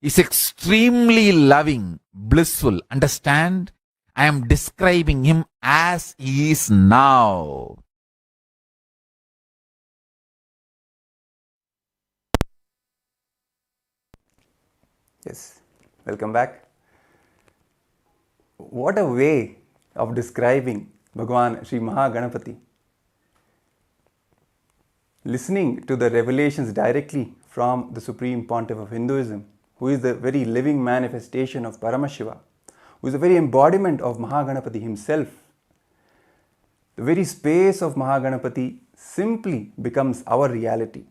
is extremely loving, blissful. Understand? I am describing him as he is now. Yes, welcome back. What a way of describing Bhagavan Sri Maha Ganapathi. Listening to the revelations directly from the Supreme Pontiff of Hinduism, who is the very living manifestation of Paramashivam, who is the very embodiment of Maha Ganapathi himself. The very space of Maha Ganapathi simply becomes our reality.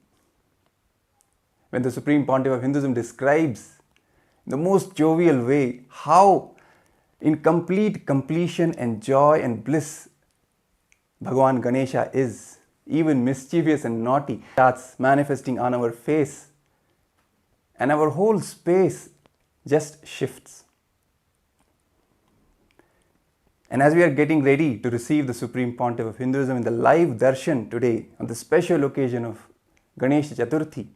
When the Supreme Pontiff of Hinduism describes in the most jovial way how in complete completion and joy and bliss Bhagavan Ganesha is, even mischievous and naughty, starts manifesting on our face, and our whole space just shifts. And as we are getting ready to receive the Supreme Pontiff of Hinduism in the live Darshan today, on the special occasion of Ganesha Chathurthi,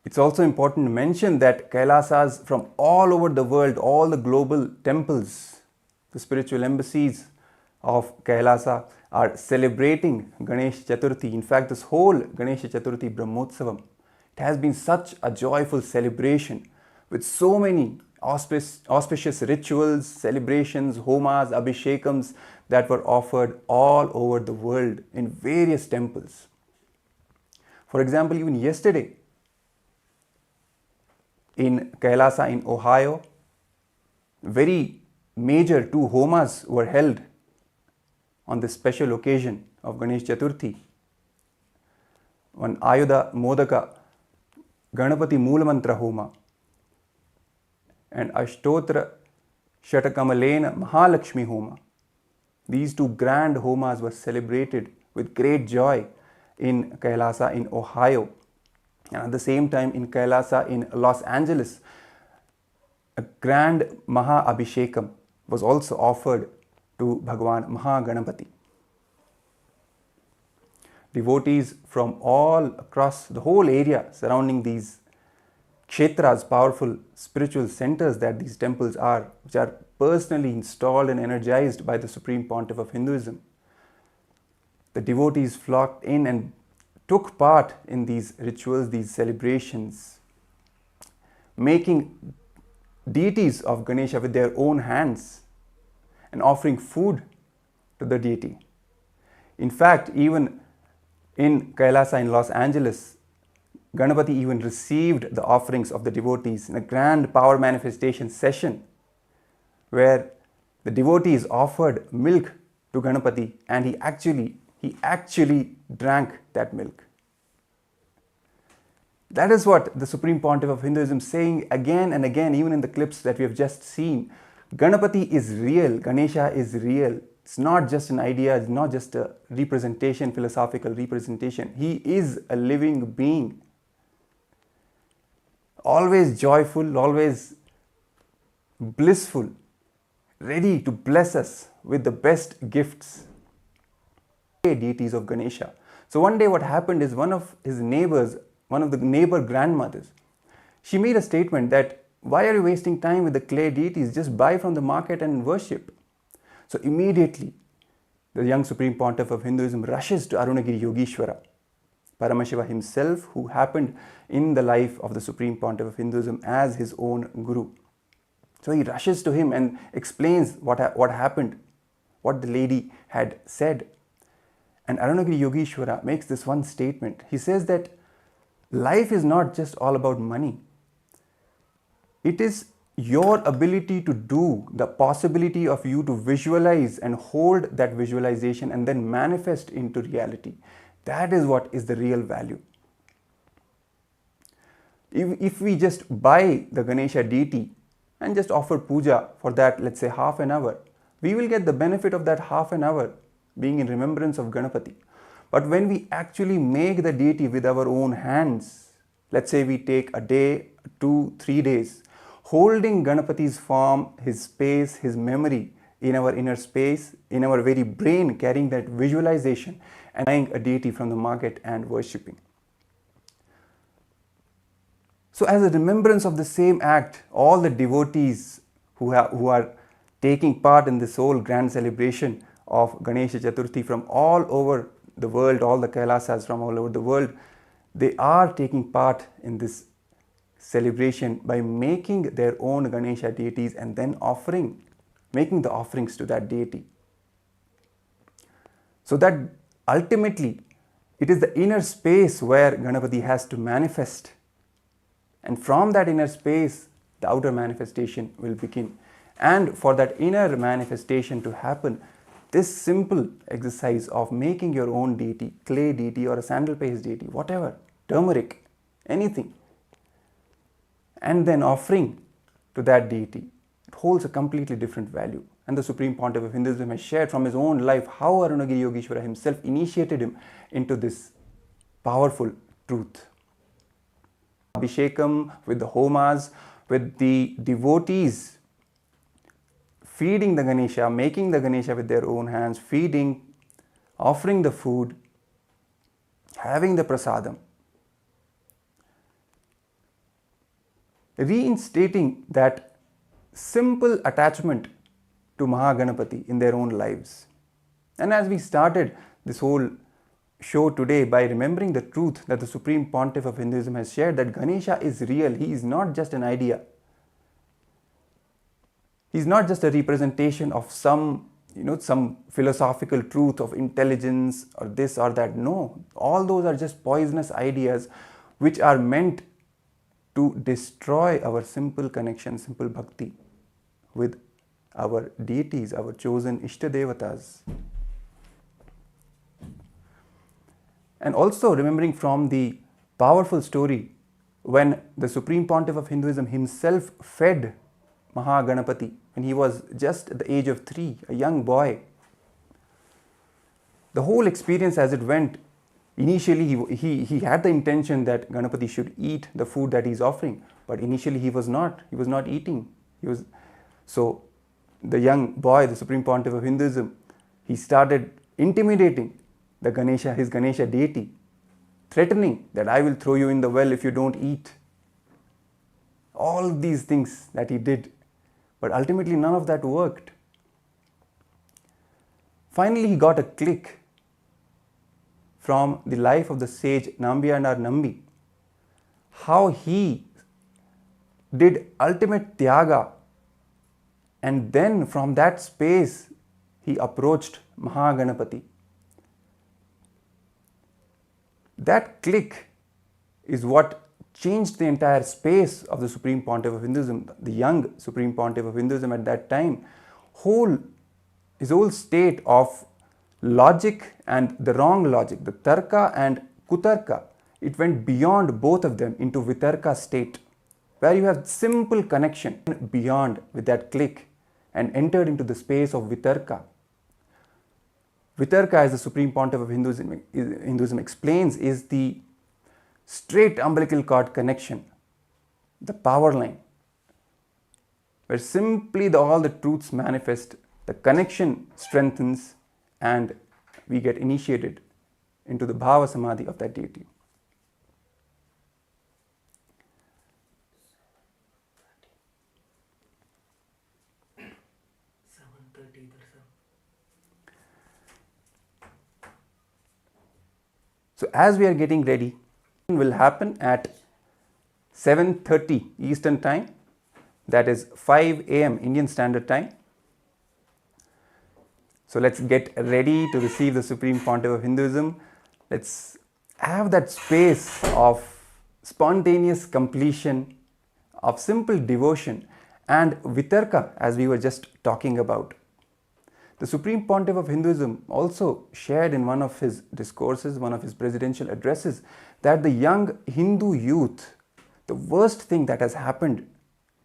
it's also important to mention that Kailasas from all over the world, all the global temples, the spiritual embassies of Kailasa are celebrating Ganesh Chathurthi. In fact, this whole Ganesha Chathurthi Brahmotsavam, it has been such a joyful celebration with so many auspicious rituals, celebrations, homas, abhishekams that were offered all over the world in various temples. For example, even yesterday in Kailasa in Ohio, very major 2 homas were held on this special occasion of Ganesh Chathurthi. One Ayudha Modaka Ganapati Moolamantra Homa and Ashtotra Shatakamalena Mahalakshmi Homa. These 2 grand homas were celebrated with great joy in Kailasa in Ohio. And at the same time in Kailasa in Los Angeles, a grand Maha Abhishekam was also offered to Bhagavan Maha Ganapathi. Devotees from all across the whole area surrounding these kshetras, powerful spiritual centers that these temples are, which are personally installed and energized by the Supreme Pontiff of Hinduism. The devotees flocked in and took part in these rituals, these celebrations, making deities of Ganesha with their own hands and offering food to the deity. In fact, even in Kailasa in Los Angeles, Ganapati even received the offerings of the devotees in a grand power manifestation session where the devotees offered milk to Ganapati and he actually drank that milk. That is what the Supreme Pontiff of Hinduism is saying again and again, even in the clips that we have just seen. Ganapati is real, Ganesha is real. It's not just an idea, it's not just a representation, philosophical representation. He is a living being. Always joyful, always blissful, ready to bless us with the best gifts. Deities of Ganesha. So one day what happened is one of his neighbors, one of the neighbor grandmothers, she made a statement that, why are you wasting time with the clay deities? Just buy from the market and worship. So immediately the young Supreme Pontiff of Hinduism rushes to Arunagiri Yogeshwara, Paramashivam himself, who happened in the life of the Supreme Pontiff of Hinduism as his own guru. So he rushes to him and explains what happened, what the lady had said. And Arunagiri Yogeshwara makes this one statement. He says that life is not just all about money. It is your ability to do, the possibility of you to visualize and hold that visualization and then manifest into reality. That is what is the real value. If we just buy the Ganesha deity and just offer puja for that, let's say half an hour, we will get the benefit of that half an hour being in remembrance of Ganapati. But when we actually make the deity with our own hands, let's say we take a day, 2, 3 days, holding Ganapati's form, his space, his memory in our inner space, in our very brain, carrying that visualization and buying a deity from the market and worshipping. So as a remembrance of the same act, all the devotees who are taking part in this whole grand celebration of Ganesha Chathurthi from all over the world, all the Kailasas from all over the world, they are taking part in this celebration by making their own Ganesha deities and then making the offerings to that deity. So that ultimately it is the inner space where Ganapati has to manifest, and from that inner space the outer manifestation will begin. And for that inner manifestation to happen, this simple exercise of making your own deity, clay deity or a sandal paste deity, whatever, turmeric, anything, and then offering to that deity, it holds a completely different value. And the Supreme Pontiff of Hinduism has shared from his own life how Arunagiri Yogeshwara himself initiated him into this powerful truth. Abhishekam, with the homas, with the devotees feeding the Ganesha, making the Ganesha with their own hands, feeding, offering the food, having the prasadam, reinstating that simple attachment to Maha Ganapathi in their own lives. And as we started this whole show today by remembering the truth that the Supreme Pontiff of Hinduism has shared, that Ganesha is real, he is not just an idea. He is not just a representation of some philosophical truth of intelligence or this or that. No, all those are just poisonous ideas which are meant to destroy our simple connection, simple bhakti with our deities, our chosen Ishtadevatas. And also remembering from the powerful story when the Supreme Pontiff of Hinduism himself fed Maha Ganapathi when he was just at the age of 3, a young boy. The whole experience as it went, initially he had the intention that Ganapati should eat the food that he is offering, but initially he was not eating. So the young boy, the Supreme Pontiff of Hinduism, he started intimidating his Ganesha deity, threatening that I will throw you in the well if you don't eat. All these things that he did, but ultimately none of that worked. Finally he got a click from the life of the sage Nambiyanar Nambi, how he did ultimate tyaga, and then from that space he approached Maha Ganapathi. That click is what changed the entire space of the Supreme Pontiff of Hinduism, the young Supreme Pontiff of Hinduism at that time. His whole state of logic and the wrong logic, the tarka and kutarka, it went beyond both of them into vitarka state, where you have simple connection beyond with that click and entered into the space of vitarka. Vitarka, as the Supreme Pontiff of Hinduism explains, is the straight umbilical cord connection, the power line, where simply all the truths manifest, the connection strengthens, and we get initiated into the bhava samadhi of that deity. So as we are getting ready, it will happen at 7:30 Eastern Time, that is 5 a.m. Indian Standard Time. So let's get ready to receive the Supreme Pontiff of Hinduism. Let's have that space of spontaneous completion, of simple devotion and vitarka, as we were just talking about. The Supreme Pontiff of Hinduism also shared in one of his discourses, one of his presidential addresses, that the young Hindu youth, the worst thing that has happened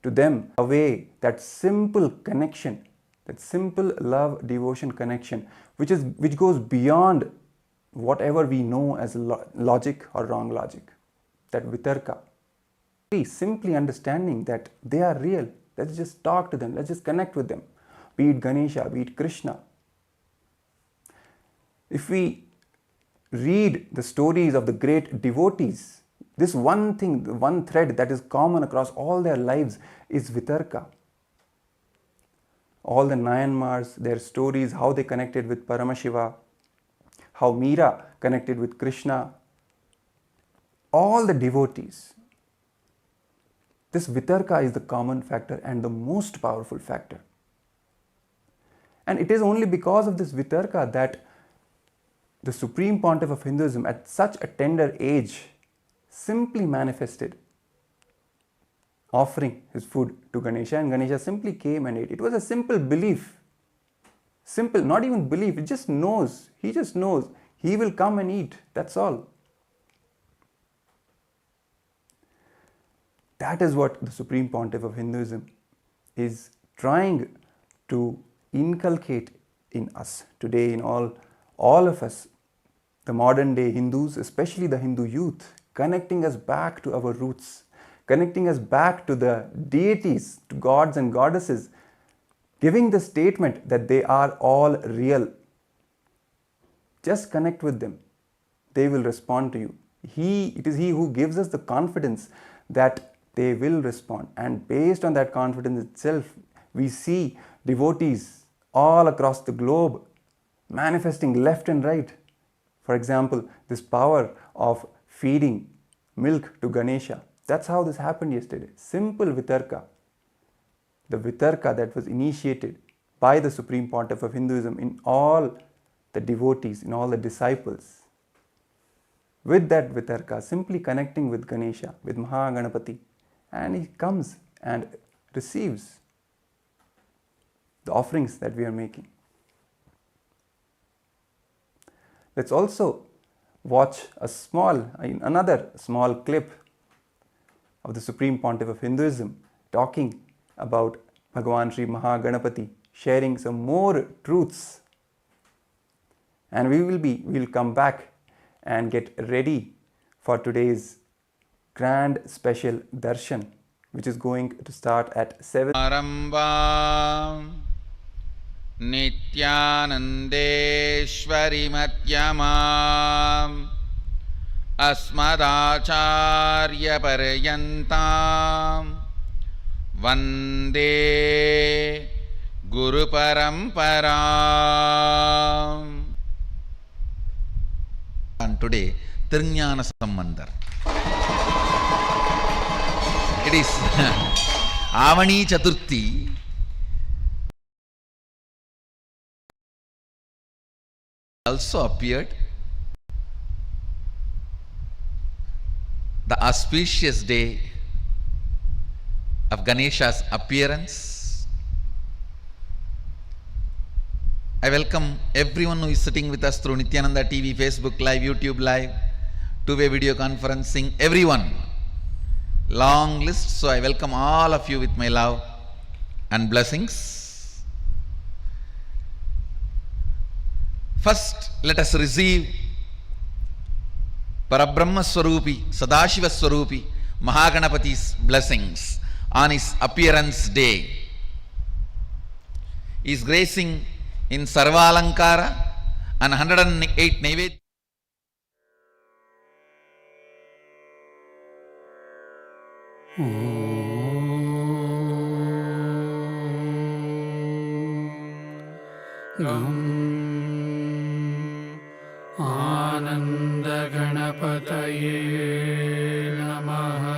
to them, away that simple connection, that simple love, devotion connection, which goes beyond whatever we know as logic or wrong logic, that vitarka. Simply understanding that they are real. Let's just talk to them, let's just connect with them. Be it Ganesha, be it Krishna. If we read the stories of the great devotees, This one thing, the one thread that is common across all their lives is Vitarka. All the Nayanmars, their stories, how they connected with Paramashiva, how Meera connected with Krishna, all the devotees. This Vitarka is the common factor and the most powerful factor. And it is only because of this Vitarka that the Supreme Pontiff of Hinduism at such a tender age simply manifested, offering his food to Ganesha, and Ganesha simply came and ate. It was a simple belief. Simple, not even belief, it just knows. He just knows. He will come and eat. That's all. That is what the Supreme Pontiff of Hinduism is trying to inculcate in us today, in all of us, the modern day Hindus, especially the Hindu youth, connecting us back to our roots, connecting us back to the deities, to gods and goddesses, giving the statement that they are all real. Just connect with them. They will respond to you. It is He who gives us the confidence that they will respond. And based on that confidence itself, we see devotees all across the globe manifesting left and right. For example, this power of feeding milk to Ganesha. That's how this happened yesterday. Simple Vitarka. The Vitarka that was initiated by the Supreme Pontiff of Hinduism in all the devotees, in all the disciples. With that Vitarka, simply connecting with Ganesha, with Maha Ganapathi, and he comes and receives the offerings that we are making. Let's also watch another small clip of the Supreme Pontiff of Hinduism talking about Bhagavan Sri Maha Ganapathi, sharing some more truths. And we will come back and get ready for today's grand special Darshan, which is going to start at 7. Arambam Nithyanandeshwari Madhyamam Asmadacharya Paryantam Vande Guru Paramparam. And today, Tirnyana Sambandar. It is Avani Chathurthi. Also appeared the auspicious day of Ganesha's appearance. I welcome everyone who is sitting with us through Nithyananda TV, Facebook Live, YouTube Live, two-way video conferencing, everyone. Long list, so I welcome all of you with my love and blessings. First, let us receive Parabrahma Swarupi, Sadashiva Swarupi, Maha Ganapathi's blessings on his appearance day. He is gracing in Sarvalankara and 108 Naivedya. Ananda Ganapataye Namaha.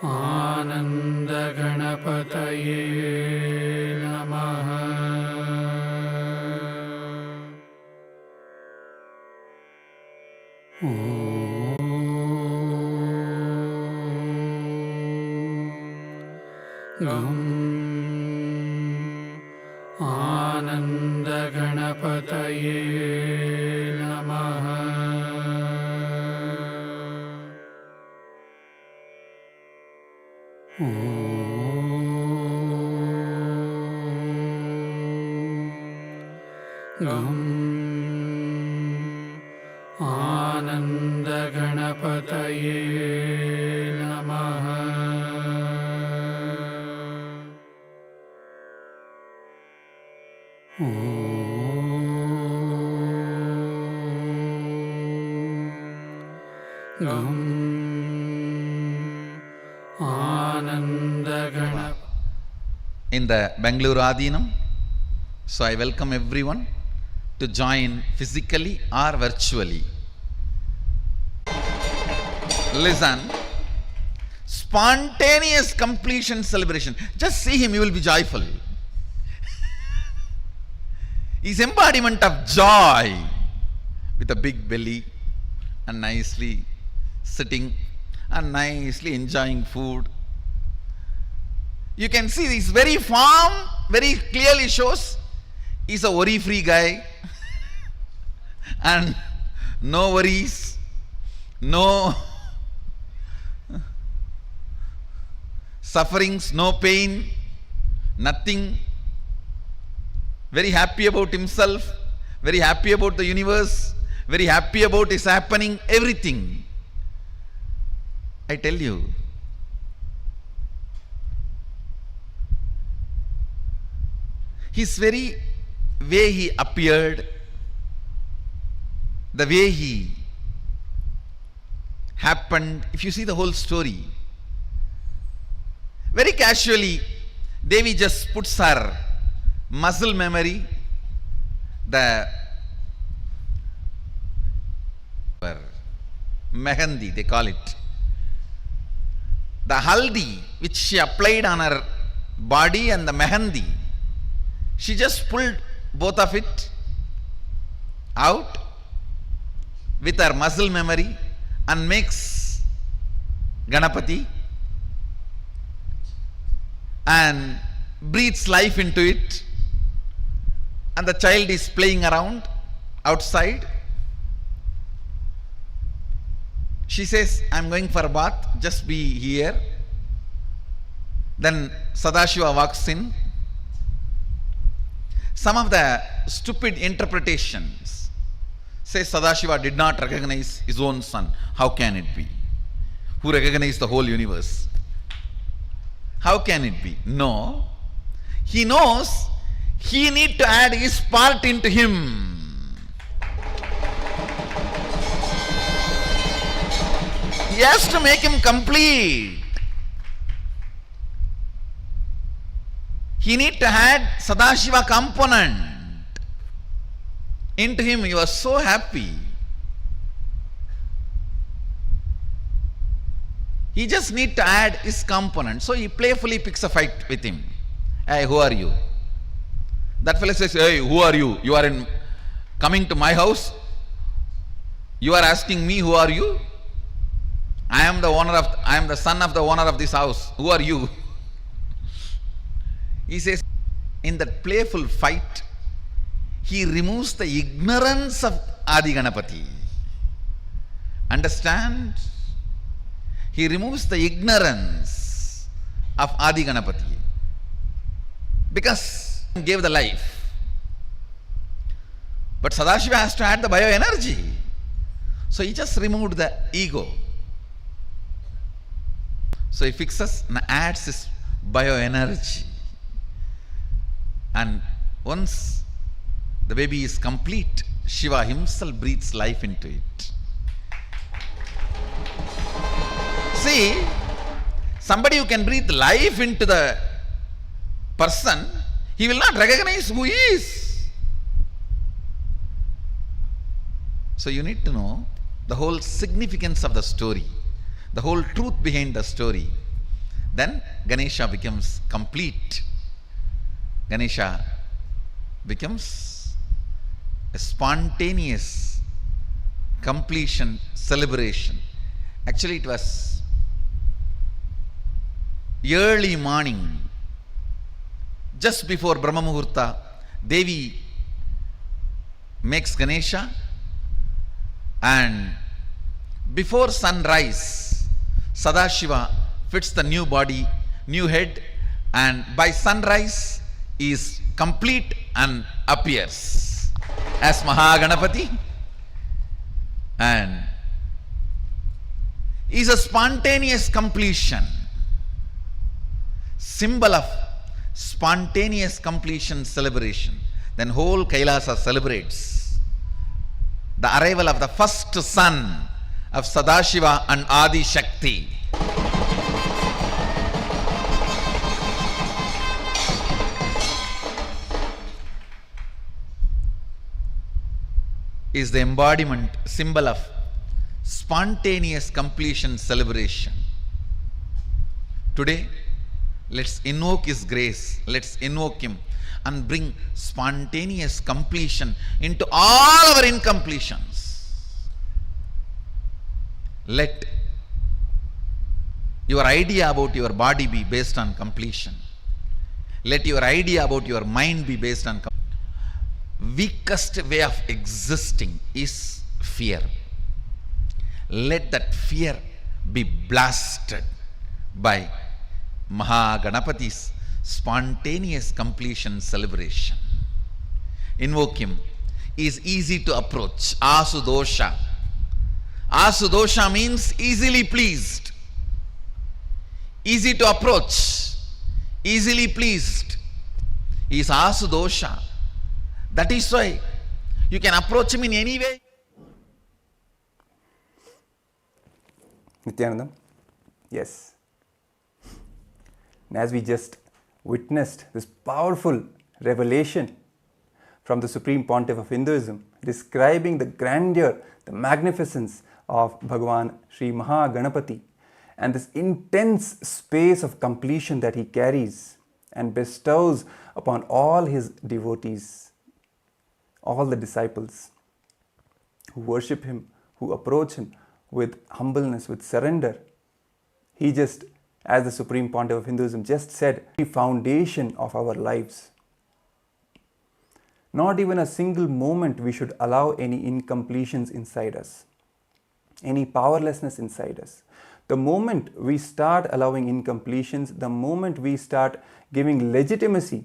Ananda Ganapataye Namaha. Ananda Ganapataye Namaha. Ananda Ganapataye गं आनन्दगण in the Bangalore Adinam. So I welcome everyone to join physically or virtually. Listen, spontaneous completion celebration. Just see him, you will be joyful. He's embodiment of joy with a big belly and nicely sitting and nicely enjoying food. You can see this very form very clearly shows he's a worry-free guy and no worries, no sufferings, no pain, nothing. Very happy about himself, very happy about the universe, very happy about his happening, everything. I tell you, his very way he appeared, the way he happened, if you see the whole story, very casually, Devi just puts her muscle memory, the mehendi, they call it, the haldi which she applied on her body and the mehendi, she just pulled both of it out with her muscle memory and makes Ganapathi and breathes life into it, and the child is playing around outside. She says, I'm going for a bath, just be here. Then Sadashiva walks in. Some of the stupid interpretations say Sadashiva did not recognize his own son. How can it be? Who recognized the whole universe? How can it be? No. He knows he need to add his part into him. He has to make him complete. He need to add Sadashiva component into him. You are so happy. He just need to add his component. So he playfully picks a fight with him. Hey, who are you? That fellow says, hey, who are you? You are coming to my house. You are asking me, who are you? I am the son of the owner of this house. Who are you? He says, in that playful fight, he removes the ignorance of Adi Ganapati. Understand? He removes the ignorance of Adi Ganapati. Because he gave the life. But Sadashiva has to add the bioenergy. So he just removed the ego. So he fixes and adds his bioenergy. And once the baby is complete, Shiva himself breathes life into it. See, somebody who can breathe life into the person, he will not recognize who he is. So you need to know the whole significance of the story, the whole truth behind the story. Then Ganesha becomes complete. Ganesha becomes a spontaneous completion celebration. Actually, it was early morning, just before Brahma Muhurta. Devi makes Ganesha, and before sunrise, Sadashiva fits the new body, new head, and by sunrise is complete and appears as Maha Ganapathi, and is a spontaneous completion, symbol of spontaneous completion celebration. then whole Kailasa celebrates the arrival of the first son of Sadashiva and Adi Shakti. Is the embodiment, symbol of spontaneous completion celebration. Today, let's invoke His grace, let's invoke Him and bring spontaneous completion into all our incompletions. Let your idea about your body be based on completion. Let your idea about your mind be based on completion. Weakest way of existing is fear. Let that fear be blasted by Maha Ganapathi's spontaneous completion celebration. Invoke him. He is easy to approach. Asudosha. Asudosha means easily pleased. Easy to approach. Easily pleased. He is Asudosha. That is why you can approach him in any way. Nithyananda, yes. And as we just witnessed this powerful revelation from the Supreme Pontiff of Hinduism, describing the grandeur, the magnificence of Bhagavan Sri Maha Ganapathi and this intense space of completion that he carries and bestows upon all his devotees, all the disciples who worship him, who approach him with humbleness, with surrender. He just, as the Supreme Pontiff of Hinduism just said, the foundation of our lives. Not even a single moment we should allow any incompletions inside us, any powerlessness inside us. The moment we start allowing incompletions, the moment we start giving legitimacy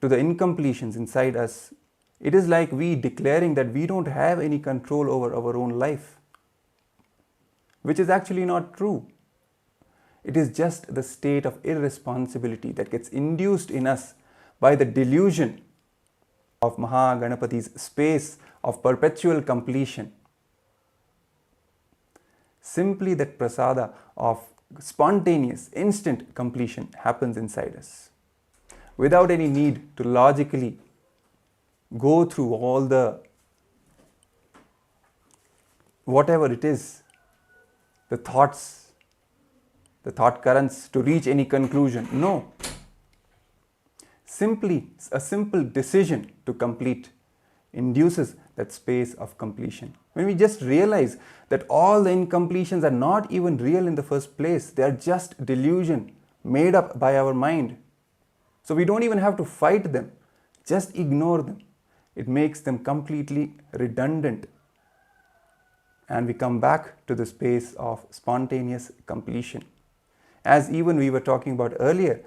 to the incompletions inside us, it is like we declaring that we don't have any control over our own life, which is actually not true. It is just the state of irresponsibility that gets induced in us by the delusion of Maha Ganapathi's space of perpetual completion. Simply that prasada of spontaneous, instant completion happens inside us, without any need to logically go through all the whatever it is, the thoughts, the thought currents to reach any conclusion. No. Simply a simple decision to complete induces that space of completion. When we just realize that all the incompletions are not even real in the first place, they are just delusion made up by our mind. So we don't even have to fight them, just ignore them. It makes them completely redundant. And we come back to the space of spontaneous completion. As even we were talking about earlier,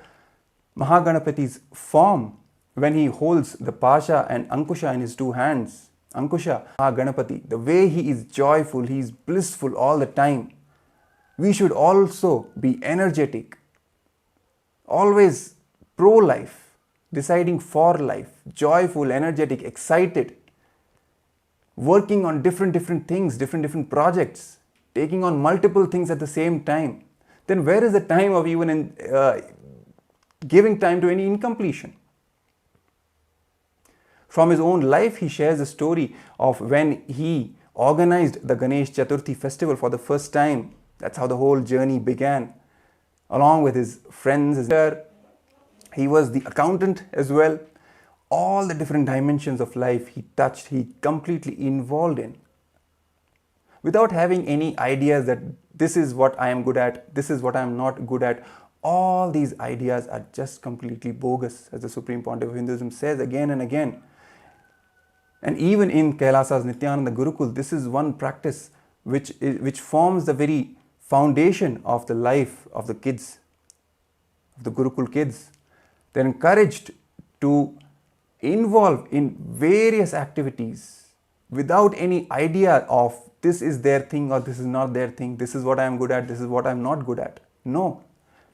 Maha Ganapathi's form, when he holds the Pasha and Ankusha in his two hands, Ankusha, Maha Ganapathi, the way he is joyful, he is blissful all the time. We should also be energetic, always pro-life, deciding for life, joyful, energetic, excited, working on different things, different projects, taking on multiple things at the same time. Then where is the time of even giving time to any incompletion? From his own life, he shares a story of when he organized the Ganesh Chathurthi festival for the first time. That's how the whole journey began. Along with his friends, he was the accountant as well. All the different dimensions of life he touched, he completely involved in. Without having any ideas that this is what I am good at, this is what I am not good at. All these ideas are just completely bogus, as the Supreme Pontiff of Hinduism says again and again. And even in Kailasa's Nithyananda Gurukul, this is one practice which forms the very foundation of the life of the kids, of the Gurukul kids. They're encouraged to involve in various activities without any idea of this is their thing or this is not their thing, this is what I am good at, this is what I am not good at. No,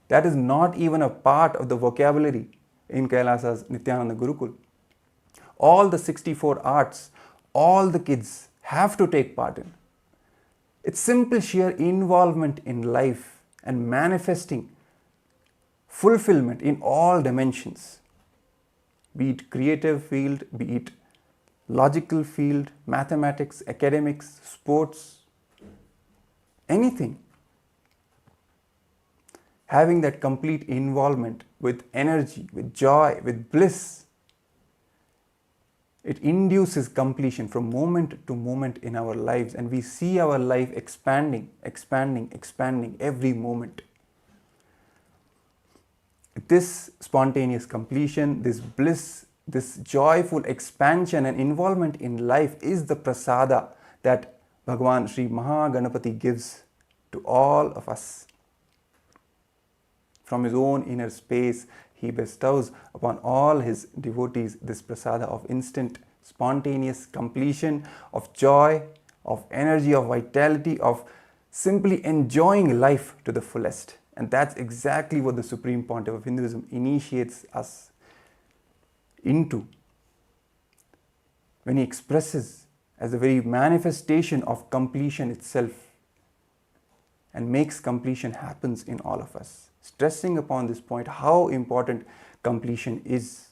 that is not even a part of the vocabulary in Kailasa's Nithyananda Gurukul. all the 64 arts, all the kids have to take part in. It's simple sheer involvement in life and manifesting fulfillment in all dimensions, be it creative field, be it logical field, mathematics, academics, sports, anything. Having that complete involvement with energy, with joy, with bliss, it induces completion from moment to moment in our lives, and we see our life expanding, expanding, expanding every moment. This spontaneous completion, this bliss, this joyful expansion and involvement in life is the prasada that Bhagavan Sri Maha Ganapathi gives to all of us. From his own inner space, he bestows upon all his devotees this prasada of instant, spontaneous completion, of joy, of energy, of vitality, of simply enjoying life to the fullest. And that's exactly what the Supreme Pontiff of Hinduism initiates us into when he expresses as the very manifestation of completion itself and makes completion happens in all of us, stressing upon this point how important completion is,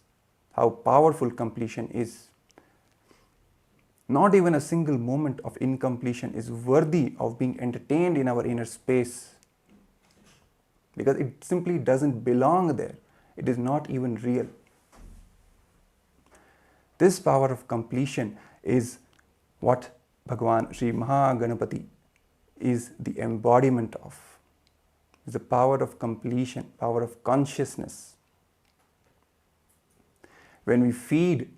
how powerful completion is. Not even a single moment of incompletion is worthy of being entertained in our inner space, because it simply doesn't belong there. It is not even real. This power of completion is what Bhagavan Sri Maha Ganapathi is the embodiment of. It's the power of completion, power of consciousness. When we feed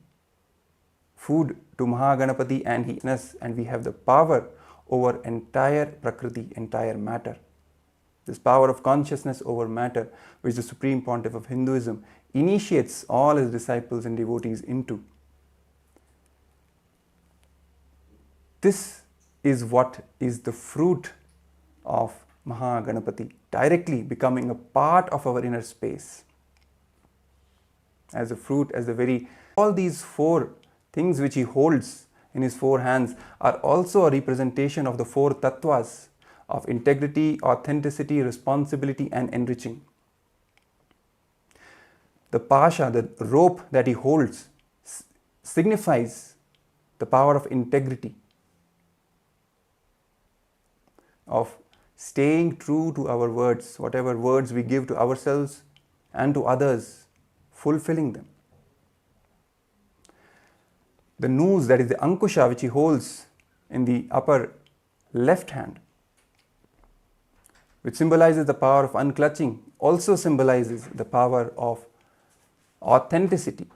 food to Maha Ganapathi and we have the power over entire Prakriti, entire matter. This power of consciousness over matter, which the Supreme Pontiff of Hinduism initiates all his disciples and devotees into. This is what is the fruit of Maha Ganapathi, directly becoming a part of our inner space. As a fruit, as the very, all these four things which he holds in his four hands are also a representation of the four tattvas of integrity, authenticity, responsibility and enriching. The pasha, the rope that he holds, signifies the power of integrity, of staying true to our words, whatever words we give to ourselves and to others, fulfilling them. The noose, that is the ankusha, which he holds in the upper left hand, which symbolizes the power of unclutching, also symbolizes the power of authenticity.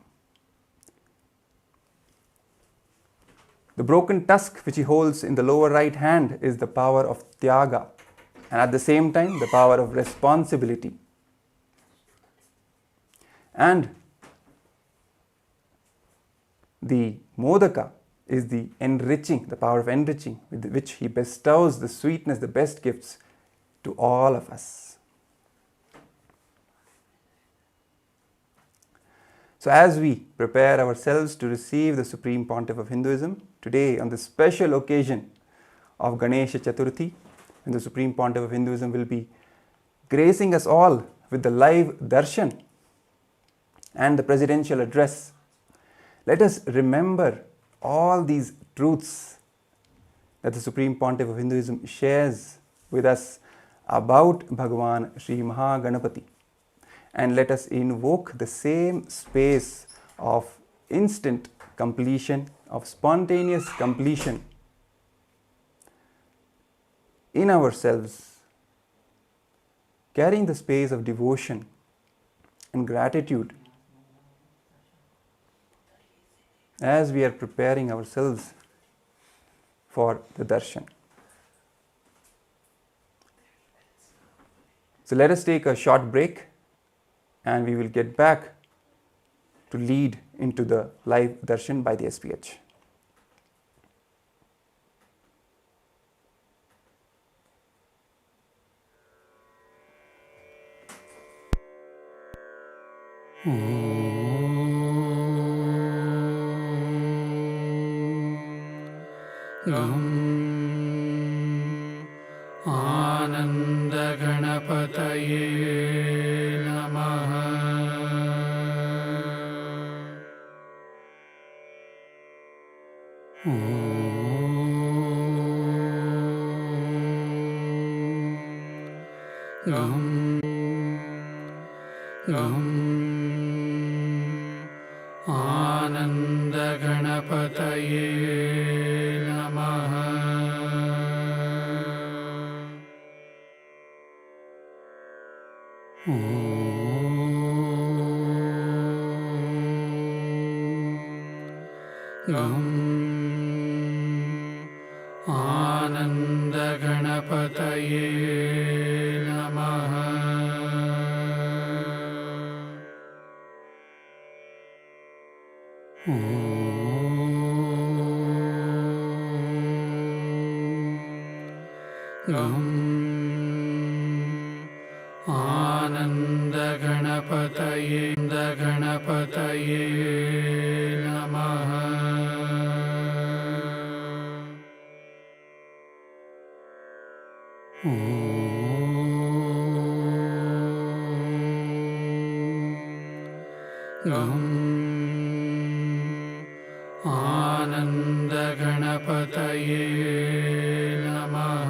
The broken tusk which he holds in the lower right hand is the power of tyaga, and at the same time the power of responsibility. And the modaka is the enriching, the power of enriching, with which he bestows the sweetness, the best gifts to all of us. So as we prepare ourselves to receive the Supreme Pontiff of Hinduism, today on the special occasion of Ganesha Chathurthi, when the Supreme Pontiff of Hinduism will be gracing us all with the live Darshan and the presidential address, let us remember all these truths that the Supreme Pontiff of Hinduism shares with us about Bhagavan Sri Maha Ganapathi, and let us invoke the same space of instant completion, of spontaneous completion in ourselves, carrying the space of devotion and gratitude as we are preparing ourselves for the darshan. So let us take a short break and we will get back to lead into the live darshan by the SPH. गं आनन्दगणपतये नमः। गं आनन्दगणपतये नमः। गं आनन्दगणपतये नमः। गं आनन्दगणपतये नमः। गं आनन्दगणपतये नमः।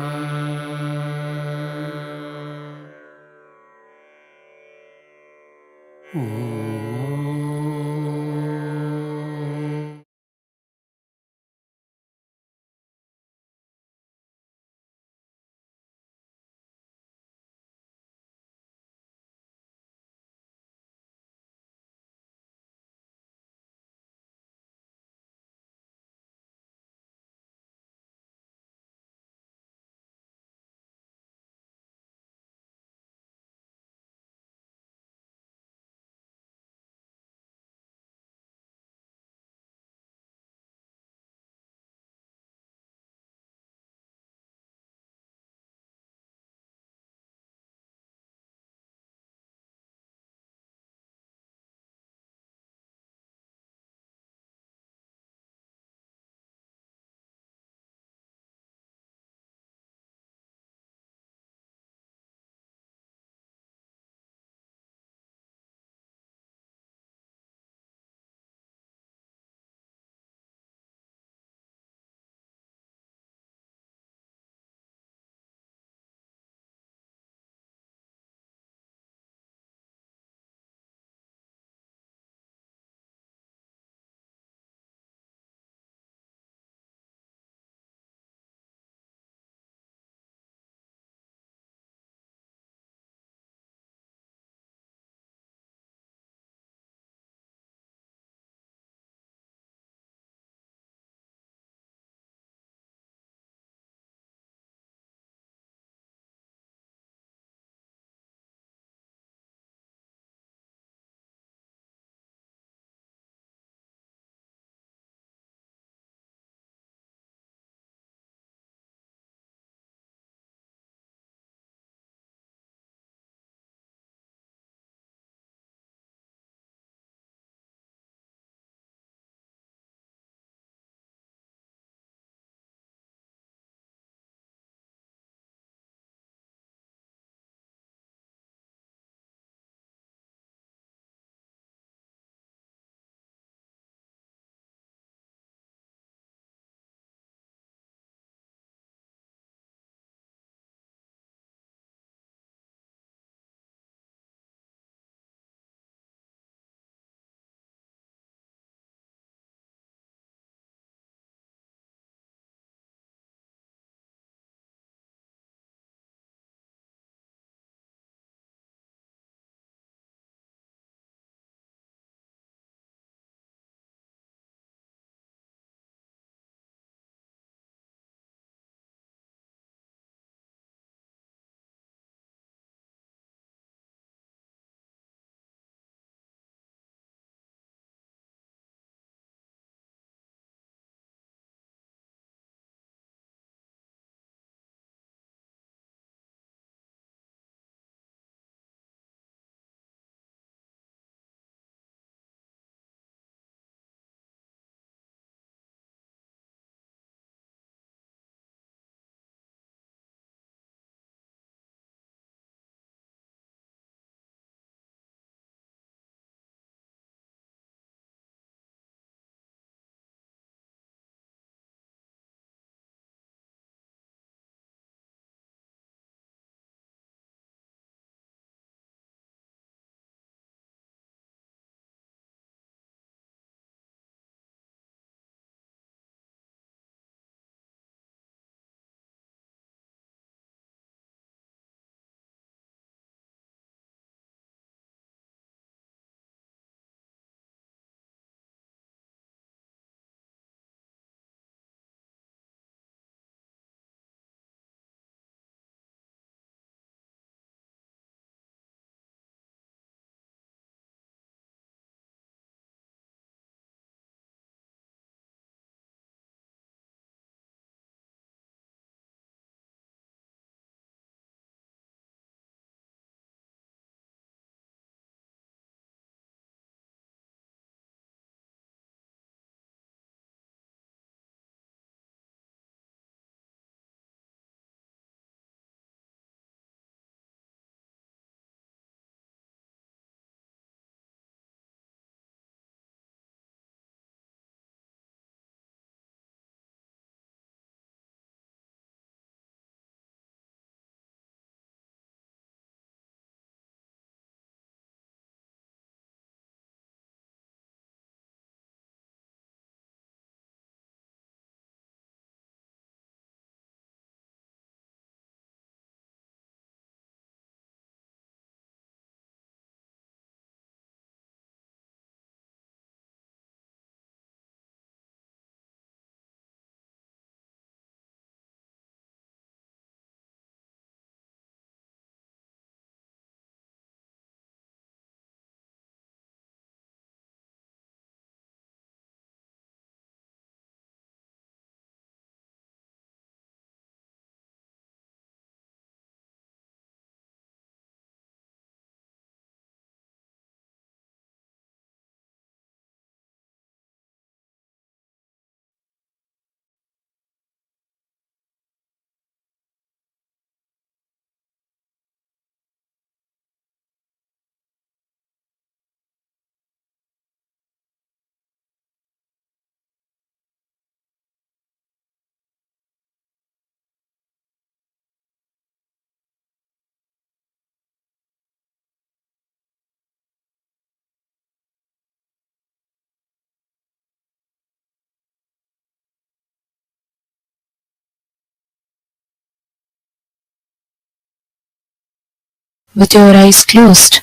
with your eyes closed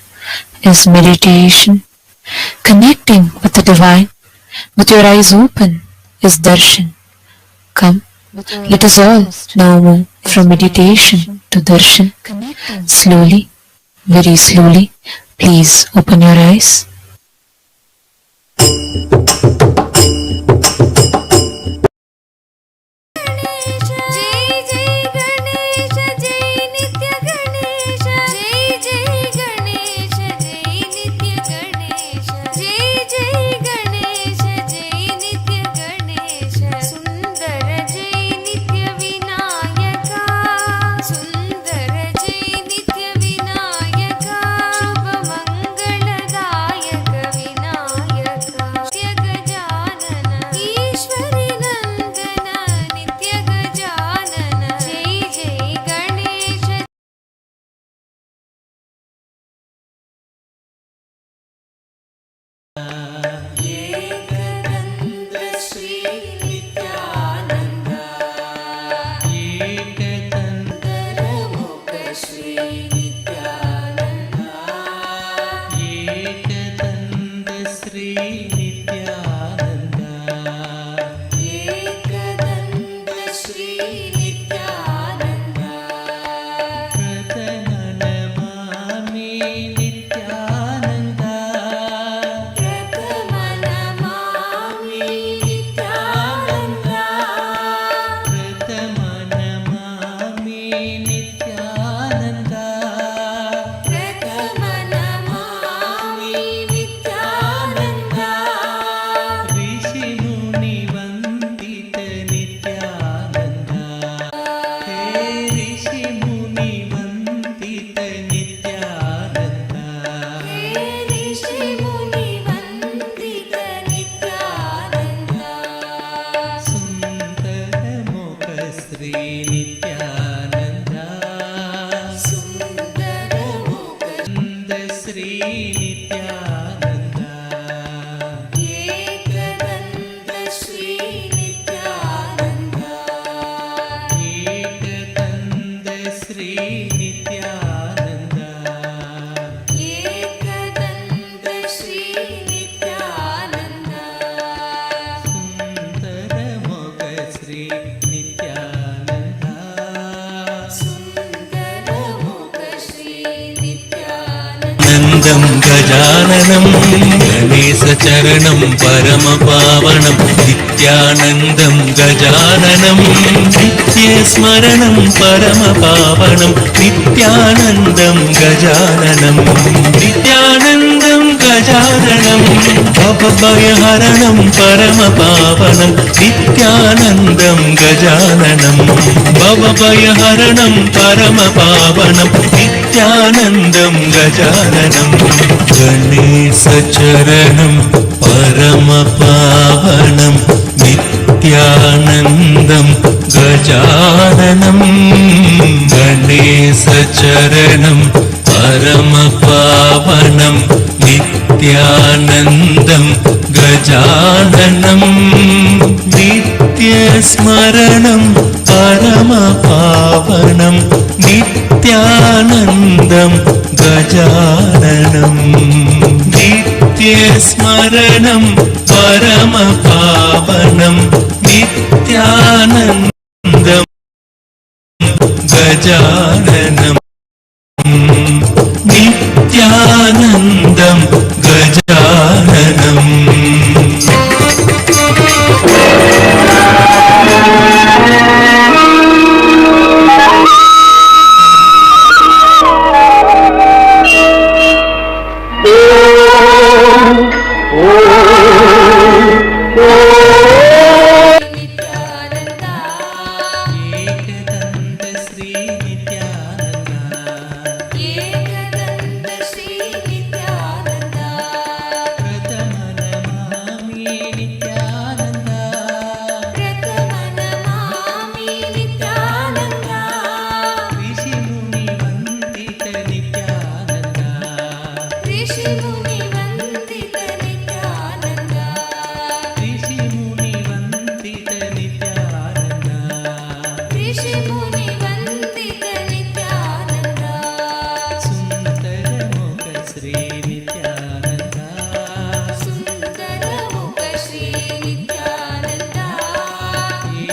is meditation. Connecting with the divine with your eyes open is darshan. Come, let us all now move from meditation to darshan. Slowly, very slowly, please open your eyes. गजाननं गणेशचरणं परमपावनं नित्यानन्दं गजाननं नित्यस्मरणं परमपावनं नित्यानन्दं गजाननं नित्यानन्दं गजाननं भवभयहरणं परमपावनं नित्यानन्दं गजाननं भवभयहरणं परमपावनं नित्यानन्दं गजाननं गणेशचरणं परमपावनं नित्यानन्दं गजाननं गणेशचरणं परमपावनं नित्यानन्दं गजाननं नित्यस्मरणं परमपावनं नित्यानन्दं गजाननं नित्यस्मरणं परमपावनं नित्यानन्दं गजाननं नित्यानन्दं गजाननम् Shri Nityananda సుందరముఖ Shri Nityananda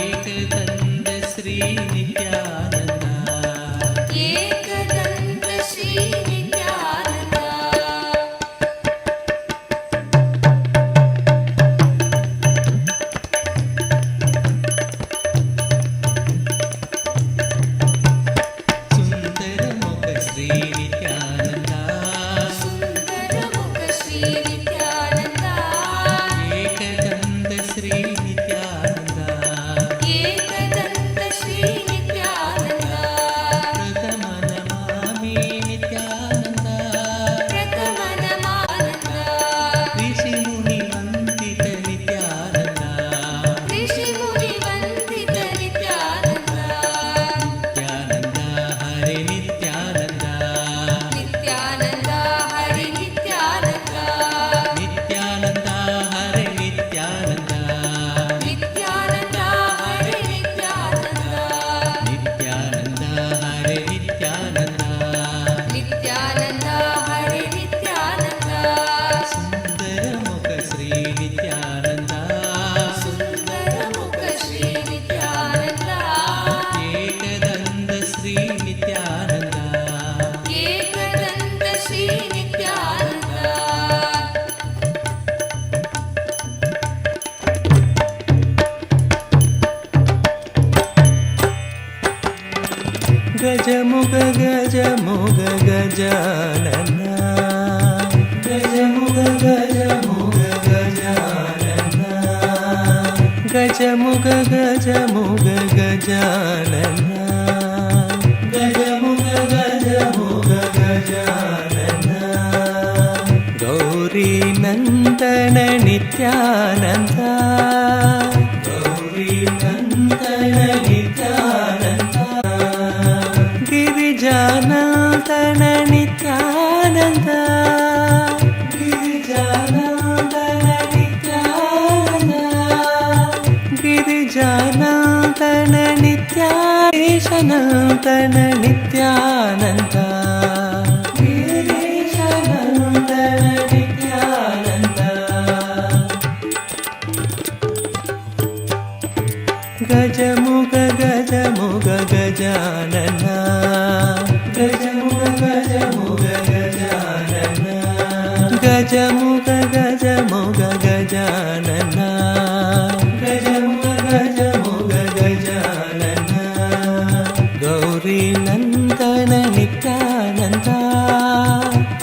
Ekadanta Shri Nityananda Ekadanta Shri Nityananda సుందరముఖ Shri Nityananda సుందరముఖ Shri Nityananda Ekadanta Shri Nityananda Ekadanta Shri Nityananda ప్రథమ నమామి నిత్యానంద ప్రథమనమానంద ఋషి ముని వందిత నిత్యానంద ఋషిముని వందిత నిత్యానంద నిత్యానంద హరి నిత్యానంద నిత్యానంద హరి నిత్యానంద నిత్యానంద హరి నిత్యానంద నిత్యానంద హరి నిత్యానంద నిత్యానంద హరి నిత్యానంద నిత్యానంద హరి నిత్యానంద సుందరముఖ శ్రీ నిత్యానంద సుందరముఖ శ్రీ నిత్యానంద ఏకదంత శ్రీ నిత్యానంద ఏకదంత శ్రీ నిత్యానంద గజముగ గజముగ గజానన గజముగ గజముగ గజానన గజముగ గజముగ గజానన గజముగ గజముగ గజానన గౌరీ నందన నిత్యానంద గౌరీ నందన నిత్యానంద గిరిజానందన నిత్యానంద గిరిజానందన నిత్యానంద గిరిజానందన నిత్యానందన నిత్యానంద గిరీశనందన నిత్యానంద గజముగ గజముగ గజానన గజముగ గజముగ గజానన గజముగ గజముగ గజానన గజముగ గజముగ గజానన గౌరీ నందన నిత్యానంద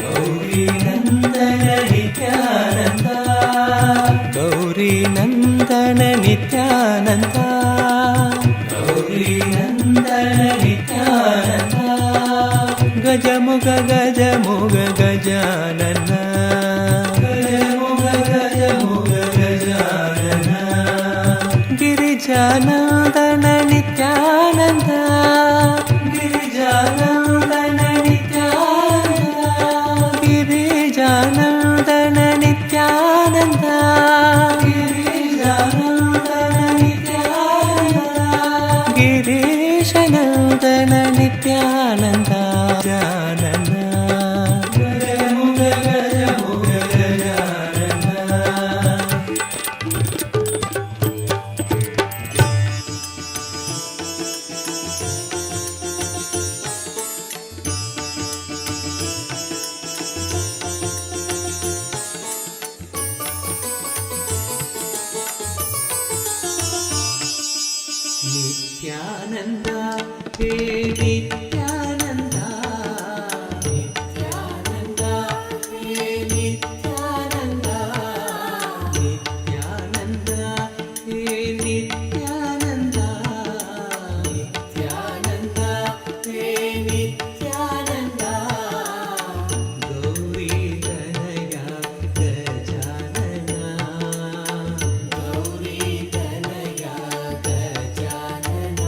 గౌరీ నందన నిత్యానంద గౌరీ నందన నిత్యానంద గౌరీ నందన నిత్యానంద గజముగ గజముగ గజానన గజముగ గజముగ గజానన గిరిజానందన నిత్యానంద గిరిజానందన నిత్యానంద గిరిజానందన నిత్యానంద గిరిజానందన నిత్యానంద గిరీశనందన నిత్యానంద జానన గజముగ గజముగ గజానన నిత్యానంద హే నిత్యానంద నిత్యానంద హే నిత్యానంద నిత్యానంద హే నిత్యానంద నిత్యానంద హే Nityananda Gauri గణయ Gajanana Gauri గణయ Gajanana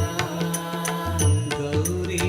Gauri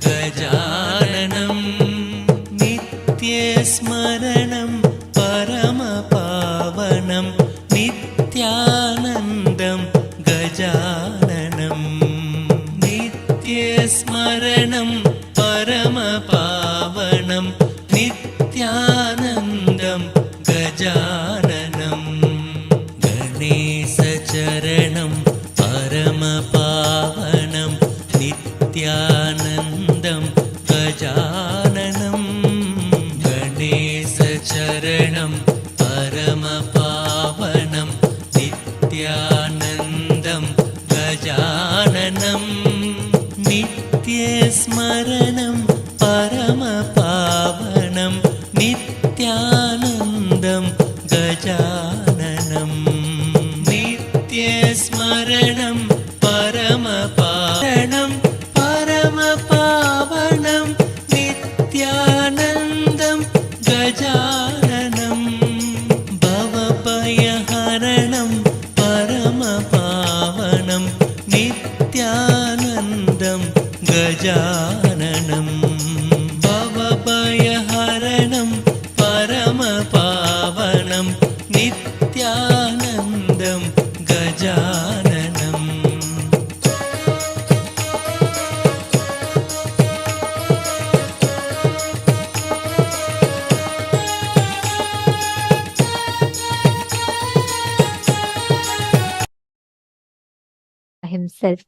गजाननं नित्यस्मरणं परमपावनं नित्यानन्दं गजाननं नित्यस्मरणं परमपावनं नित्यानन्दं गजाननं गणेशचरणं परमपावनं नित्यानन्दं गजाननं गणेशचरणं परमपावनं नित्यानन्दं गजाननं नित्यस्मरणं परमपावनं नित्यानन्दं गजाननं नित्यस्मरणं परमपावनं परमपावनं नित्यानन्दं गजाननं भवभयहरणं परमपावनं नित्यानन्दं गजाननं भवभयहरणं परमपावनं नित्यानन्दं गजाननं himself.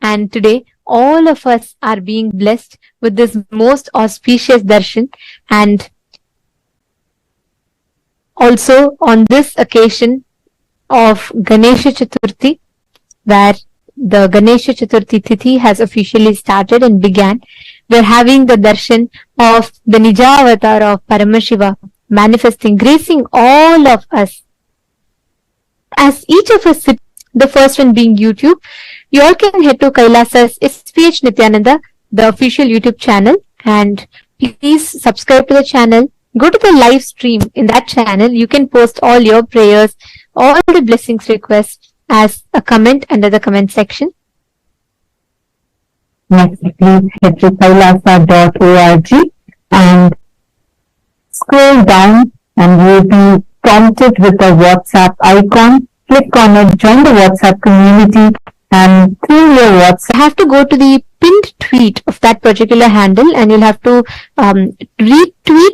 And today, all of us are being blessed with this most auspicious darshan. And also on this occasion of Ganesha Chathurthi, where the Ganesha Chathurthi Tithi has officially started and began, we're having the darshan of the Nija avatar of Paramashivam manifesting, gracing all of us. As each of us sit, the first one being YouTube, you all can head to KAILASA's SPH Nithyananda, the official YouTube channel, and please subscribe to the channel. Go to the live stream in that channel. You can post all your prayers, all the blessings requests as a comment under the comment section. Next, please head to kailasa.org and scroll down and you'll be prompted with a WhatsApp icon. Click on it, join the WhatsApp community, and through your WhatsApp, You have to go to the pinned tweet of that particular handle, and you'll have to reply tweet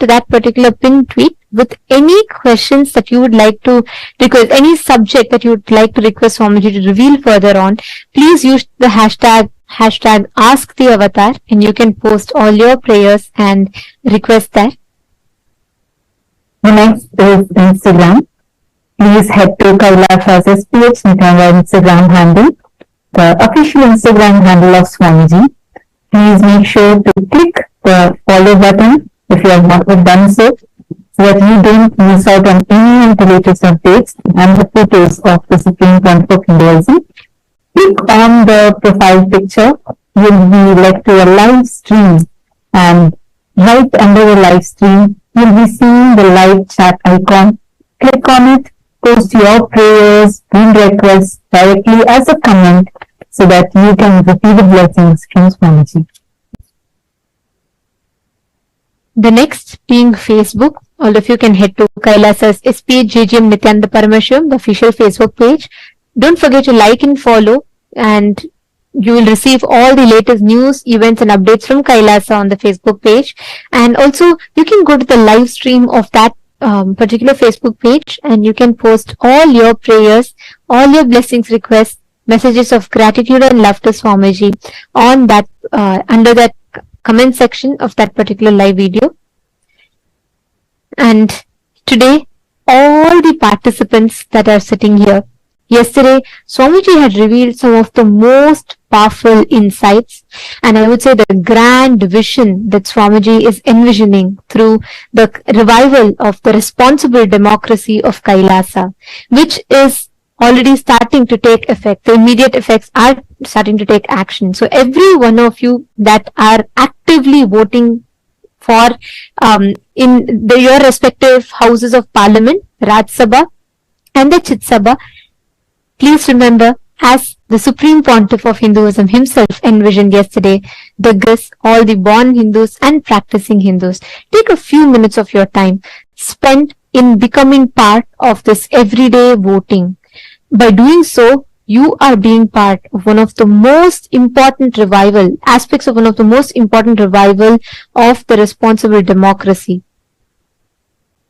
to that particular pinned tweet with any questions that you would like to request, any subject that you would like to request Swamiji to reveal further on. Please use the hashtag Ask the Avatar, and you can post all your prayers and requests there. the next is Instagram. Please head to Kailasa's SPH Nithyananda Instagram handle, the official Instagram handle of Swamiji. Please make sure to click the follow button if you have not done so that you don't miss out on any of the latest updates and the photos of the Supreme Pontiff of Hinduism. Click on the profile picture. You'll be led to a live stream, and right under the live stream, you'll be seeing the live chat icon. Click on it. Post your prayers and requests directly as a comment so that you can receive the blessings from Swamiji. The next being Facebook. All of you can head to Kailasa's SPH Nithyananda Paramashivam, the official Facebook page. Don't forget to like and follow, and you will receive all the latest news, events and updates from Kailasa on the Facebook page. And also you can go to the live stream of that particular Facebook page, and you can post all your prayers, all your blessings requests, messages of gratitude and love to Swamiji on that under that comment section of that particular live video. And today, all the participants that are sitting here, yesterday Swamiji had revealed some of the most powerful insights, and I would say the grand vision that Swamiji is envisioning through the revival of the responsible democracy of Kailasa, which is already starting to take effect. The immediate effects are starting to take action. So every one of you that are actively voting for in your respective houses of parliament, Raj Sabha and the Chit Sabha, please remember, as the Supreme Pontiff of Hinduism himself envisioned yesterday, this all the born Hindus and practicing Hindus. Take a few minutes of your time spent in becoming part of this everyday voting. By doing so, you are being part of one of the most important aspects of one of the most important revival of the responsible democracy.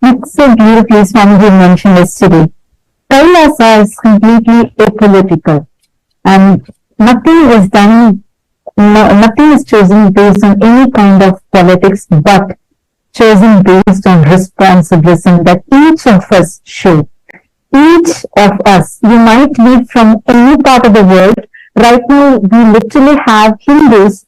It's so beautifully Swamiji mentioned yesterday. Kailasa is completely apolitical, and nothing is done, nothing is chosen based on any kind of politics, but chosen based on responsibility that each of us show. Each of us, you might live from any part of the world. Right now, we literally have Hindus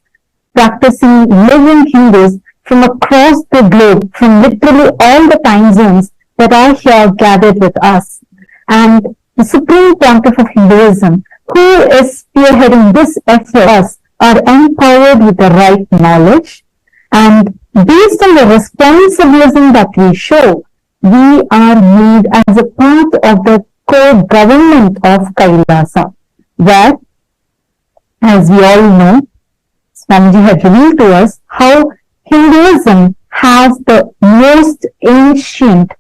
practicing, living Hindus from across the globe, from literally all the time zones that are here gathered with us. And the Supreme Pontiff of Hinduism, who is spearheading this effort, are empowered with the right knowledge. And based on the responsibility that we show, we are made as a part of the core government of Kailasa, where, as we all know, Swamiji had revealed to us how Hinduism has the most ancient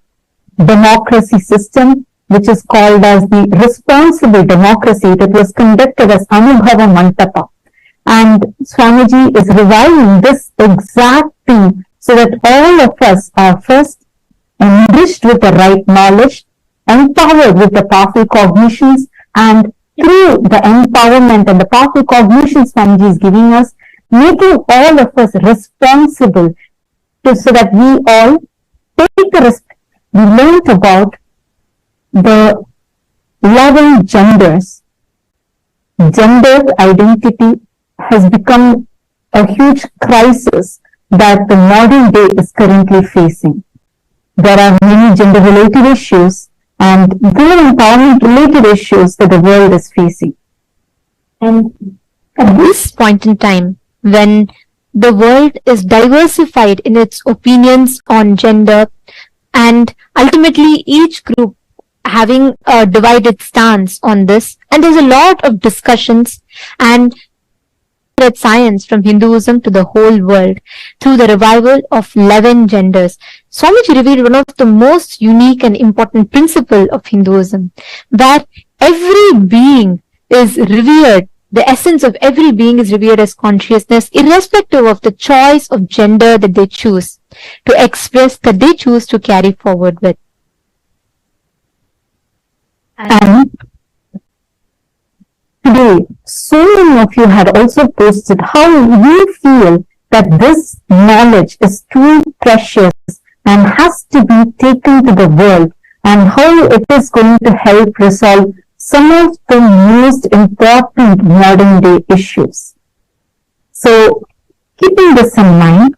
democracy system, which is called as the responsible democracy that was conducted as Anubhava Mantapa. And Swamiji is reviving this exact thing so that all of us are first enriched with the right knowledge, empowered with the powerful cognitions, and through the empowerment and the powerful cognitions Swamiji is giving us, making all of us responsible so that we all take the risk. We learned about the 11 genders. Gender identity has become a huge crisis that the modern day is currently facing. There are many gender-related issues and women empowerment-related issues that the world is facing. And at this point in time, when the world is diversified in its opinions on gender, and ultimately each group having a divided stance on this, and there's a lot of discussions and science from Hinduism to the whole world through the revival of 11 genders. Swamiji revealed one of the most unique and important principle of Hinduism, where every being is revered. The essence of every being is revered as consciousness, irrespective of the choice of gender that they choose to express, that they choose to carry forward with. And today, so many of you had also posted how you feel that this knowledge is too precious and has to be taken to the world, and how it is going to help resolve some of the most important modern day issues. So, keeping this in mind,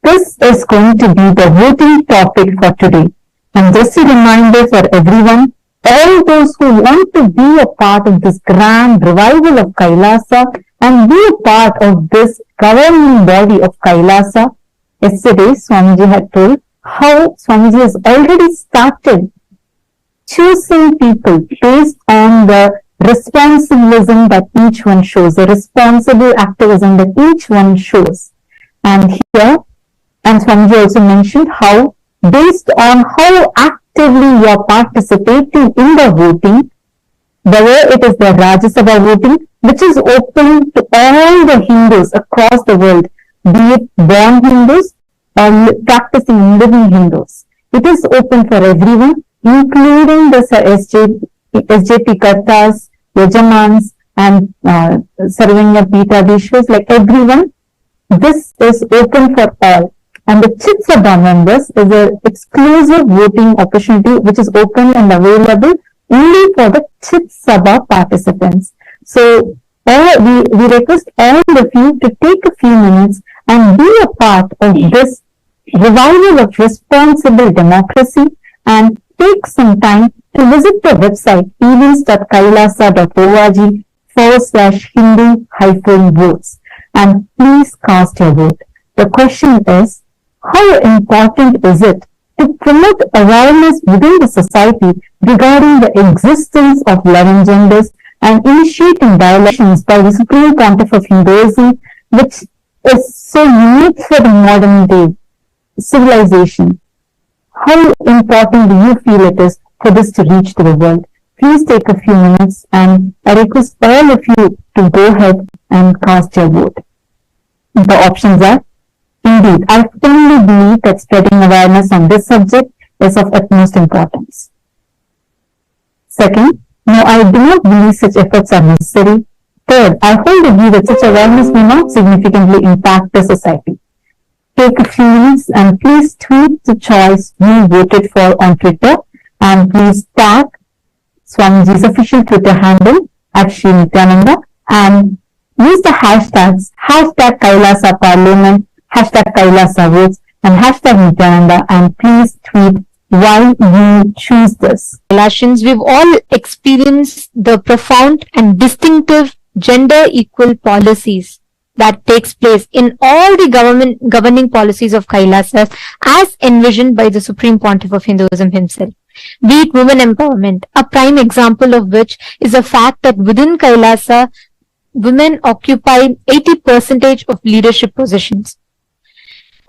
this is going to be the voting topic for today. And just a reminder for everyone, all those who want to be a part of this grand revival of Kailasa and be a part of this governing body of Kailasa, yesterday Swamiji had told how Swamiji has already started choosing people based on the responsibilism that each one shows, the responsible activism that each one shows. And here, and Swamiji also mentioned how based on how actively you are participating in the voting, whether it is the Rajya Sabha voting, which is open to all the Hindus across the world, be it born Hindus or practicing living Hindus. It is open for everyone, including the SJP Kartas, Yajamans, and Sarvanya Pitadishwas, like everyone. This is open for all. And the Chit Sabha members is an exclusive voting opportunity which is open and available only for the Chit Sabha participants. So we request all of you to take a few minutes and be a part of this revival of responsible democracy, and take some time to visit the website events.kailasa.org/Hindu-votes, and please cast your vote. The question is, how important is it to promote awareness within the society regarding the existence of 11 genders and initiating dialogues by the Supreme Pontiff of Hinduism, which is so unique for the modern day civilization. How important do you feel it is for this to reach to the world? Please take a few minutes, and I request all of you to go ahead and cast your vote. The options are: indeed, I firmly believe that spreading awareness on this subject is of utmost importance. Second, no, I do not believe such efforts are necessary. Third, I hold the view that such awareness may not significantly impact the society. Take a few minutes and please tweet the choice you voted for on Twitter, and please tag Swamiji's official Twitter handle at Sri Nithyananda, and use the hashtags #Kailasa Parliament, #Kailasa Votes, and #Nithyananda, and please tweet why you choose this. Kailasans, we've all experienced the profound and distinctive gender equal policies that takes place in all the governing policies of Kailasa as envisioned by the Supreme Pontiff of Hinduism himself. Be it women empowerment, a prime example of which is the fact that within Kailasa, women occupy 80% of leadership positions.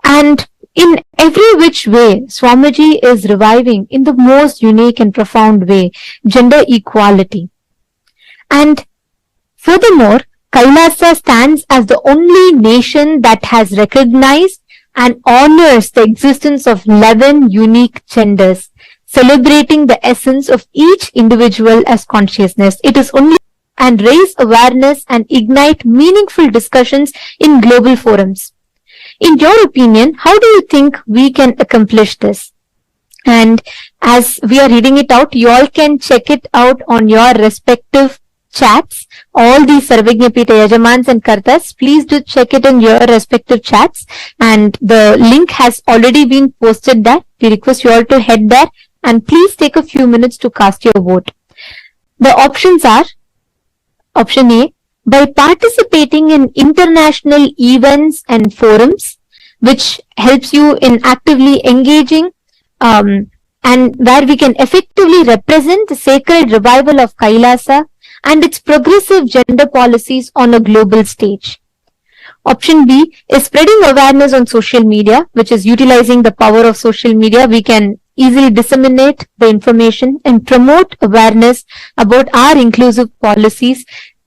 And in every which way, Swamiji is reviving in the most unique and profound way gender equality. And furthermore, Kailasa stands as the only nation that has recognized and honors the existence of 11 unique genders, celebrating the essence of each individual as consciousness. It is only and raise awareness and ignite meaningful discussions in global forums. In your opinion, how do you think we can accomplish this? And as we are reading it out, you all can check it out on your respective chats. All the Sarvajñapita Yajamans and Kartas, please do check it in your respective chats. And the link has already been posted there. We request you all to head there and please take a few minutes to cast your vote. The options are: option A, by participating in international events and forums, which helps you in actively engaging and where we can effectively represent the sacred revival of Kailasa and its progressive gender policies on a global stage. Option B is spreading awareness on social media, which is utilizing the power of social media. We can easily disseminate the information and promote awareness about our inclusive policies,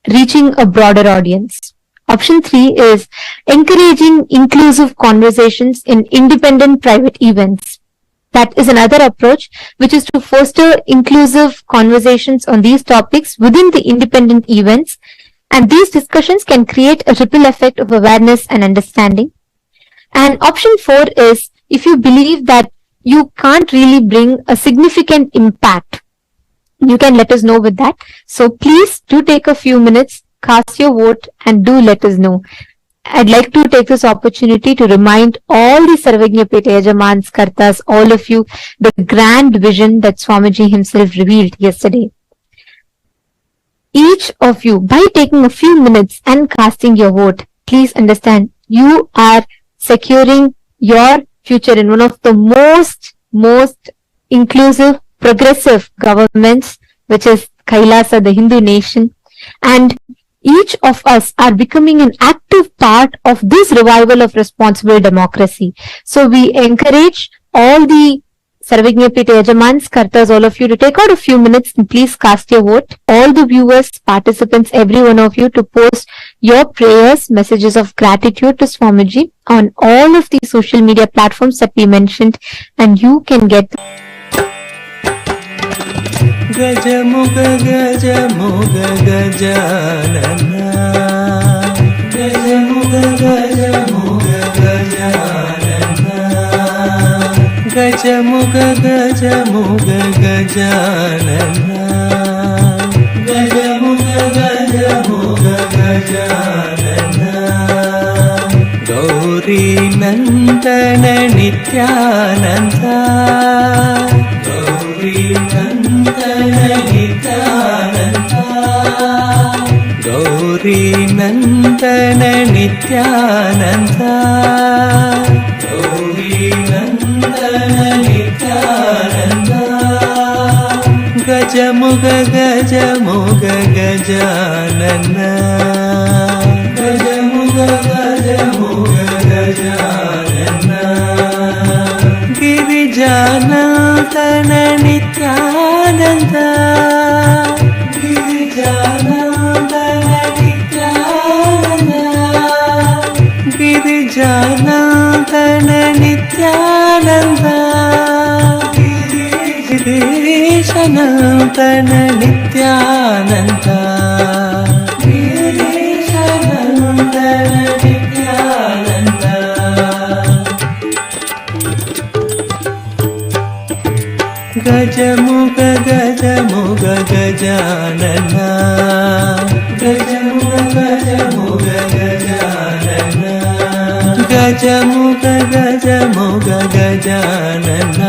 reaching a broader audience. Option 3 is encouraging inclusive conversations in independent private events. That is another approach, which is to foster inclusive conversations on these topics within the independent events, and these discussions can create a ripple effect of awareness and understanding. And option 4 is if you believe that you can't really bring a significant impact, you can let us know with that. So please do take a few minutes, cast your vote, and do let us know. I'd like to take this opportunity to remind all the Sarvajñapita Yajamans, Kartas, all of you, the grand vision that Swamiji himself revealed yesterday. Each of you, by taking a few minutes and casting your vote, please understand you are securing your future in one of the most inclusive, progressive governments, which is Kailasa, the Hindu nation. And each of us are becoming an active part of this revival of responsible democracy. So we encourage all the Sarvajñapita Yajamans, Kartas, all of you to take out a few minutes and please cast your vote. All the viewers, participants, every one of you to post your prayers, messages of gratitude to Swamiji on all of the social media platforms that we mentioned, and you can get Gajamuga Gajamuga Gajanana Gajamuga Gajamuga Gajanana Gajamuga Gajamuga Gajanana Gajamuga Gajamuga Gajanana Gauri Nandana Nithyananda Gauri Nandana Nithyananda Gauri Nandana Nithyananda Gauri Nandana Nithyananda గజముగ గజముగ Gajanana గజముగ గజముగ Gajanana గిరిజానందన Nityananda గిరిజానందన Nityananda గిరిజానందన Nityananda గిరీశనందన Nityananda గిరీశనందన Nityananda గజముగ గజముగ Gajanana గజముగ గజముగ Gajanana గజముగ గజముగ Gajanana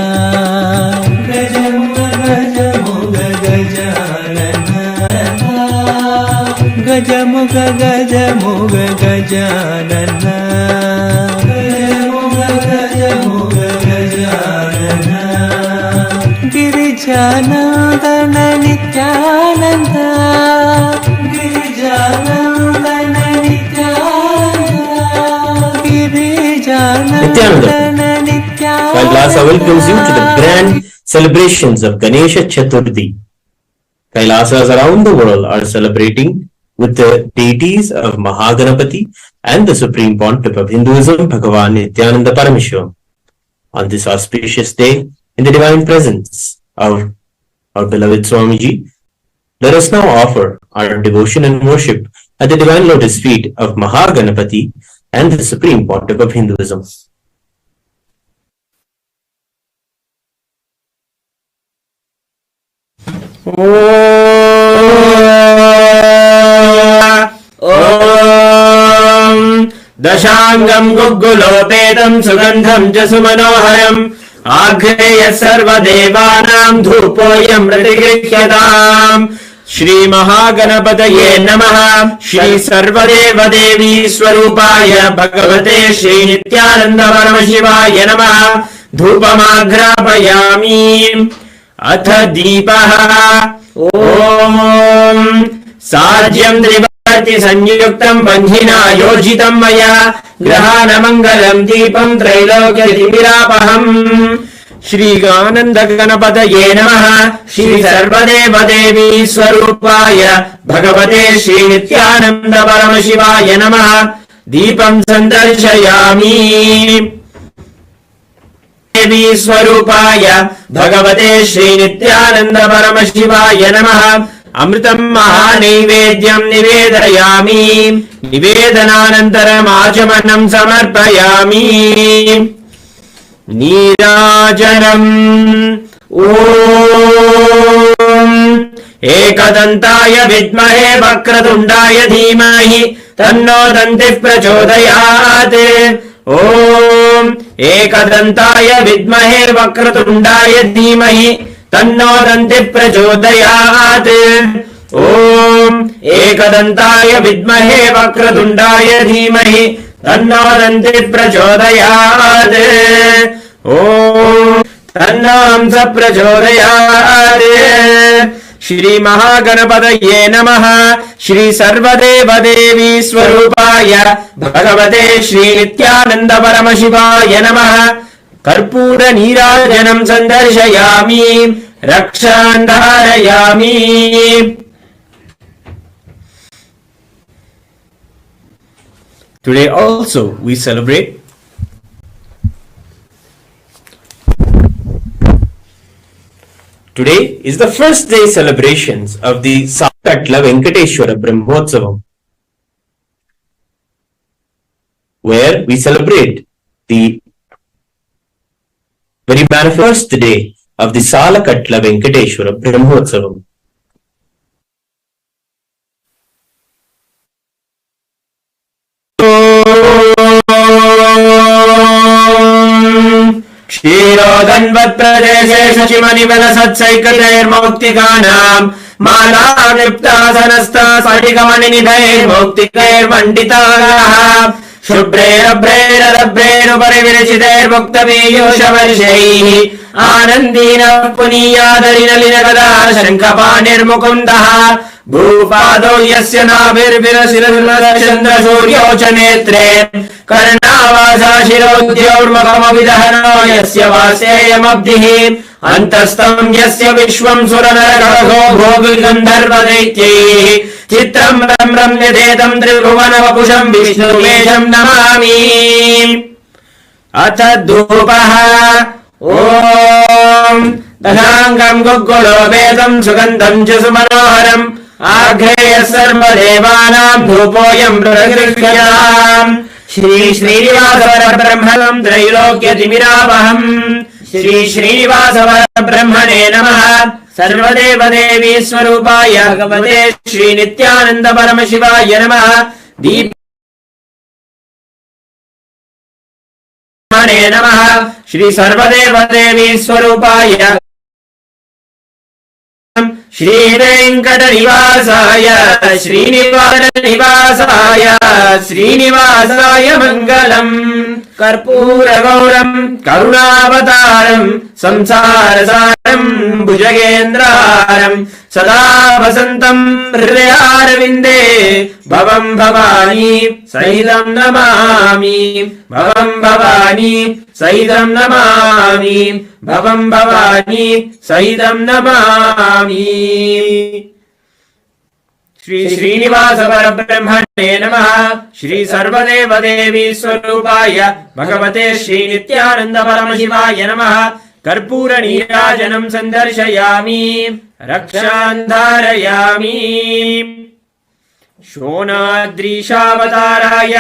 గజముగ గజముగ Gajanana గజముగ గజముగ Gajanana గజముగ గజముగ Gajanana గిరిజానందన Nityananda గిరిజానందన Nityananda గిరిజానందన Nityananda. Kailasa welcomes you to the grand celebrations of Ganesha Chathurthi. Kailasas around the world are celebrating with the deities of Maha Ganapathi and the Supreme Pontiff of Hinduism, Bhagavan Nithyananda Paramashivam. On this auspicious day, in the divine presence of our beloved Swamiji, let us now offer our devotion and worship at the divine lotus feet of Maha Ganapathi and the Supreme Pontiff of Hinduism. ॐ दशाङ्गं गुग्गुलोपेतं सुगन्धं च सुमनोहरम् आघ्रेय सर्वदेवानां धूपोऽयं प्रतिगृह्यताम्. श्री महागणपतये नमः. श्री सर्वदेवदेवी स्वरूपाय भगवते श्री नित्यानंद परमशिवाय नमः. धूपमाघ्रापयामि. अथ दीपः. ॐ साज्यं त्रिवर्ति संयुक्तं बन्धिना योजितं मया ग्रहाणमङ्गलं दीपं त्रैलोक्यतिमिरापहम्. श्री आनंद गणपतये नमः. श्री सर्वदेवदेवी स्वरूपाय भगवते श्री नित्यानंद परमशिवाय नमः. दीपं सन्दर्शयामि. देवी स्वरूपाय भगवते श्री नित्यानंद परमशिवाय नमः. अमृतं महानैवेद्यं निवेदयामि. निवेदनानन्तरम् आचमनं समर्पयामि. नीराजनम्. ॐ एकदन्ताय विद्महे वक्रतुण्डाय धीमहि तन्नो दन्तिः प्रचोदयात्. ॐ एकदन्ताय विद्महे वक्रतुण्डाय धीमहि तन्नो दन्तिः प्रचोदयात्. ॐ एकदन्ताय विद्महे वक्रतुण्डाय धीमहि तन्नो दन्तिः प्रचोदयात्. ॐ तन्नो हंस प्रचोदयात्. श्री महागणपतये नमः. श्री सर्वदेवदेवी स्वरूपाय भगवते श्री नित्यानंद परमशिवाय नमः. कर्पूर नीराजनं सन्दर्शयामि. रक्षां धारयामि. Today also we celebrate Today is the first day celebrations of the Sakatla Venkateshwara Brahmotsavam, where we celebrate the very first day of the Salakatla Venkateshwara Brahmotsavam. क्षीरोदन्वत्प्रदेशे शशिमणिबलसत्सैकतैर्मौक्तिकानाम् मालानिप्तासनस्ता स्फटिकमणिनिधैर्मौक्तिकैर्मण्डिताः शुभ्रैरभ्रैरभ्रैरुपरि विरचितैर्मुक्तपीयूषवर्षैः आनन्दीनः पुनीयादरिनलिनगदा शङ्खपाणिर्मुकुन्दः भूपादौ यस्य नाभिर्विरसिरचन्द्रसूर्यौ च नेत्रे कर्णावासा शिरोद्योर्मुखमभिदहनो यस्य वासेयमब्धिः अन्तस्तम् यस्य विश्वम् सुरनरकहो भोगिगन्धर्वदैत्यैः चित्रम् रम्यधेतम् त्रिभुवनवपुषम् विष्णुवेशम् नमामि। अथ धूपः ॐ दशाङ्गम् गुग्गुलोपेतम् सुगन्धम् च सुमनोहरम् आघ्रेयः सर्वदेवानाम् धूपोऽयम् प्रगृह्यताम्। श्रीश्रीनिवासवरब्रह्मणम् त्रैलोक्यतिमिरावहम् श्री श्रीनिवासवरब्रह्मणे नमः। सर्वदेवदेवी स्वरूपाय भगवते श्री नित्यानन्द परमशिवाय नमः। दीपने नमः। श्री सर्वदेवदेवी स्वरूपाय श्रीवेङ्कटनिवासाय श्रीनिवासाय मङ्गलम्। कर्पूरगौरम् करुणावतारम् संसारसारम् भुजगेन्द्रहारम् सदा वसन्तम् हृदयारविन्दे भवम् भवानी सहितम् नमामि। भवम् भवानी सहितम् नमामि। भवम् भवानी सहितम् नमामि। श्री श्रीनिवास परब्रह्मणे नमः। श्री सर्वदेवदेवी स्वरूपाय भगवते श्री नित्यानन्द परमशिवाय नमः। कर्पूर नीराजनम् सन्दर्शयामि रक्षान् धारयामि। शोणाद्रीशावताराय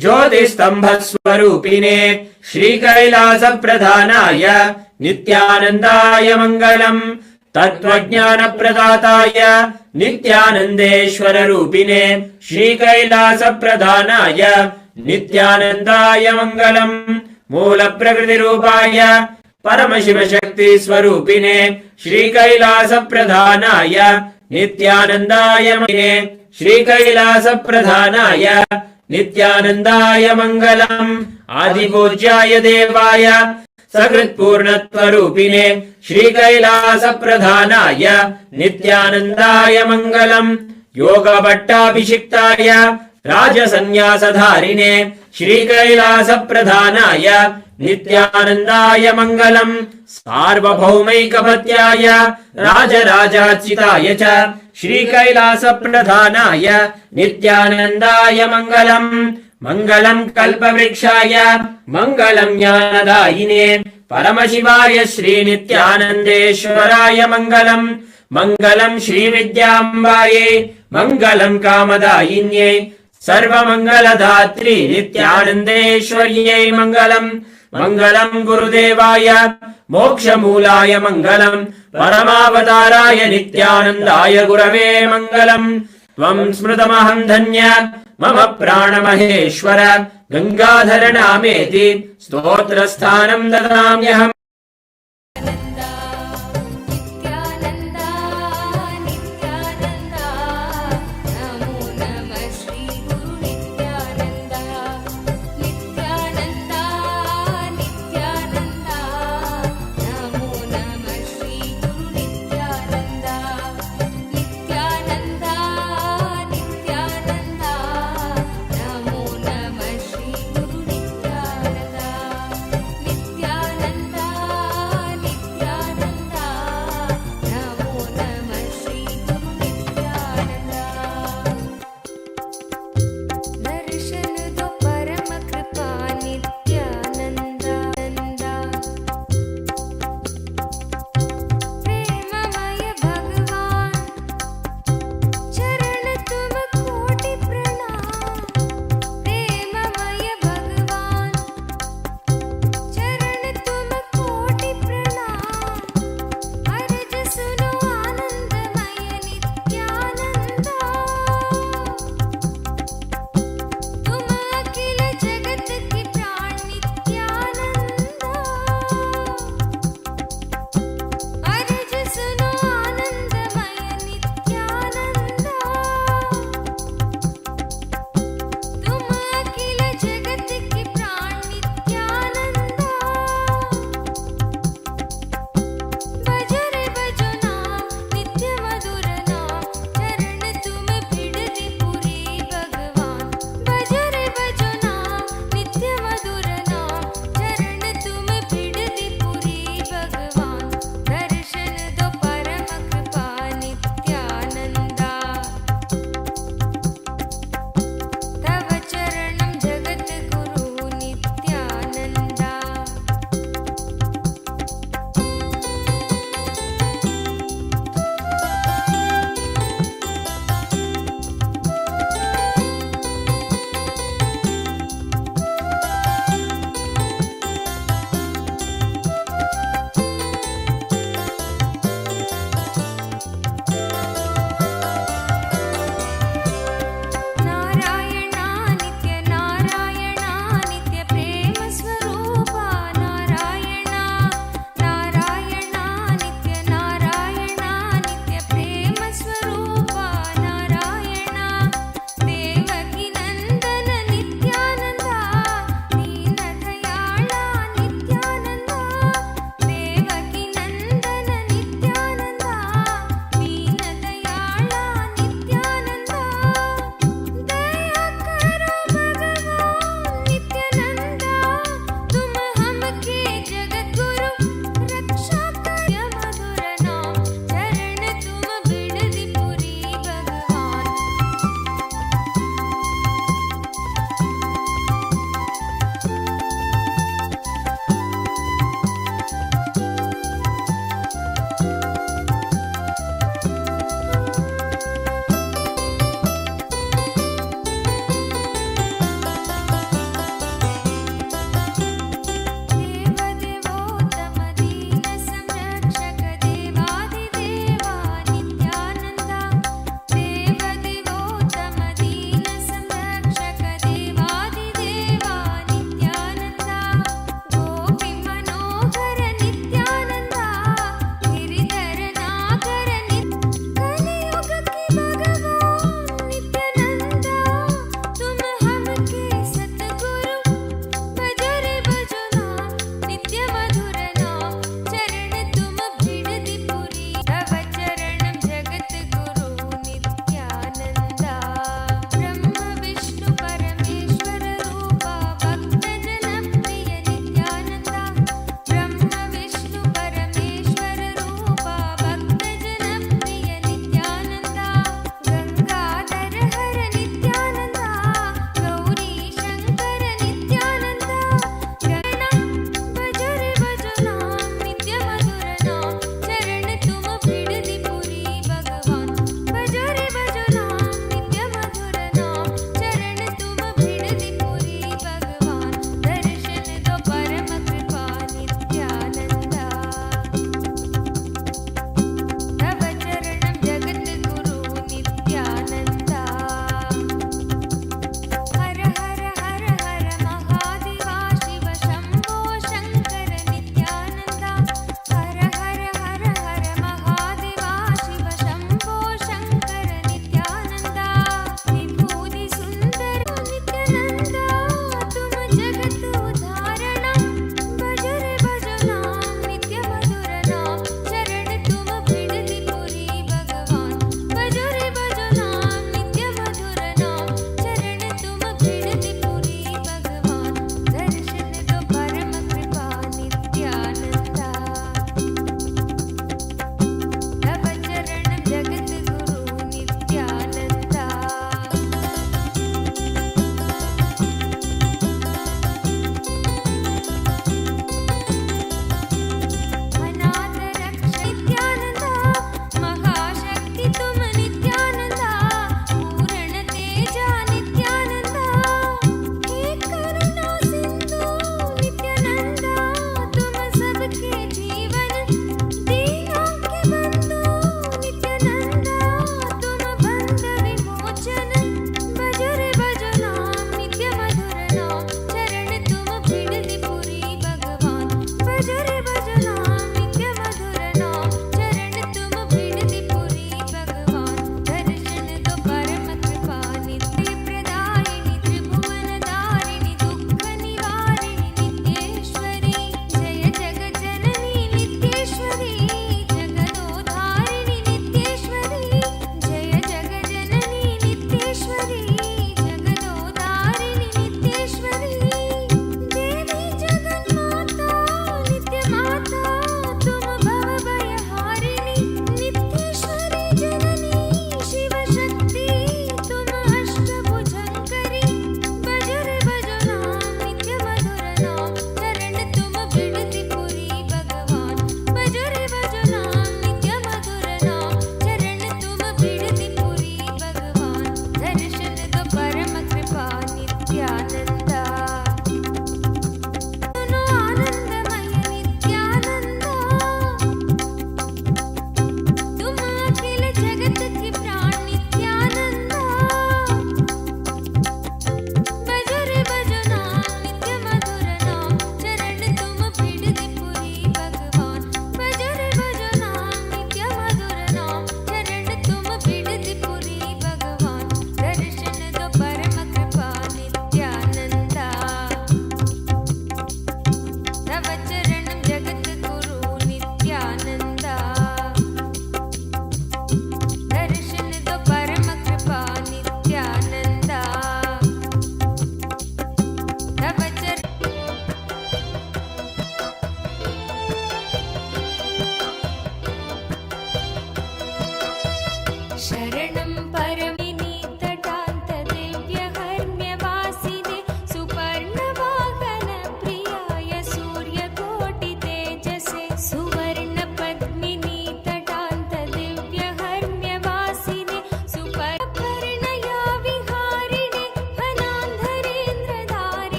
ज्योतिस्तम्भस्वरूपिणे श्रीकैलासप्रधानाय नित्यानन्दाय मङ्गलम्। तत्त्वज्ञानप्रदाताय नित्यानन्देश्वररूपिणे श्रीकैलासप्रधानाय नित्यानन्दाय मङ्गलम्। मूलप्रकृतिरूपाय परमशिवशक्तिस्वरूपिणे श्रीकैलासप्रधानाय नित्यानन्दाय मङ्गलम्। श्रीकैलासप्रधानाय नित्यानन्दाय मङ्गलम्। आदिपूज्याय देवाय सकृत्पूर्णत्वरूपिणे श्रीकैलासप्रधानाय नित्यानन्दाय मङ्गलम्। योगभट्टाभिषिक्ताय राजसन्न्यासधारिणे श्रीकैलासप्रधानाय नित्यानन्दाय मङ्गलम्। सार्वभौमैकपत्याय राजराजार्चिताय च श्रीकैलासप्रधानाय नित्यानन्दाय मङ्गलम्। मङ्गलम् कल्पवृक्षाय मङ्गलम् ज्ञानदायिने परमशिवाय श्रीनित्यानन्देश्वराय मङ्गलम्। मङ्गलम् श्रीविद्याम्बायै मङ्गलम् कामदायिन्यै सर्वमङ्गलदात्री नित्यानन्देश्वर्यै मङ्गलम्। मङ्गलम् गुरुदेवाय मोक्षमूलाय मङ्गलम्। परमावताराय नित्यानन्दाय गुरवे मङ्गलम्। त्वम् स्मृतमहम् धन्य मम प्राणमहेश्वर गङ्गाधर नामेति स्तोत्रस्थानम् ददाम्यहम्। Nityananda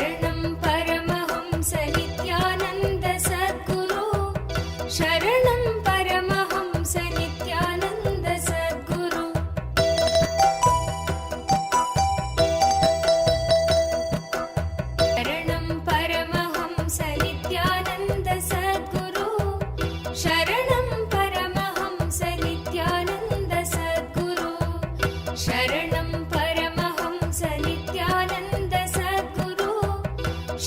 शरणं परमहंस नित्यानन्द सद्गुरु शरणं परमहंस नित्यानन्द सद्गुरु शरणं परमहंस नित्यानन्द सद्गुरु शरणं परमहंस नित्यानन्द सद्गुरु शरणं परमहंस नित्यानन्द सद्गुरु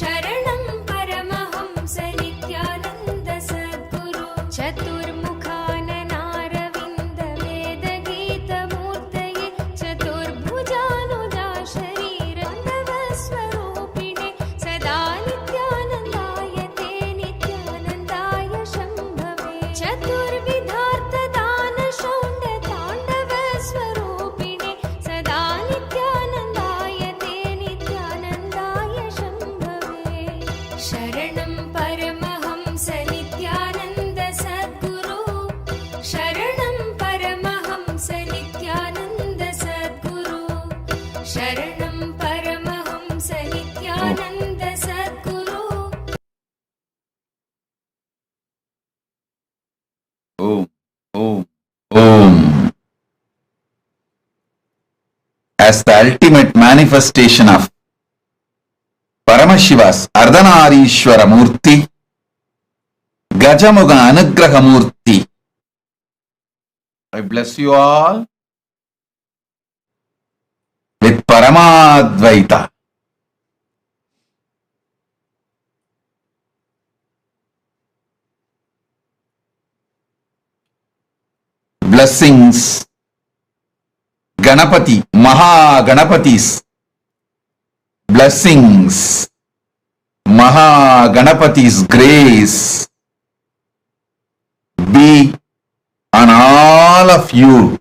शरणं परमहंस नित्यानन्द सद्गुरु चतुर्मुखाननारविन्द वेदगीतमूर्तये चतुर्भुजानुजा शरीरन्दवस्वरूपिणे सदा नित्यानन्दाय ते नित्यानन्दाय शम्भवे चतुर्विधार्थदानशौण्डताण्डवस्वरूपिणे सदा नित्यानन्दाय ते नित्यानन्दाय शम्भवे शरणं परमहंस नित्यानन्द सद्गुरु शरणं परमहंस नित्यानन्द सद्गुरु शरणं परमहंस नित्यानन्द सद्गुरु Om, Om, Om. As the ultimate manifestation of Paramashiva's Ardhanarishwara Murti, Gajamuga Anugraha Murti, I bless you all with Paramadvaita. Blessings, Ganapati, Maha Ganapathis. Blessings, Maha Ganapathi's grace be on all of you.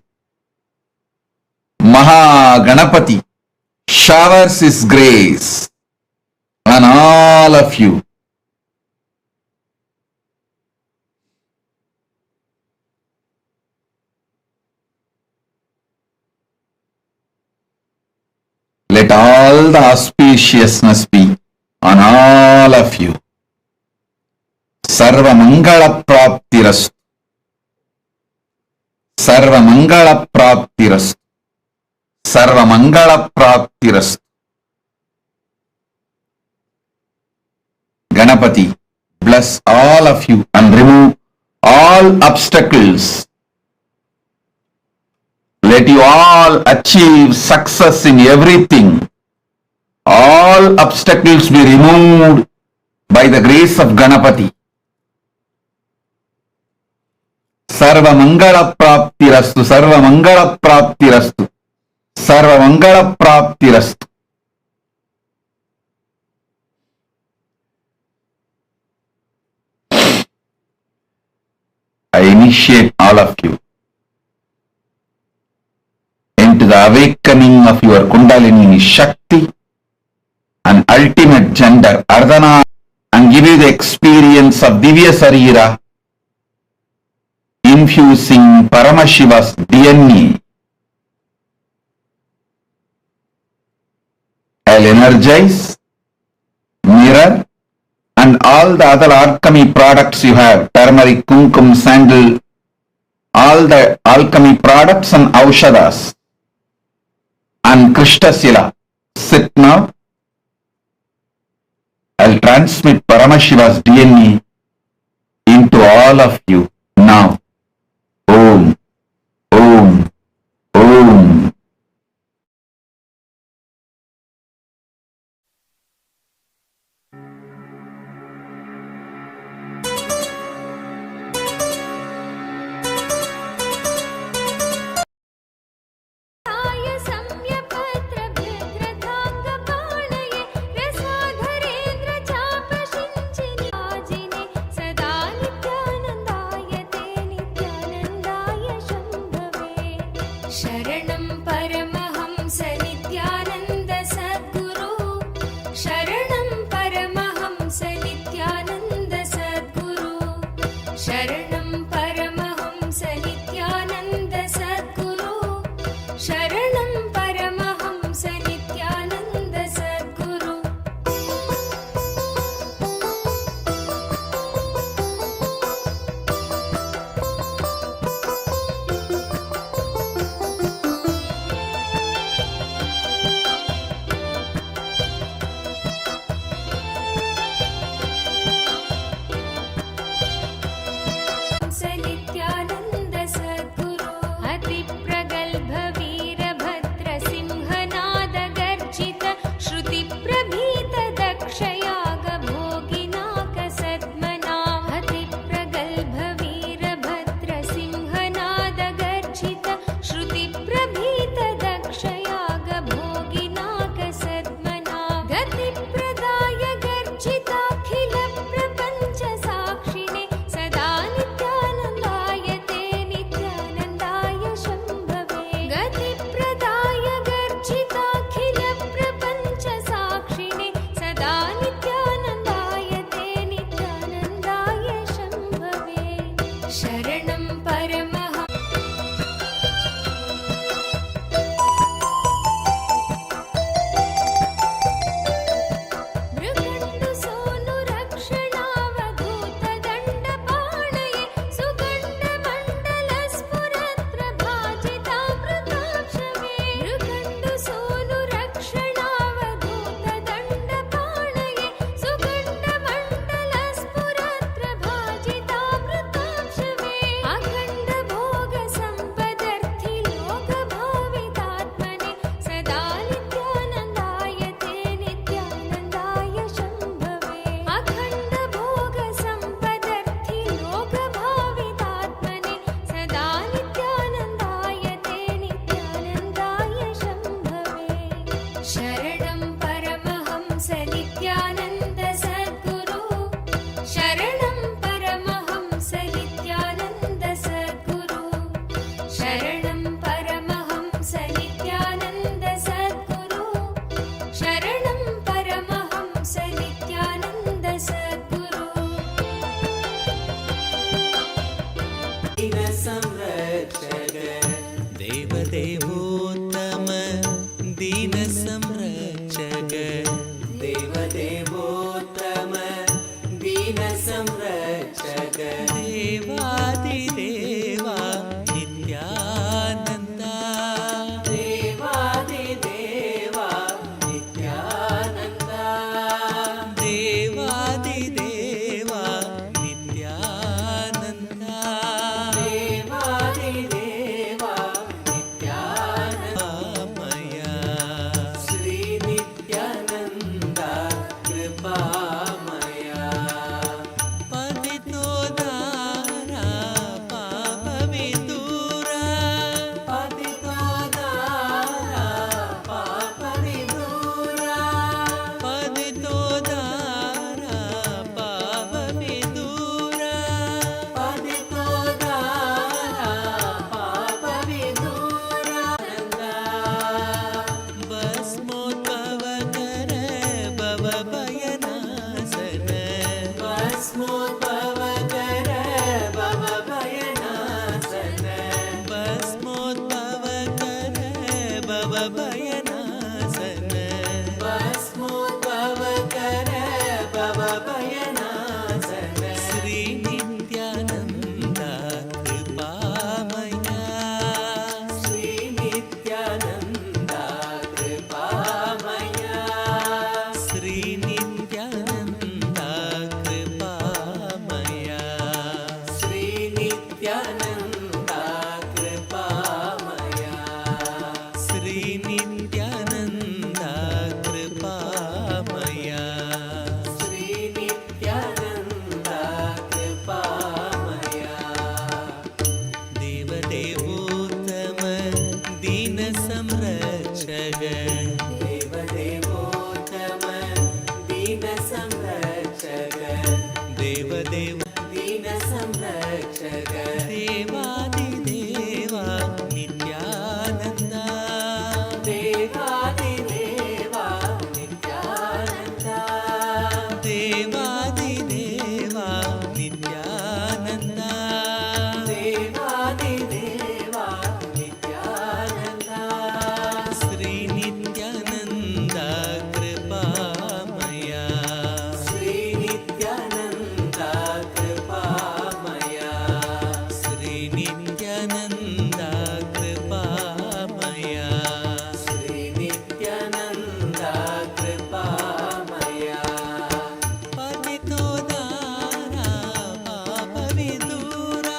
Maha Ganapathi showers his grace on all of you. Let all the auspiciousness be on all of you. Sarva Mangala Praptirastu. Sarva Mangala Praptirastu. Sarva Mangala Praptirastu. Ganapati, bless all of you and remove all obstacles. Let you all achieve success in everything. All obstacles be removed by the grace of Ganapati. Sarva Mangala Praptirastu, Sarva Mangala Praptirastu, Sarva Mangala Praptirastu. I initiate all of you into the awakening of your Kundalini Shakti and ultimate gender Ardhana and give you the experience of Divya Sarira infusing Paramashiva's DNA. I'll energize, mirror and all the other alchemy products you have, turmeric, kumkum, sandal, all the alchemy products and aushadas and Krishtasila. Sit now. I'll transmit Paramashiva's DNA into all of you now. Om, Om, Om. सदा नित्यानन्दाय ते नित्यानन्दाय देवदेवोत्तम दीनसंरक्षक देवादिदेवा नित्यानन्दा देवादिदेवा नित्यानन्दा देवादिदेवा नित्यानन्दा देवादिदेवा नित्यानन्दमया श्री नित्यानन्दा कृपामया पतितोद्धारा पापविदूरा पतितोद्धारा पापविदूरा पतितोद्धारा पापविदूरा पतितोद्धारा पापविदूरा भस्मोद्भवकर भवभयनाशन भस्मोद्भवकर भवभयनाशन भस्मोद्भवकर भवभयनाशन भस्मोद्भवकर भवभयनाशन श्री नित्यानन्दा कृपामया श्री नित्यानन्दा कृपामया श्री नित्यानन्दा कृपामया श्री नित्यानन्दा कृपामया श्री नित्यानन्दा कृपामया श्री नित्यानन्दा कृपामया देवदेवोत्तम दीनसंरक्षक देवदेवोत्तम दीनसंरक्षक देवदेव दीनसंरक्षक देवादिदेवा नित्यानन्दा देवादिदेवा नित्यानन्दा देवादिदेवा नित्यानन्दा देवादिदेवा नित्यानन्दा श्री नित्यानन्दा कृपामया श्री नित्यानन्दा कृपामया श्री नित्यानन्दा कृपामया श्री नित्यानन्दा कृपामया पतितोद्धारा पापविदूरा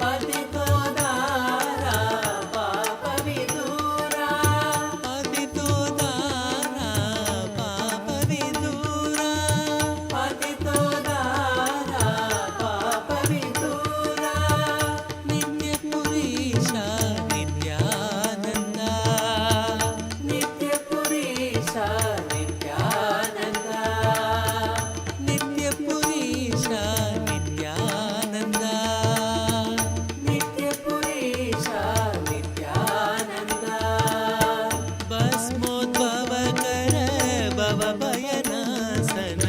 पतितोद्धारा पापविदूरा पतितोद्धारा पापविदूरा पतितोद्धारा पापविदूरा नित्यपुरीशा नित्यानन्दा नित्यपुरीशा नित्यानन्दा नित्यपुरीशा नित्यानन्दा नित्यपुरीशा नित्यानन्दा भस्मोद्भवकर भवभयनाशन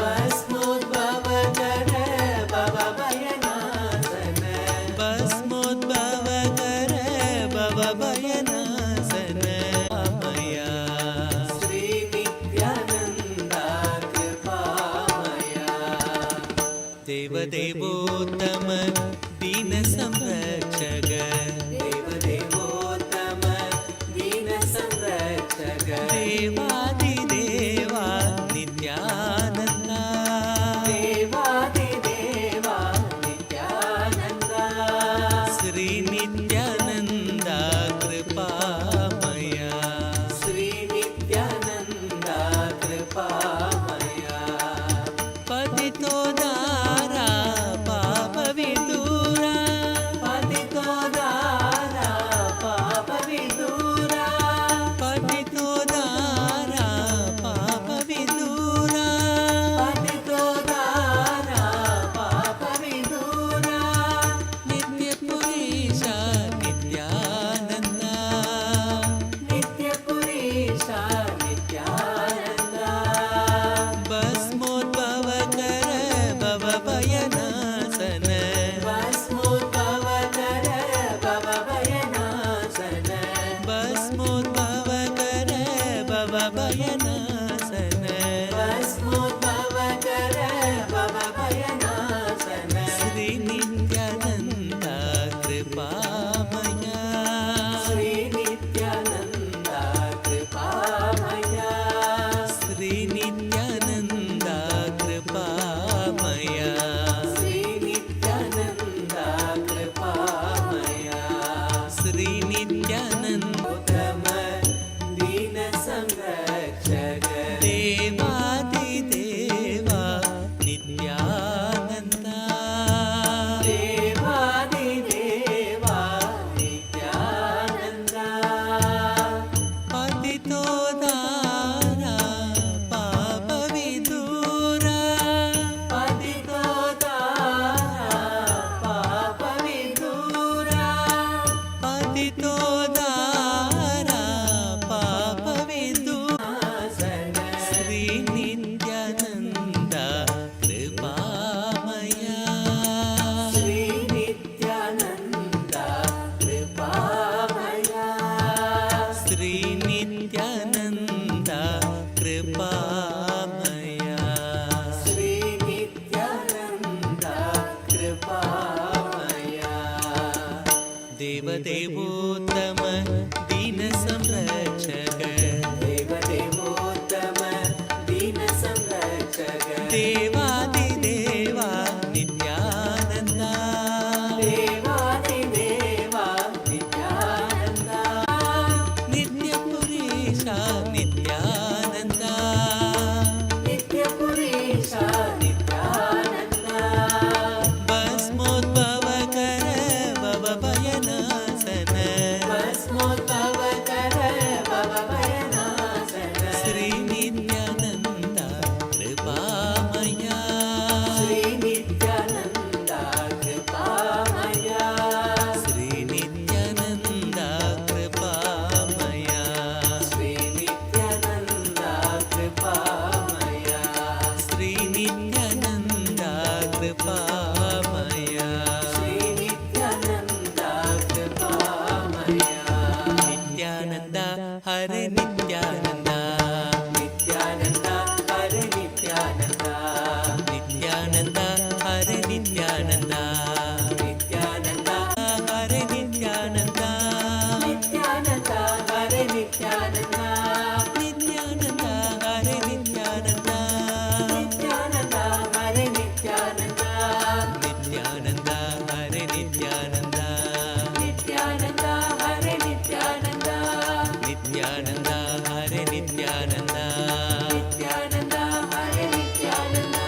भस्मोद्भवकर भवभयनाशन भस्मोद्भवकर भवभयनाशन कृपामया श्री नित्यानन्दा कृपामया देवदेवोत्तम दीनसंरक्षक देवदेवोत्तम दीनसंरक्षक देवादिदेवा नित्यानन्दा देवादिदेवा नित्यानन्दा श्री नित्यानन्दा कृपामया श्री नित्यानन्दा कृपामया पतितोद्धारा पापविदूरा देवादिदेवा नित्यानन्दा देवादिदेवा नित्यानन्दा नित्यपुरीशा नित्यानन्दा नित्यपुरीशा नित्यानन्दा भस्मोद्भवकर भवभयनाशन भस्मोद्भवकर भवभयनाशन श्री नित्यानन्दा कृपामया श्री नित्यानन्दा कृपामया श्री नित्यानन्दा कृपामया श्री नित्यानन्दा कृपामया श्री नित्यानन्दा कृपामया श्री नित्यानन्दा कृपामया नित्यानन्दा हरे नित्यानन्दा नित्यानन्दा हरे नित्यानन्दा नित्यानन्दा हरे नित्यानन्दा नित्यानन्दा हरे नित्यानन्दा नित्यानन्दा हरे नित्यानन्दा नित्यानन्दा हरे नित्यानन्दा नित्यानन्दा हरे नित्यानन्दा नित्यानन्दा हरे नित्यानन्दा नित्यानन्दा हरे नित्यानन्दा नित्यानन्दा हरे नित्यानन्दा नित्यानन्दा हरे Nityananda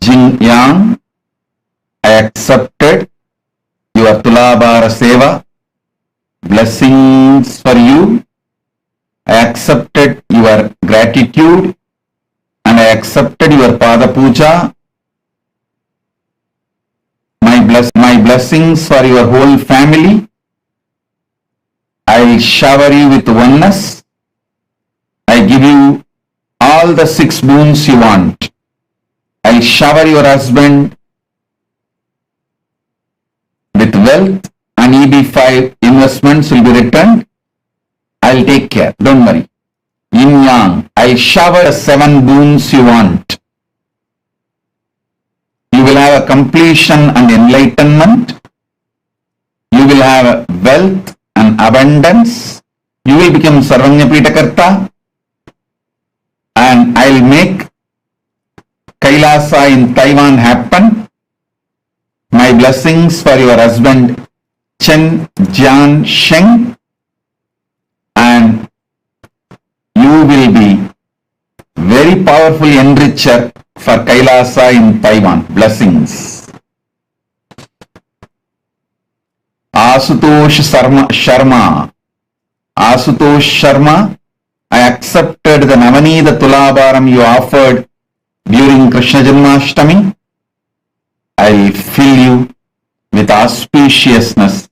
Jin Yang, I accepted your Tulabara Seva. Blessings for you. I accepted your gratitude and I accepted your Pada Puja. My blessings for your whole family. I shower you with oneness. I give you all the 6 boons you want. I shower your husband with wealth and EB5 investments will be returned. I'll take care. Don't worry. Yin Yang, I shower the 7 boons you want. You will have a completion and enlightenment. You will have wealth and abundance. You will become Sarvanyapitakarta. And I'll make Kailasa in Taiwan happen. My blessings for your husband Chen Jian Sheng. And you will be very powerful enricher for Kailasa in Taiwan. Blessings. Asutosh Sharma. Asutosh Sharma, I accepted the Navanida Tulabaram you offered during Krishna Janmashtami. I'll fill you with auspiciousness.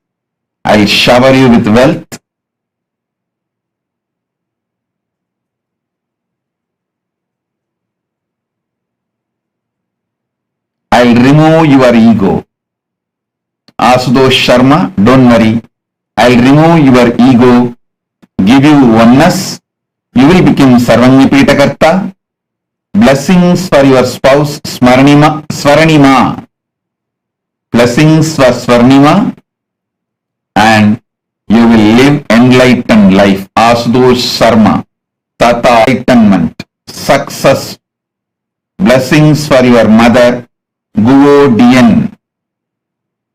I'll shower you with wealth. I'll remove your ego. Asutosh Sharma, don't worry. I'll remove your ego, give you oneness. You will become Sarvanyapitakarta. Blessings for your spouse Swaranima. Blessings for Swarnima. And you will live enlightened life. Asutosh Sharma. Tata enlightenment. Success. Blessings for your mother Guo Dien.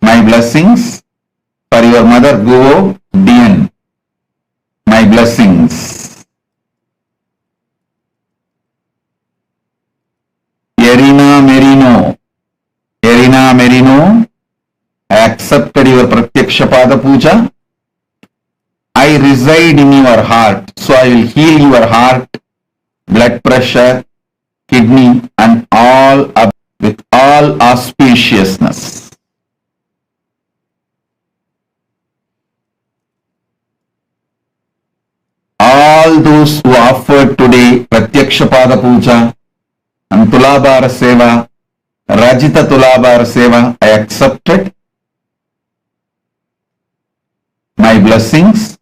My blessings for your mother Guo Dien. My blessings. Erina Merino, I accepted your Pratyaksha Pada Puja. I reside in your heart, so I will heal your heart, blood pressure, kidney and all up with all auspiciousness. All those who offered today Pratyaksha Pada Puja and Tulabara Seva, Rajita Tulabara Seva, I accepted. My blessings.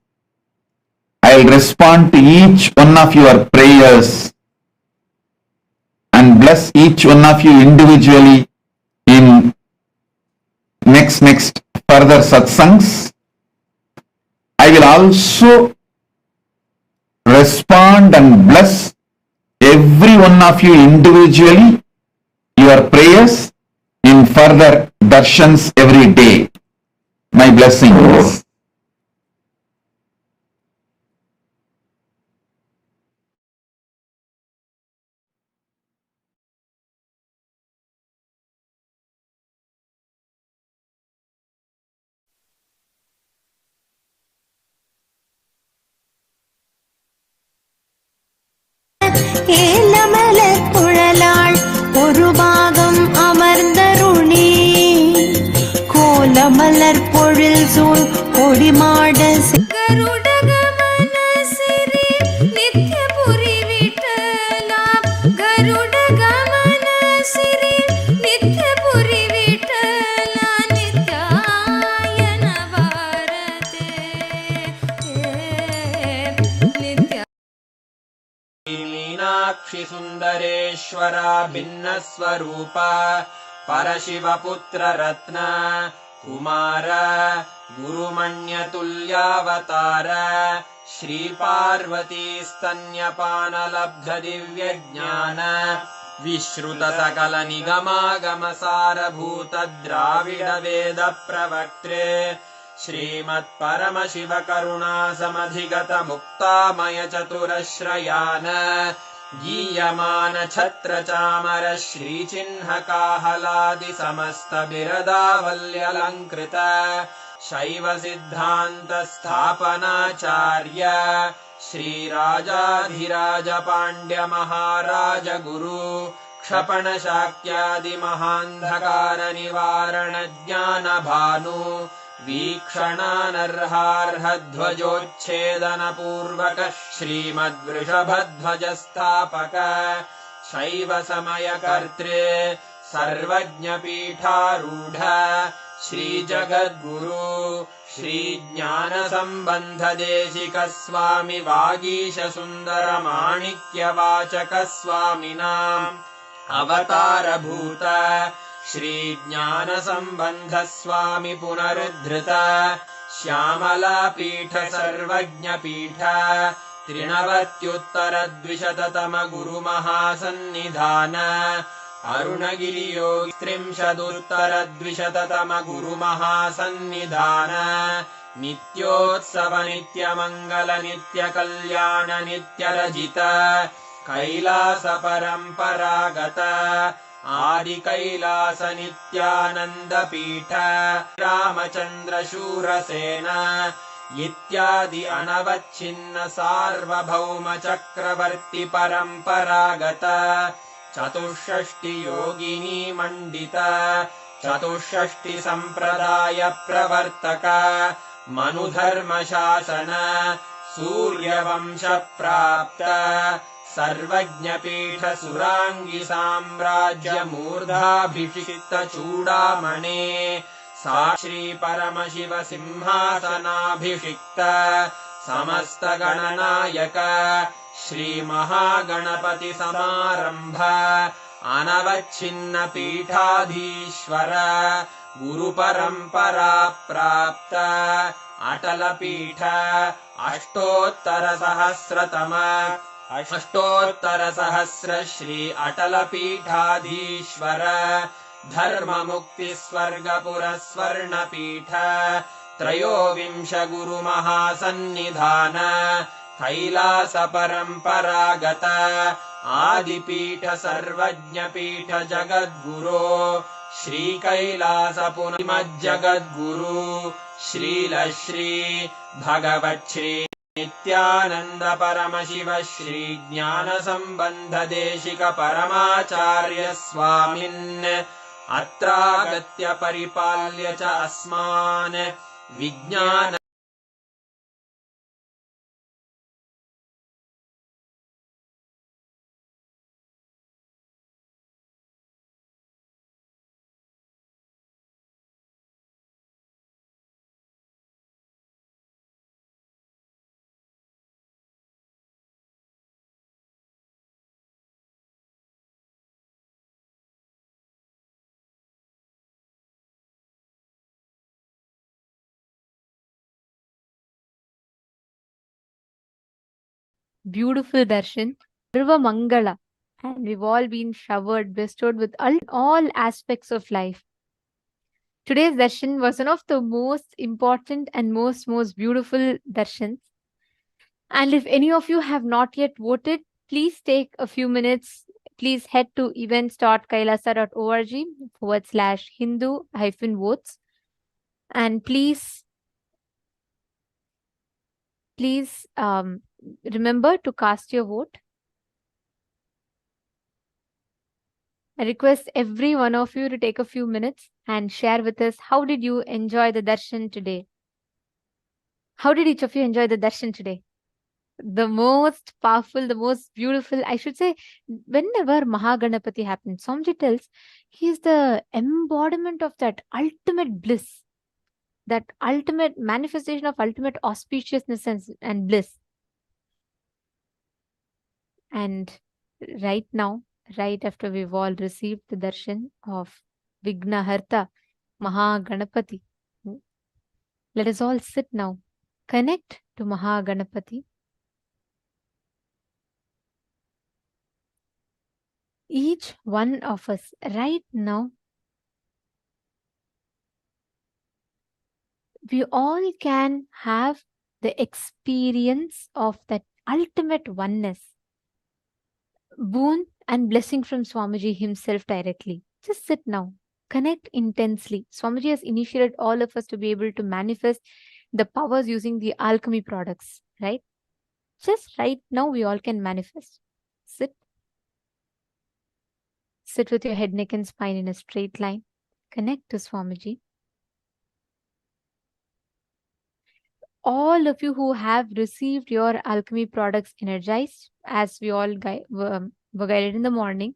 I will respond to each one of your prayers and bless each one of you individually in next further satsangs. I will also respond and bless every one of you individually, your prayers in further darshans every day. My blessings. ஏலமலர் குழலாள் ஒரு பாகம் அமர்ந்தருளி கோலமலர் பொழில் சூழ் கொடிமாட கருடகமன சிறி நித்யபுரி விட்டலாம் கருடகமன சிறி நித்யபுரி விட்டலா நித்யாயன பாரதே நித்ய मीनाक्षि सुन्दरेश्वरा भिन्नस्वरूप परशिवपुत्र रत्न कुमार गुरुमण्यतुल्यावतार श्रीपार्वती स्तन्यपानलब्ध दिव्यज्ञान विश्रुत सकल निगमागमसारभूत द्राविड वेद प्रवक्त्रे श्रीमत् परमशिव करुणा समधिगत मुक्तामय चतुरश्रयान गीयमान छत्र चामर श्रीचिह्न काहलादि समस्त बिरदावल्यलङ्कृत शैव सिद्धान्त स्थापनाचार्य श्रीराजाधिराज पाण्ड्य महाराज गुरु क्षपण शाक्यादि महान्धकार निवारण ज्ञान भानु वीक्षणानर्हार्हध्वजोच्छेदन पूर्वक श्रीमद्वृषभध्वज स्थापक शैव समय कर्तृ सर्वज्ञ पीठारूढ श्रीजगद्गुरु श्रीज्ञान संबंध देशिक स्वामी वागीश सुंदर माणिक्य वाचक स्वामिनाम् अवतारभूत श्रीज्ञान संबंध स्वामी पुनरुद्धृत श्यामला पीठ सर्वज्ञ पीठ त्रिनवत्युत्तरद्विशततम गुरु महासन्निधान अरुणगिरियोगी त्रिंशदुत्तरद्विशततम गुरु महासन्निधान नित्योत्सव नित्यमङ्गल नित्यकल्याण नित्यरजित कैलास परम्परागत आदि कैलास नित्यानंद पीठ रामचंद्र शूरसेन इत्यादि अनवच्छिन्न सार्वभौम चक्रवर्ती परम्परागत चतुष्षष्टि योगिनी मंडित चतुष्षष्टि संप्रदाय प्रवर्तक मनुधर्म शासन सूर्यवंश प्राप्त सर्वज्ञपीठ सुरांगी साम्राज्य मूर्धाभिषिक्त चूडामणे सा श्री परमशिव सिंहासनाभिषिक्त समस्त गणनायक श्री महागणपति समारंभ अनवच्छिन्न पीठाधीश्वर गुरु परंपरा प्राप्त अटल पीठ अष्टोत्तर सहस्र श्री अटल पीठाधीश्वर धर्म मुक्ति स्वर्गपुर स्वर्ण पीठ त्रयोविंश गुरु महासन्निधान कैलास परंपरागत आदिपीठ सर्वज्ञ पीठ जगद्गुरो श्री कैलास पुनमज्जगद्गुरु श्रील श्री भगवत् श्री नित्यानंद परमशिव श्री ज्ञान संबंध देशिक परमाचार्य स्वामिन् अत्रागत्य परिपाल्य च अस्मान् विज्ञान Beautiful darshan, Sarva Mangala, and we've all been showered, bestowed with all aspects of life. Today's darshan was one of the most important and most beautiful darshans. And if any of you have not yet voted, please take a few minutes. Please head to events.kailasa.org/Hindu-votes, and please remember to cast your vote. I request every one of you to take a few minutes and share with us, how did you enjoy the darshan today? How did each of you enjoy the darshan today? The most powerful, the most beautiful, I should say, whenever Maha Ganapathi happens, Swamiji tells he is the embodiment of that ultimate bliss, that ultimate manifestation of ultimate auspiciousness and bliss. And right now, right after we've all received the darshan of Vignaharta, Maha Ganapathi, let us all sit now, connect to Maha Ganapathi. Each one of us right now, we all can have the experience of that ultimate oneness, boon and blessing from Swamiji himself directly. Just sit now. Connect intensely. Swamiji has initiated all of us to be able to manifest the powers using the alchemy products, right? Just right now, we all can manifest. Sit. Sit with your head, neck, and spine in a straight line. Connect to Swamiji. All of you who have received your alchemy products energized, as we all were guided in the morning,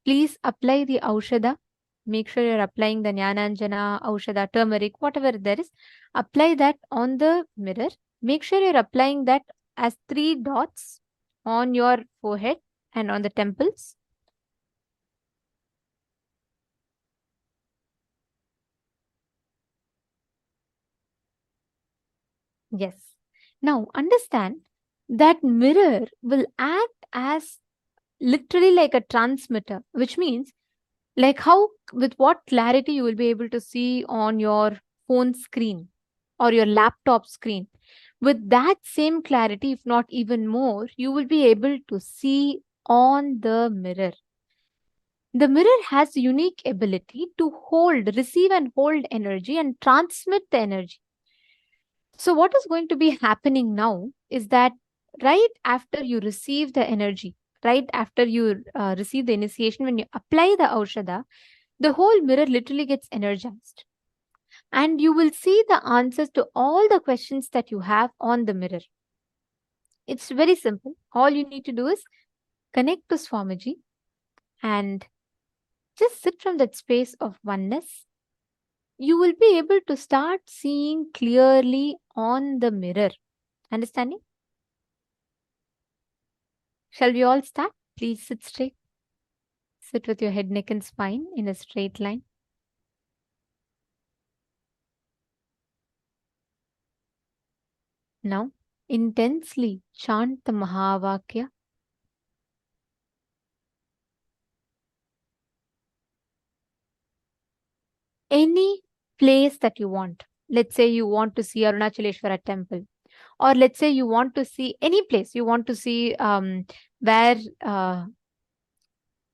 please apply the Aushada. Make sure you're applying the Jnananjana, Aushada, turmeric, whatever there is. Apply that on the mirror. Make sure you're applying that as 3 dots on your forehead and on the temples. Yes. Now understand that mirror will act as literally like a transmitter, which means like how with what clarity you will be able to see on your phone screen or your laptop screen. With that same clarity, if not even more, you will be able to see on the mirror. The mirror has unique ability to hold, receive and hold energy and transmit the energy. So what is going to be happening now is that right after you receive the energy, right after you receive the initiation, when you apply the Aushada, the whole mirror literally gets energized. And you will see the answers to all the questions that you have on the mirror. It's very simple. All you need to do is connect to Swamiji and just sit from that space of oneness. You will be able to start seeing clearly on the mirror. Understanding? Shall we all start? Please sit straight. Sit with your head, neck, and spine in a straight line. Now, intensely chant the Mahavakya. Any place that you want. Let's say you want to see Arunachaleshwara temple, or let's say you want to see any place. You want to see where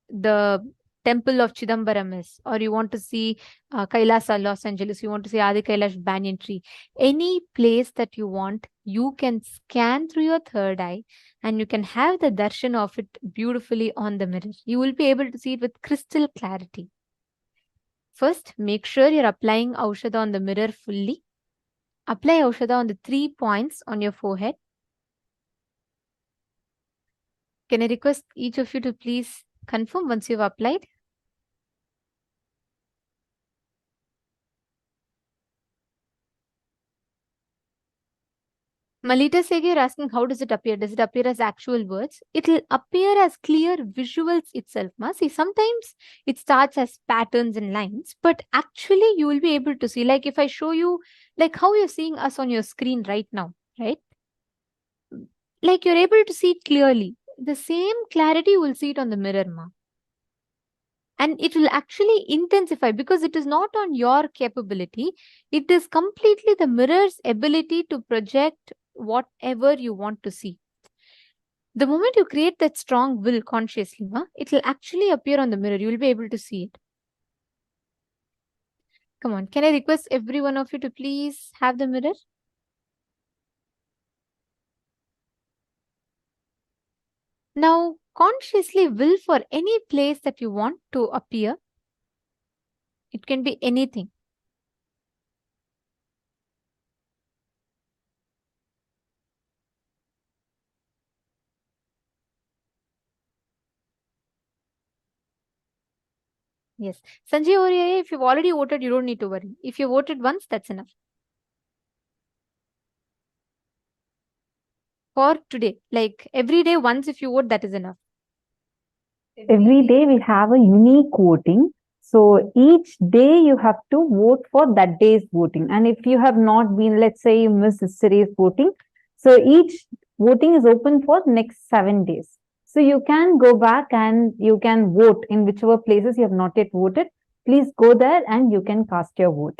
the temple of Chidambaram is, or you want to see Kailasa, Los Angeles, you want to see Adi Kailash banyan tree. Any place that you want, you can scan through your third eye and you can have the darshan of it beautifully on the mirror. You will be able to see it with crystal clarity. First, make sure you're applying Aushada on the mirror fully. Apply Aushada on the 3 points on your forehead. Can I request each of you to please confirm once you've applied? Malita Sege, you're asking how does it appear? Does it appear as actual words? It will appear as clear visuals itself. See, sometimes it starts as patterns and lines, but actually you will be able to see, like if I show you, like how you're seeing us on your screen right now, right? Like you're able to see it clearly. The same clarity you will see it on the mirror, ma. And it will actually intensify because it is not on your capability. It is completely the mirror's ability to project whatever you want to see. The moment you create that strong will consciously, it will actually appear on the mirror. You will be able to see it. Come on, can I request every one of you to please have the mirror? Now, consciously will for any place that you want to appear. It can be anything. Yes. Sanjay over here, if you've already voted, you don't need to worry. If you voted once, that's enough. For today, like every day, once if you vote, that is enough. Every day we have a unique voting. So each day you have to vote for that day's voting. And if you have not been, let's say you missed yesterday's voting, so each voting is open for next 7 days. So you can go back and you can vote in whichever places you have not yet voted. Please go there and you can cast your vote.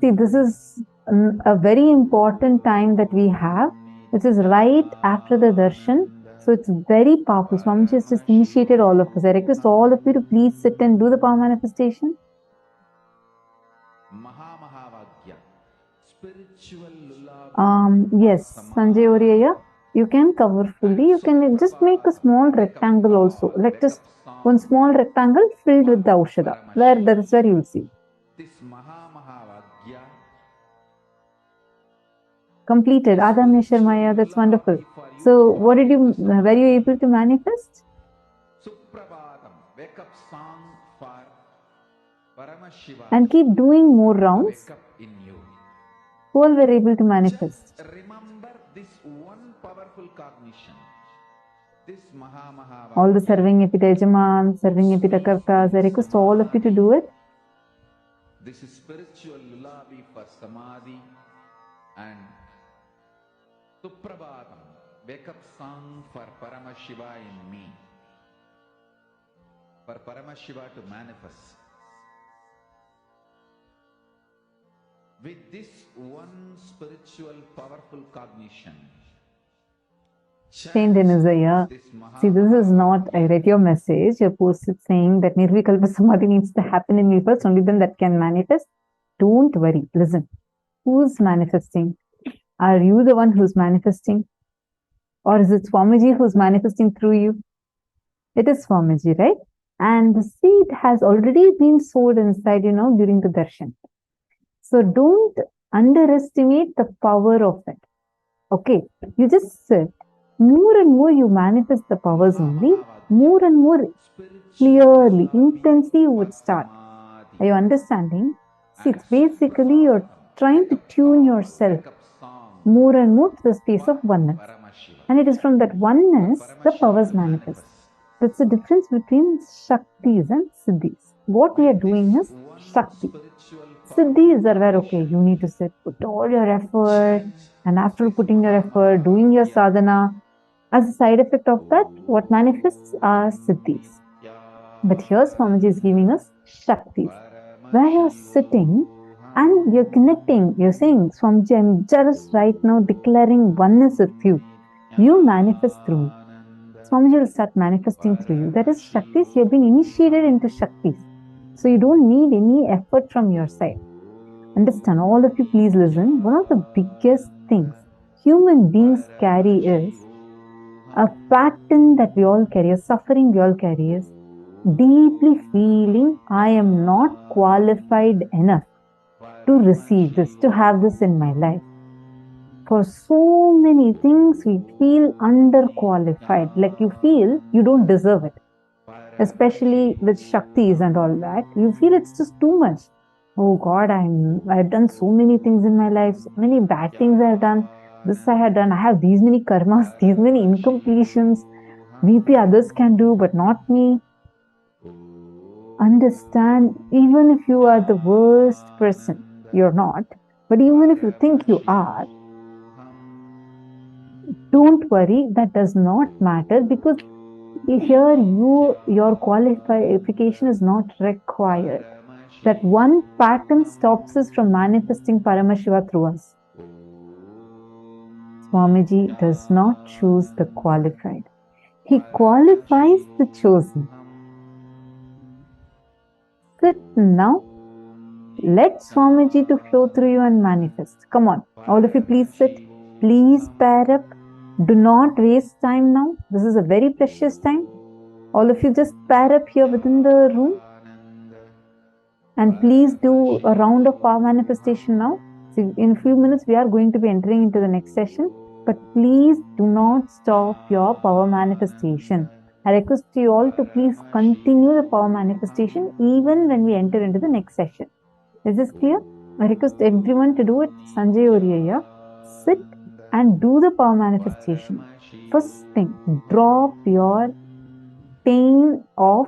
See, this is a very important time that we have, which is right after the darshan. So it's very powerful. Swamiji has just initiated all of us. I request all of you to please sit and do the power manifestation. Yes, Sanjay Oriya, you can cover fully. You can just make a small rectangle also, like just one small rectangle filled with the Aushadha. That is where you will see. Completed. Adam Maya, that's wonderful. So, what did you, were you able to manifest? Wake up song for Paramashivam. And keep doing more rounds. Wake up in you. Who all were able to manifest? Just remember this one powerful cognition. This Maha. All the serving Epitajaman, serving Epitakartas, I request all of you to do it. This is spiritual lullaby for Samadhi and Suprabhatam, wake up song for Paramashiva in me. For Paramashiva to manifest. With this one spiritual powerful cognition. Saint Denizaya, see, this is not, I read your message, your post is saying that Nirvikalpa Samadhi needs to happen in me first, only then that can manifest. Don't worry, listen. Who's manifesting? Are you the one who's manifesting? Or is it Swamiji who's manifesting through you? It is Swamiji, right? And the seed has already been sowed inside, during the darshan. So don't underestimate the power of it. Okay, you just sit. More and more you manifest the powers only, more and more clearly, intensely you would start. Are you understanding? See, it's basically you're trying to tune yourself more and more to the space of oneness. And it is from that oneness the powers manifest. That's the difference between Shaktis and Siddhis. What we are doing is Shakti. Siddhis are where, okay, you need to sit, put all your effort, and after putting your effort, doing your sadhana, as a side effect of that, what manifests are Siddhis. But here Swamiji is giving us Shaktis, where you're sitting and you're connecting. You're saying, Swamiji, I'm just right now declaring oneness with you. You manifest through me. Swamiji will start manifesting through you. That is Shaktis. You have been initiated into Shaktis. So you don't need any effort from your side. Understand, all of you please listen. One of the biggest things human beings carry is a pattern that we all carry, a suffering we all carry is deeply feeling I am not qualified enough to receive this, to have this in my life. For so many things we feel underqualified, like you feel you don't deserve it. Especially with Shaktis and all that, you feel it's just too much. Oh God, I've done so many things in my life, so many bad things I've done, this I have done, I have these many karmas, these many incompletions, maybe others can do but not me. Understand, even if you are the worst person, you're not, but even if you think you are, don't worry, that does not matter, because here your qualification is not required. That one pattern stops us from manifesting Paramashiva through us. Swamiji does not choose the qualified. He qualifies the chosen. Sit now. Let Swamiji to flow through you and manifest. Come on, all of you please sit. Please pair up. Do not waste time now. This is a very precious time. All of you just pair up here within the room. And please do a round of power manifestation now. So in a few minutes, we are going to be entering into the next session. But please do not stop your power manifestation. I request you all to please continue the power manifestation even when we enter into the next session. Is this clear? I request everyone to do it. Sanjay Oriya, sit and do the power manifestation. First thing, drop your pain of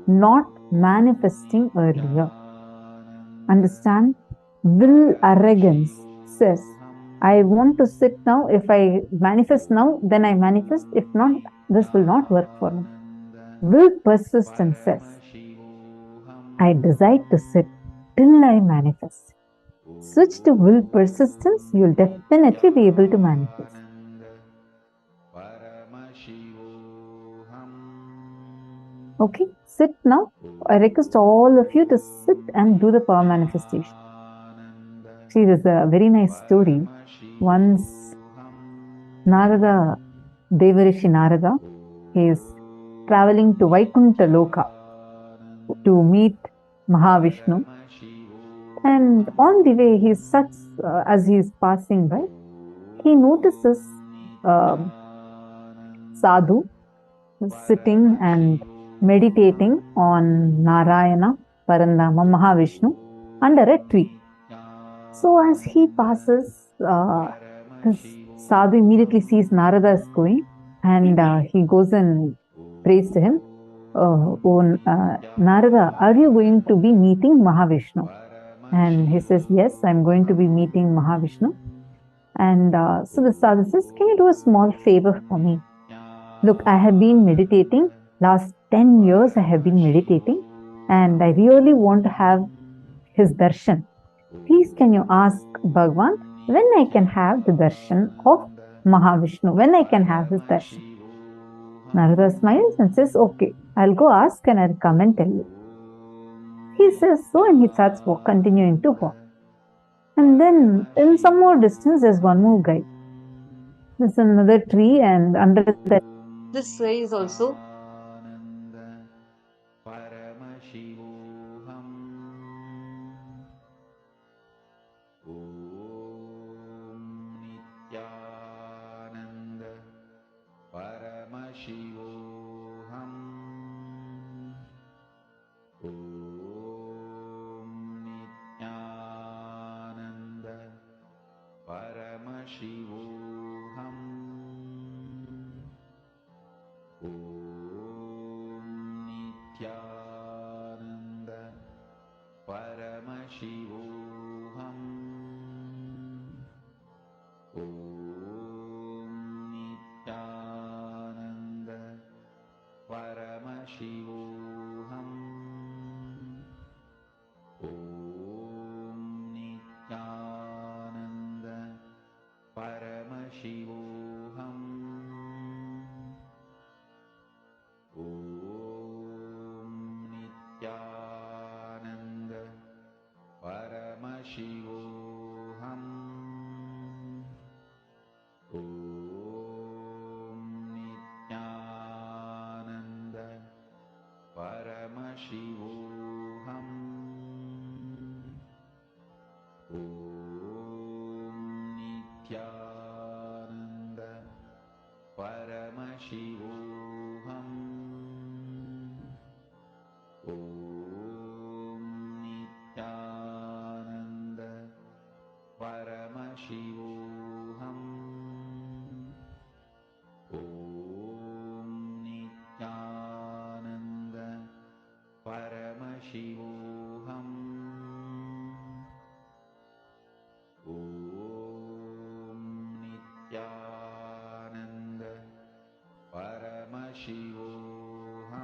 not manifesting earlier. Understand? Will arrogance says, I want to sit now. If I manifest now, then I manifest. If not, this will not work for me. Will persistence says, I decide to sit till I manifest. Switch to will persistence, you'll definitely be able to manifest. Okay, sit now. I request all of you to sit and do the power manifestation. See, there's a very nice story. Once Narada, Devarishi Narada, he is traveling to Vaikuntha Loka to meet Mahavishnu. And on the way, as he is passing by, he notices sadhu sitting and meditating on Narayana, Parandama, Mahavishnu under a tree. So as he passes, this sadhu immediately sees Narada is going, and he goes and prays to him. Narada, are you going to be meeting Mahavishnu? And he says, yes, I'm going to be meeting Mahavishnu. And so the sadhu says, can you do a small favor for me? Look, I have been meditating. Last 10 years I have been meditating, and I really want to have his darshan. Please can you ask Bhagavan when I can have the darshan of Mahavishnu, when I can have his darshan? Narada smiles and says, okay, I'll go ask and I'll come and tell you. He says so, and he starts continuing to walk. And then in some more distance, there's one more guy. There's another tree, and under that, this guy is also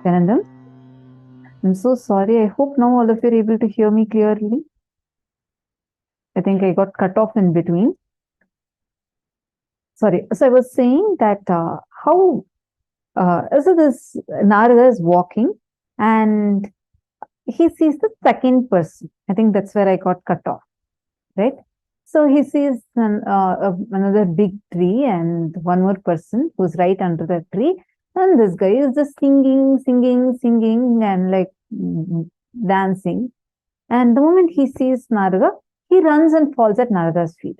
Nithyananda. I'm so sorry. I hope now all of you are able to hear me clearly. I think I got cut off in between. Sorry. So I was saying that so this Narada is walking and he sees the second person. I think that's where I got cut off, right? So he sees another big tree and one more person who's right under the tree. And this guy is just singing and like dancing. And the moment he sees Narada, he runs and falls at Narada's feet.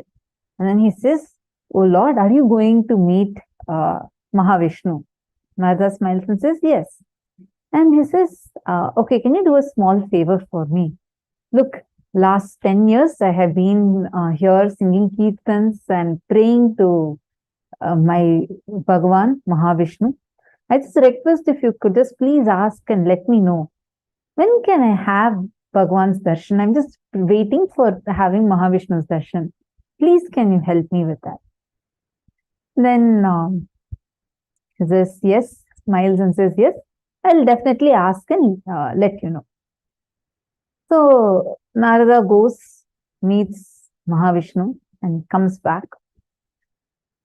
And then he says, oh Lord, are you going to meet Mahavishnu? Narada smiles and says, yes. And he says, okay, can you do a small favor for me? Look, last 10 years I have been here singing kirtans and praying to my Bhagavan, Mahavishnu. I just request if you could just please ask and let me know, when can I have Bhagavan's darshan? I'm just waiting for having Mahavishnu's darshan. Please, can you help me with that? Then he says, yes, smiles and says, yes, I'll definitely ask and let you know. So Narada goes, meets Mahavishnu and comes back.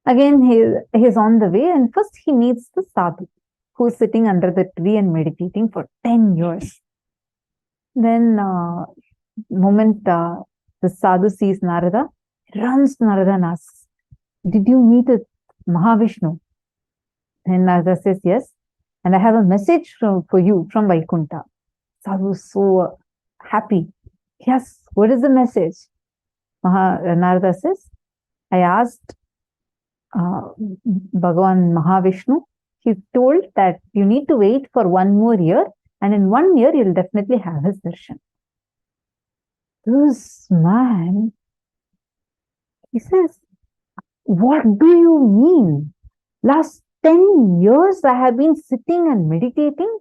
Again, he is on the way, and first he meets the sadhu who is sitting under the tree and meditating for 10 years. Then, moment the sadhu sees Narada, he runs to Narada and asks, "Did you meet with Mahavishnu?" And Narada says, "Yes, and I have a message for you from Vaikuntha." Sadhu is so happy. "Yes, what is the message?" Narada says, "I asked Bhagavan Mahavishnu. He told that you need to wait for 1 more year, and in 1 year you'll definitely have his darshan." This man, he says, "What do you mean? Last 10 years I have been sitting and meditating.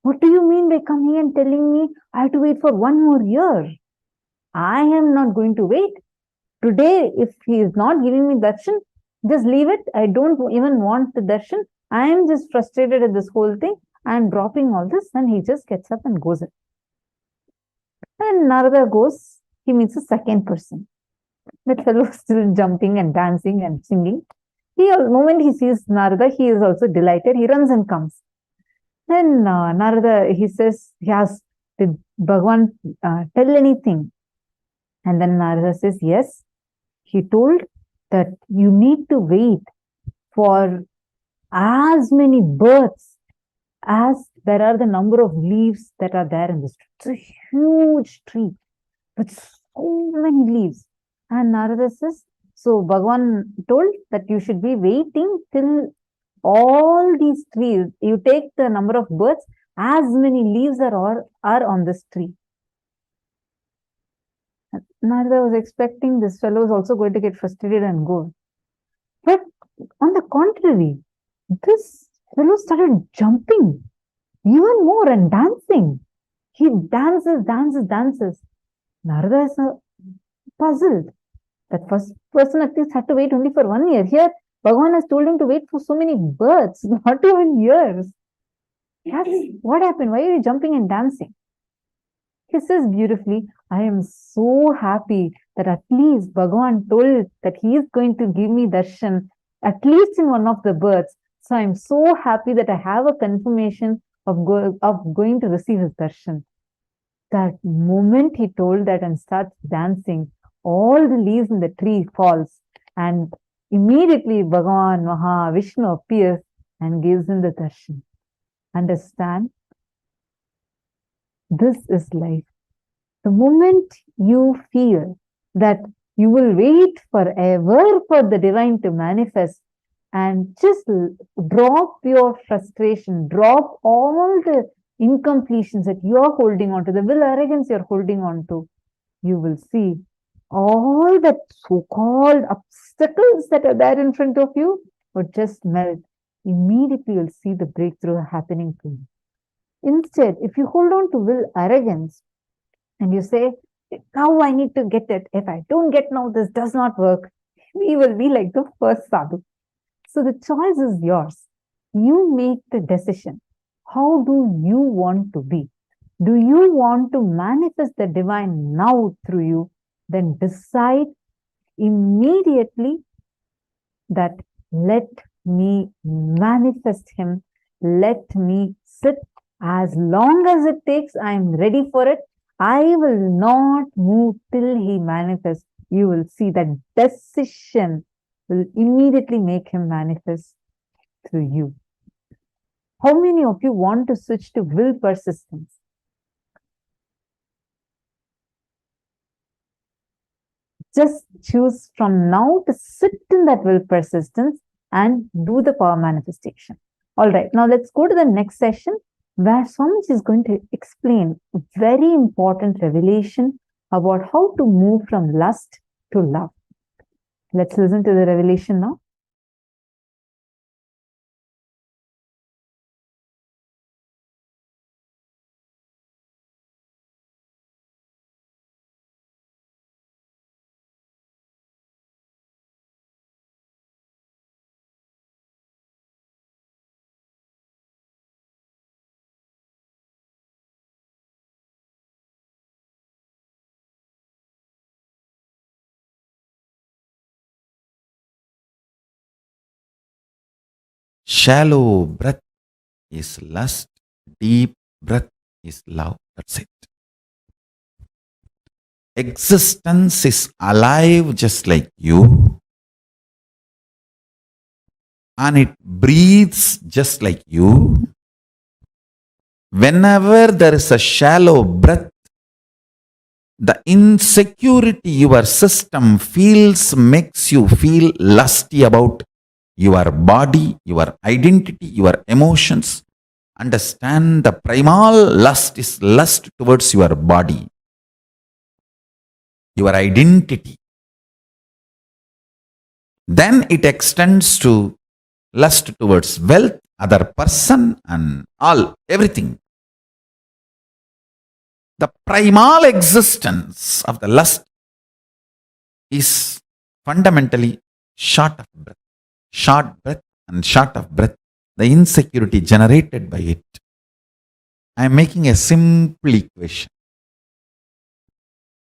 What do you mean by coming and telling me I have to wait for 1 more year? I am not going to wait. Today, if he is not giving me darshan, just leave it. I don't even want the darshan. I am just frustrated at this whole thing. I am dropping all this." And he just gets up and goes in. And Narada goes, he meets a second person. That fellow is still jumping and dancing and singing. The moment he sees Narada, he is also delighted. He runs and comes. Then Narada, he says, he asks, "Did Bhagavan tell anything?" And then Narada says, "Yes. He told that you need to wait for as many births as there are the number of leaves that are there in this tree." It's a huge tree with so many leaves. And Narada says, so Bhagavan told that you should be waiting till all these trees, you take the number of birds, as many leaves are on this tree. Narada was expecting this fellow is also going to get frustrated and go. But on the contrary, this fellow started jumping even more and dancing. He dances. Narada is puzzled. That first person at least had to wait only for 1 year. Here, Bhagavan has told him to wait for so many births, not even years. Yes, what happened? Why are you jumping and dancing? He says beautifully, "I am so happy that at least Bhagavan told that he is going to give me darshan, at least in one of the births. So I am so happy that I have a confirmation of going to receive his darshan." That moment he told that and starts dancing, all the leaves in the tree falls, and immediately Bhagavan Mahavishnu appears and gives him the darshan. Understand? This is life. The moment you feel that you will wait forever for the divine to manifest, and just drop your frustration, drop all the incompletions that you are holding on to, the will arrogance you're holding on to, you will see all the so-called obstacles that are there in front of you would just melt. Immediately you'll see the breakthrough happening to you. Instead, if you hold on to will arrogance and you say, "Now I need to get it. If I don't get now, this does not work," we will be like the first sadhu. So the choice is yours. You make the decision. How do you want to be? Do you want to manifest the divine now through you? Then decide immediately that let me manifest him. Let me sit. As long as it takes, I am ready for it. I will not move till he manifests. You will see that decision will immediately make him manifest through you. How many of you want to switch to will persistence? Just choose from now to sit in that will persistence and do the power manifestation. All right, now let's go to the next session where Swamiji is going to explain a very important revelation about how to move from lust to love. Let's listen to the revelation now. Shallow breath is lust, deep breath is love. That's it. Existence is alive just like you, and it breathes just like you. Whenever there is a shallow breath, the insecurity your system feels makes you feel lusty about your body, your identity, your emotions. Understand, the primal lust is lust towards your body, your identity. Then it extends to lust towards wealth, other person, and everything. The primal existence of the lust is fundamentally short of breath. Short breath and short of breath, the insecurity generated by it. I am making a simple equation.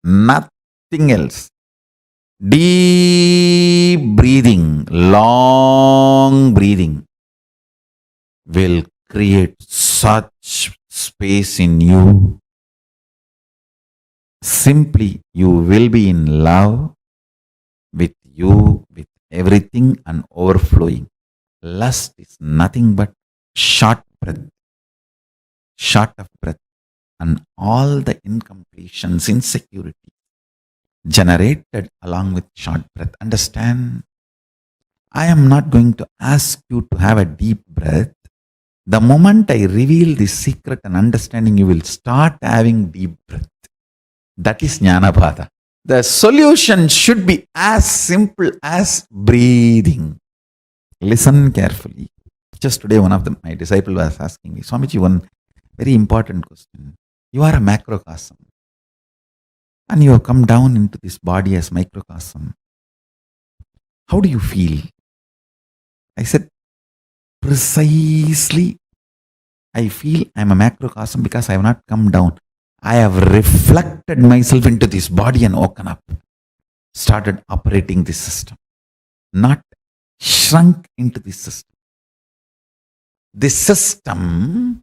Nothing else. Deep breathing, long breathing will create such space in you. Simply, you will be in love with you, with everything, and overflowing. Lust is nothing but short breath, short of breath, and all the incompletions, insecurity generated along with short breath. Understand? I am not going to ask you to have a deep breath. The moment I reveal this secret and understanding, you will start having deep breath. That is Jnanapada. The solution should be as simple as breathing. Listen carefully. Just today, one of my disciples was asking me, Swamiji, one very important question. You are a macrocosm, and you have come down into this body as microcosm. How do you feel? I said, precisely, I feel I am a macrocosm because I have not come down. I have reflected myself into this body and woken up, started operating this system, not shrunk into this system. This system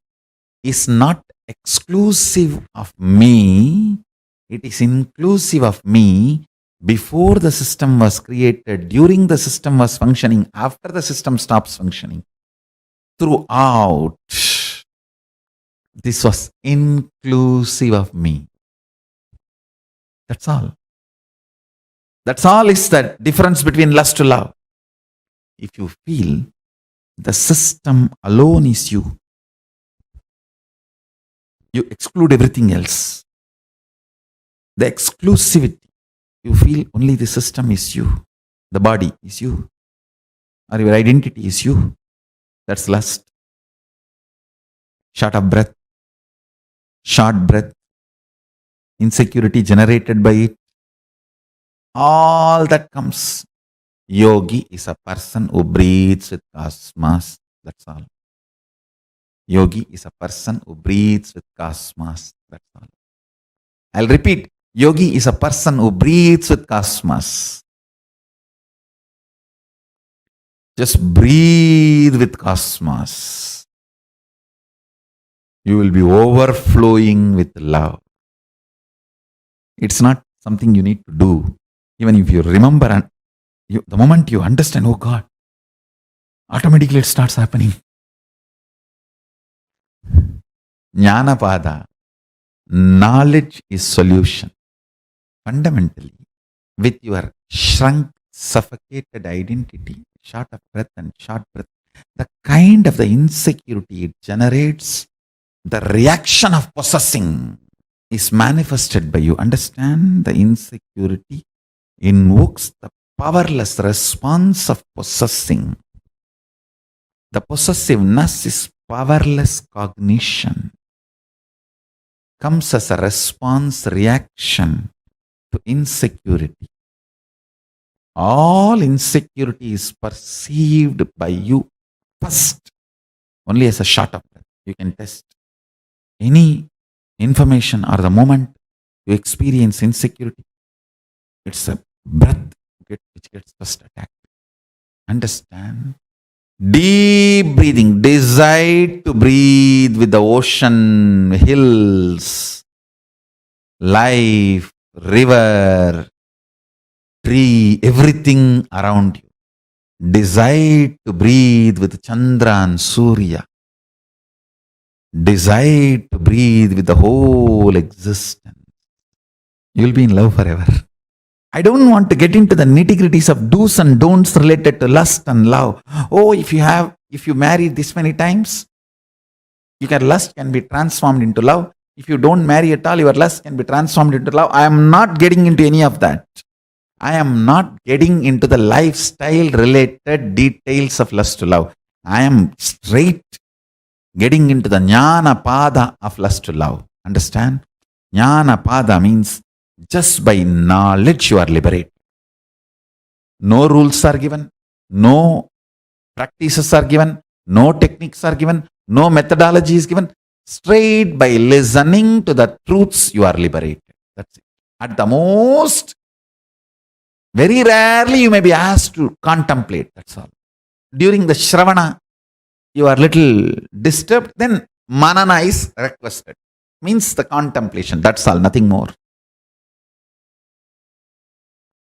is not exclusive of me, it is inclusive of me before the system was created, during the system was functioning, after the system stops functioning. Throughout, this was inclusive of me. That's all. That's all is the difference between lust to love. If you feel the system alone is you, you exclude everything else. The exclusivity, you feel only the system is you, the body is you, or your identity is you. That's lust. Short of breath, short breath, insecurity generated by it, all that comes. Yogi is a person who breathes with cosmos. That's all. Yogi is a person who breathes with cosmos. That's all. I'll repeat. Yogi is a person who breathes with cosmos. Just breathe with cosmos. You will be overflowing with love. It's not something you need to do. Even if you remember, and the moment you understand, oh God, automatically it starts happening. Jnanapada, knowledge is solution. Fundamentally, with your shrunk, suffocated identity, short of breath and short breath, the kind of the insecurity it generates, the reaction of possessing is manifested by you. Understand, the insecurity invokes the powerless response of possessing. The possessiveness is powerless cognition. Comes as a response reaction to insecurity. All insecurity is perceived by you first only as a short of breath. You can test any information or the moment you experience insecurity. It's a breath which gets first attacked. Understand, Deep breathing. Decide to breathe with the ocean, hills, life, river, tree, everything around you. Decide to breathe with Chandra and Surya. Decide to breathe with the whole existence. You'll be in love forever. I don't want to get into the nitty-gritties of do's and don'ts related to lust and love. Oh, if you marry this many times, lust can be transformed into love. If you don't marry at all, your lust can be transformed into love. I am not getting into any of that. I am not getting into the lifestyle related details of lust to love. I am straight getting into the Jnana Pada of lust to love. Understand? Jnana Pada means just by knowledge you are liberated. No rules are given, no practices are given, no techniques are given, no methodology is given. Straight by listening to the truths you are liberated. That's it. At the most, very rarely you may be asked to contemplate. That's all. During the Shravana, you are little disturbed, then Manana is requested. Means the contemplation. That's all, nothing more.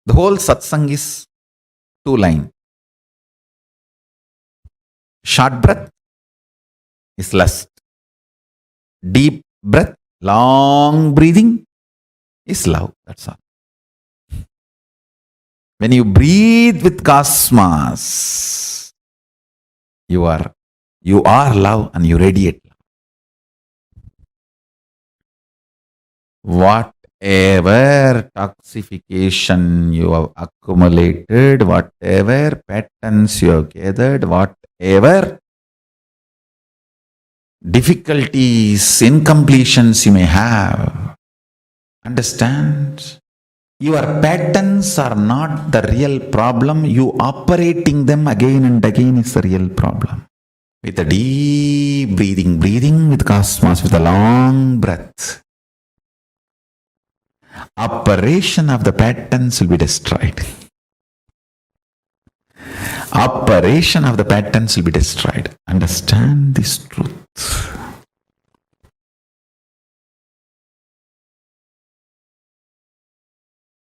The whole satsang is 2 lines. Short breath is lust. Deep breath, long breathing is love. That's all. When you breathe with cosmos, you are love and you radiate love. Whatever toxification you have accumulated, whatever patterns you have gathered, whatever difficulties, incompletions you may have, understand, your patterns are not the real problem. You operating them again and again is the real problem. With a deep breathing with cosmos, with a long breath, operation of the patterns will be destroyed. Operation of the patterns will be destroyed. Understand this truth.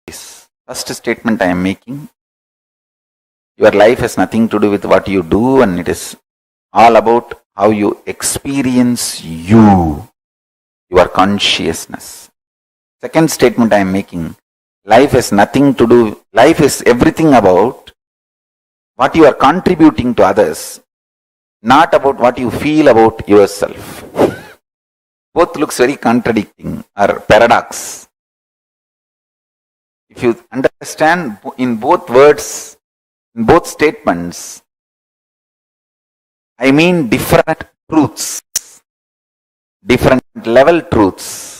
This first statement I am making, your life has nothing to do with what you do, and it is all about how you experience your consciousness. Second statement I am making, life is everything about what you are contributing to others, not about what you feel about yourself. Both looks very contradicting or paradox. If you understand in both words, in both statements, I mean different truths, different level truths.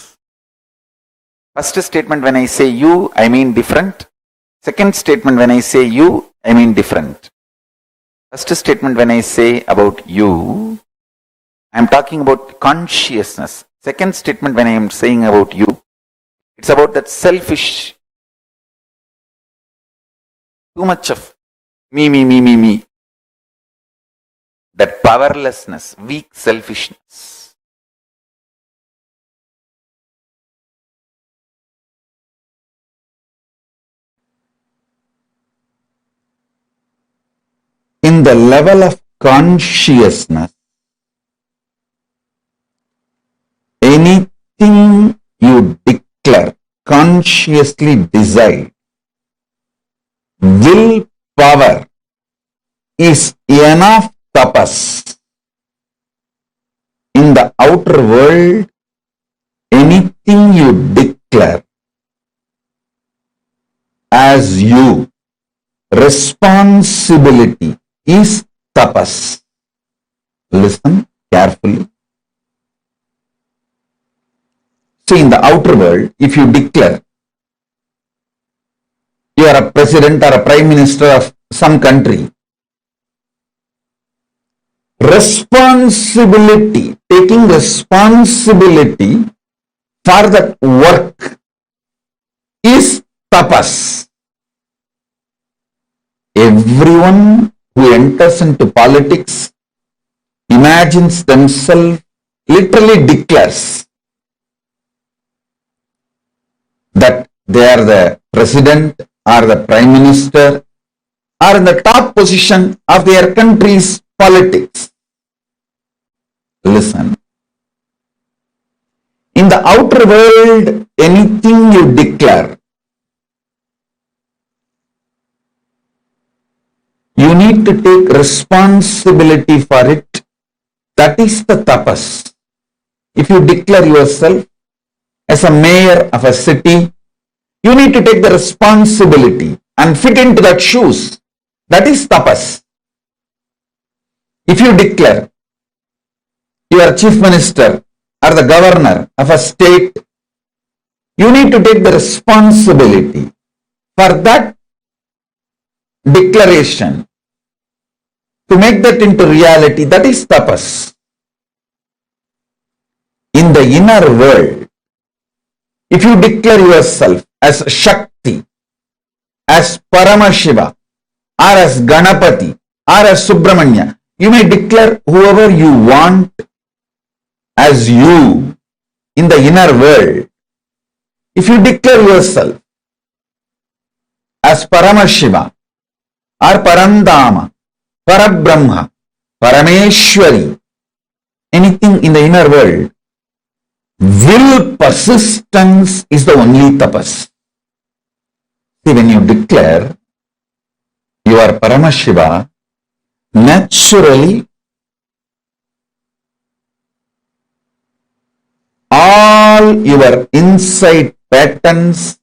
First statement, when I say you, I mean different. Second statement, when I say you, I mean different. First statement, when I say about you, I am talking about consciousness. Second statement, when I am saying about you, it's about that selfish, too much of me. That powerlessness, weak selfishness. In the level of consciousness, anything you declare, consciously decide, willpower is enough tapas. In the outer world, anything you declare as you, responsibility is tapas. Listen carefully. See, in the outer world, if you declare you are a president or a prime minister of some country, responsibility, taking responsibility for that work is tapas. Everyone who enters into politics imagines themselves, literally declares that they are the president or the prime minister or in the top position of their country's politics. Listen. In the outer world, anything you declare, you need to take responsibility for it. That is the tapas. If you declare yourself as a mayor of a city, you need to take the responsibility and fit into that shoes. That is tapas. If you declare you are chief minister or the governor of a state, you need to take the responsibility for that declaration to make that into reality. That is tapas. In the inner world, if you declare yourself as Shakti, as Paramashiva, or as Ganapati, or as Subramanya, you may declare whoever you want as you in the inner world. If you declare yourself as Paramashiva, or Parandama, Parabrahma, Parameshwari, anything in the inner world, will persistence is the only tapas. See, when you declare you are Paramashiva, naturally all your inside patterns,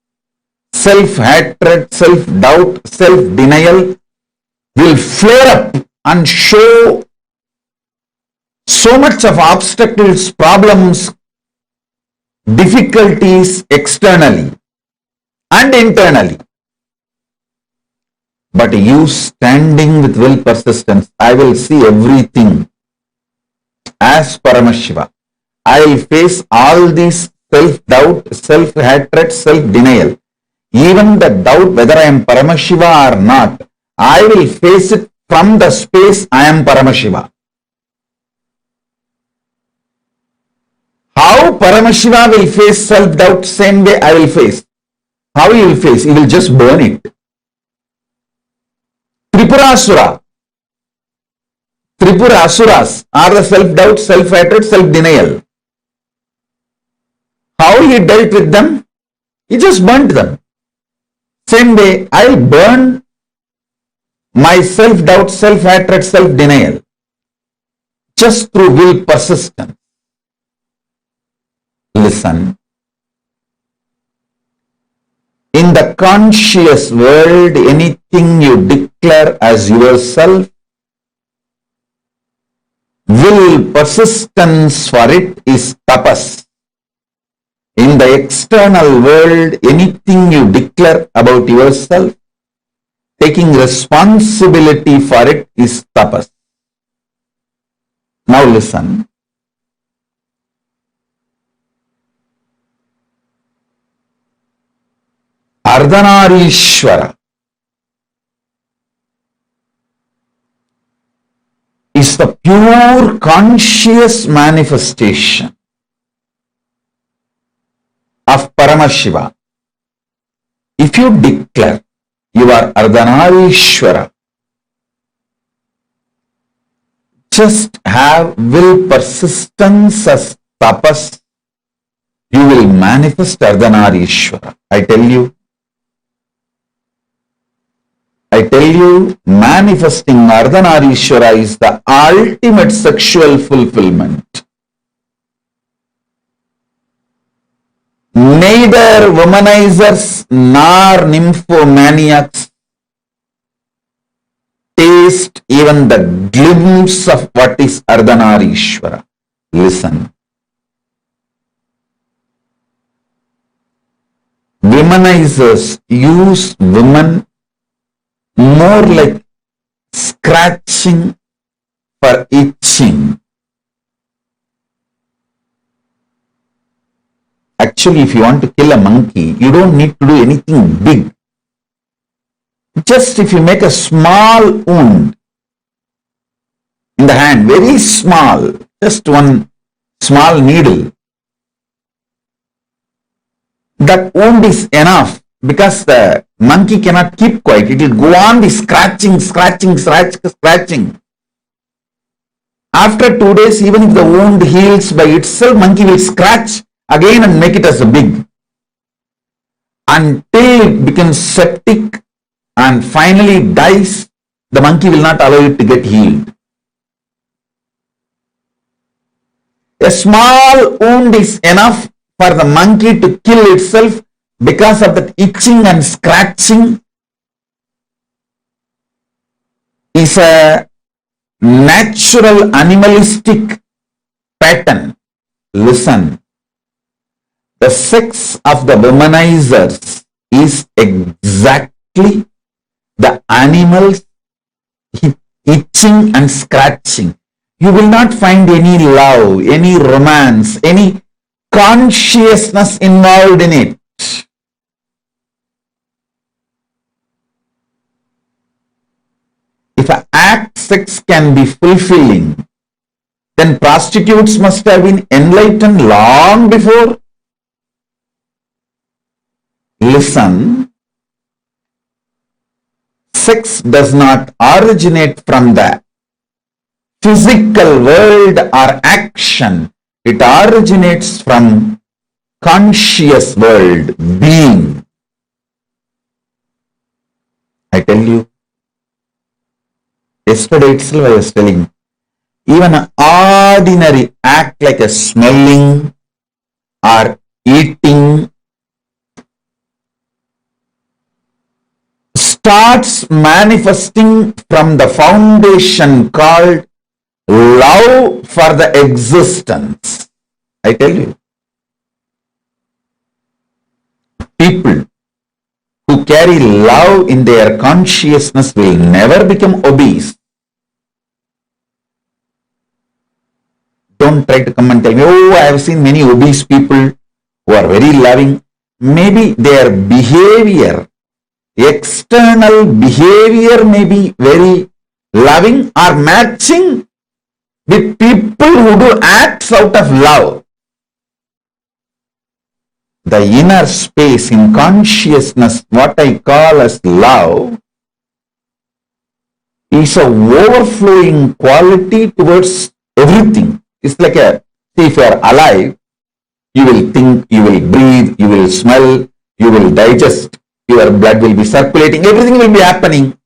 self-hatred, self-doubt, self-denial will flare up and show so much of obstacles, problems, difficulties externally and internally. But you standing with will persistence, I will see everything as Paramashiva. I will face all these self-doubt, self-hatred, self-denial. Even the doubt whether I am Paramashiva or not, I will face it from the space I am Paramashiva. How Paramashiva will face self-doubt, same way I will face. How he will face? He will just burn it. Tripura Asuras are the self-doubt, self-hatred, self-denial. How he dealt with them? He just burnt them. Same way, I will burn my self-doubt, self-hatred, self-denial just through will persistence. Listen. In the conscious world, anything you declare as yourself, will persistence for it is tapas. In the external world, anything you declare about yourself, taking responsibility for it is tapas. Now listen. Ardhanarishwara is the pure conscious manifestation of Paramashiva. If you declare you are Ardhanarishwara, just have will persistence as tapas, you will manifest Ardhanarishwara. I tell you, manifesting Ardhanarishwara is the ultimate sexual fulfillment. Neither womanizers nor nymphomaniacs taste even the glimpse of what is Ardhanarishwara. Listen. Womanizers use women more like scratching for itching. Actually, if you want to kill a monkey, you don't need to do anything big. Just if you make a small wound in the hand, very small, just one small needle. That wound is enough because the monkey cannot keep quiet. It will go on the scratching. After 2 days, even if the wound heals by itself, monkey will scratch again and make it as a big, until it becomes septic and finally dies. The monkey will not allow it to get healed. A small wound is enough for the monkey to kill itself because of that itching and scratching. Is a natural animalistic pattern. Listen, the sex of the womanizers is exactly the animals itching and scratching. You will not find any love, any romance, any consciousness involved in it. If an act sex can be fulfilling, then prostitutes must have been enlightened long before. Listen, sex does not originate from the physical world or action. It originates from conscious world, being. I tell you, yesterday itself I was telling, even an ordinary act like a smelling or eating starts manifesting from the foundation called love for the existence. I tell you, people who carry love in their consciousness will never become obese. Don't try to come and tell me, oh, I have seen many obese people who are very loving. Maybe their behavior, external behavior may be very loving or matching with people who do acts out of love. The inner space in consciousness, what I call as love, is a overflowing quality towards everything. It's like a, see, if you are alive, you will think, you will breathe, you will smell, you will digest, your blood will be circulating, everything will be happening.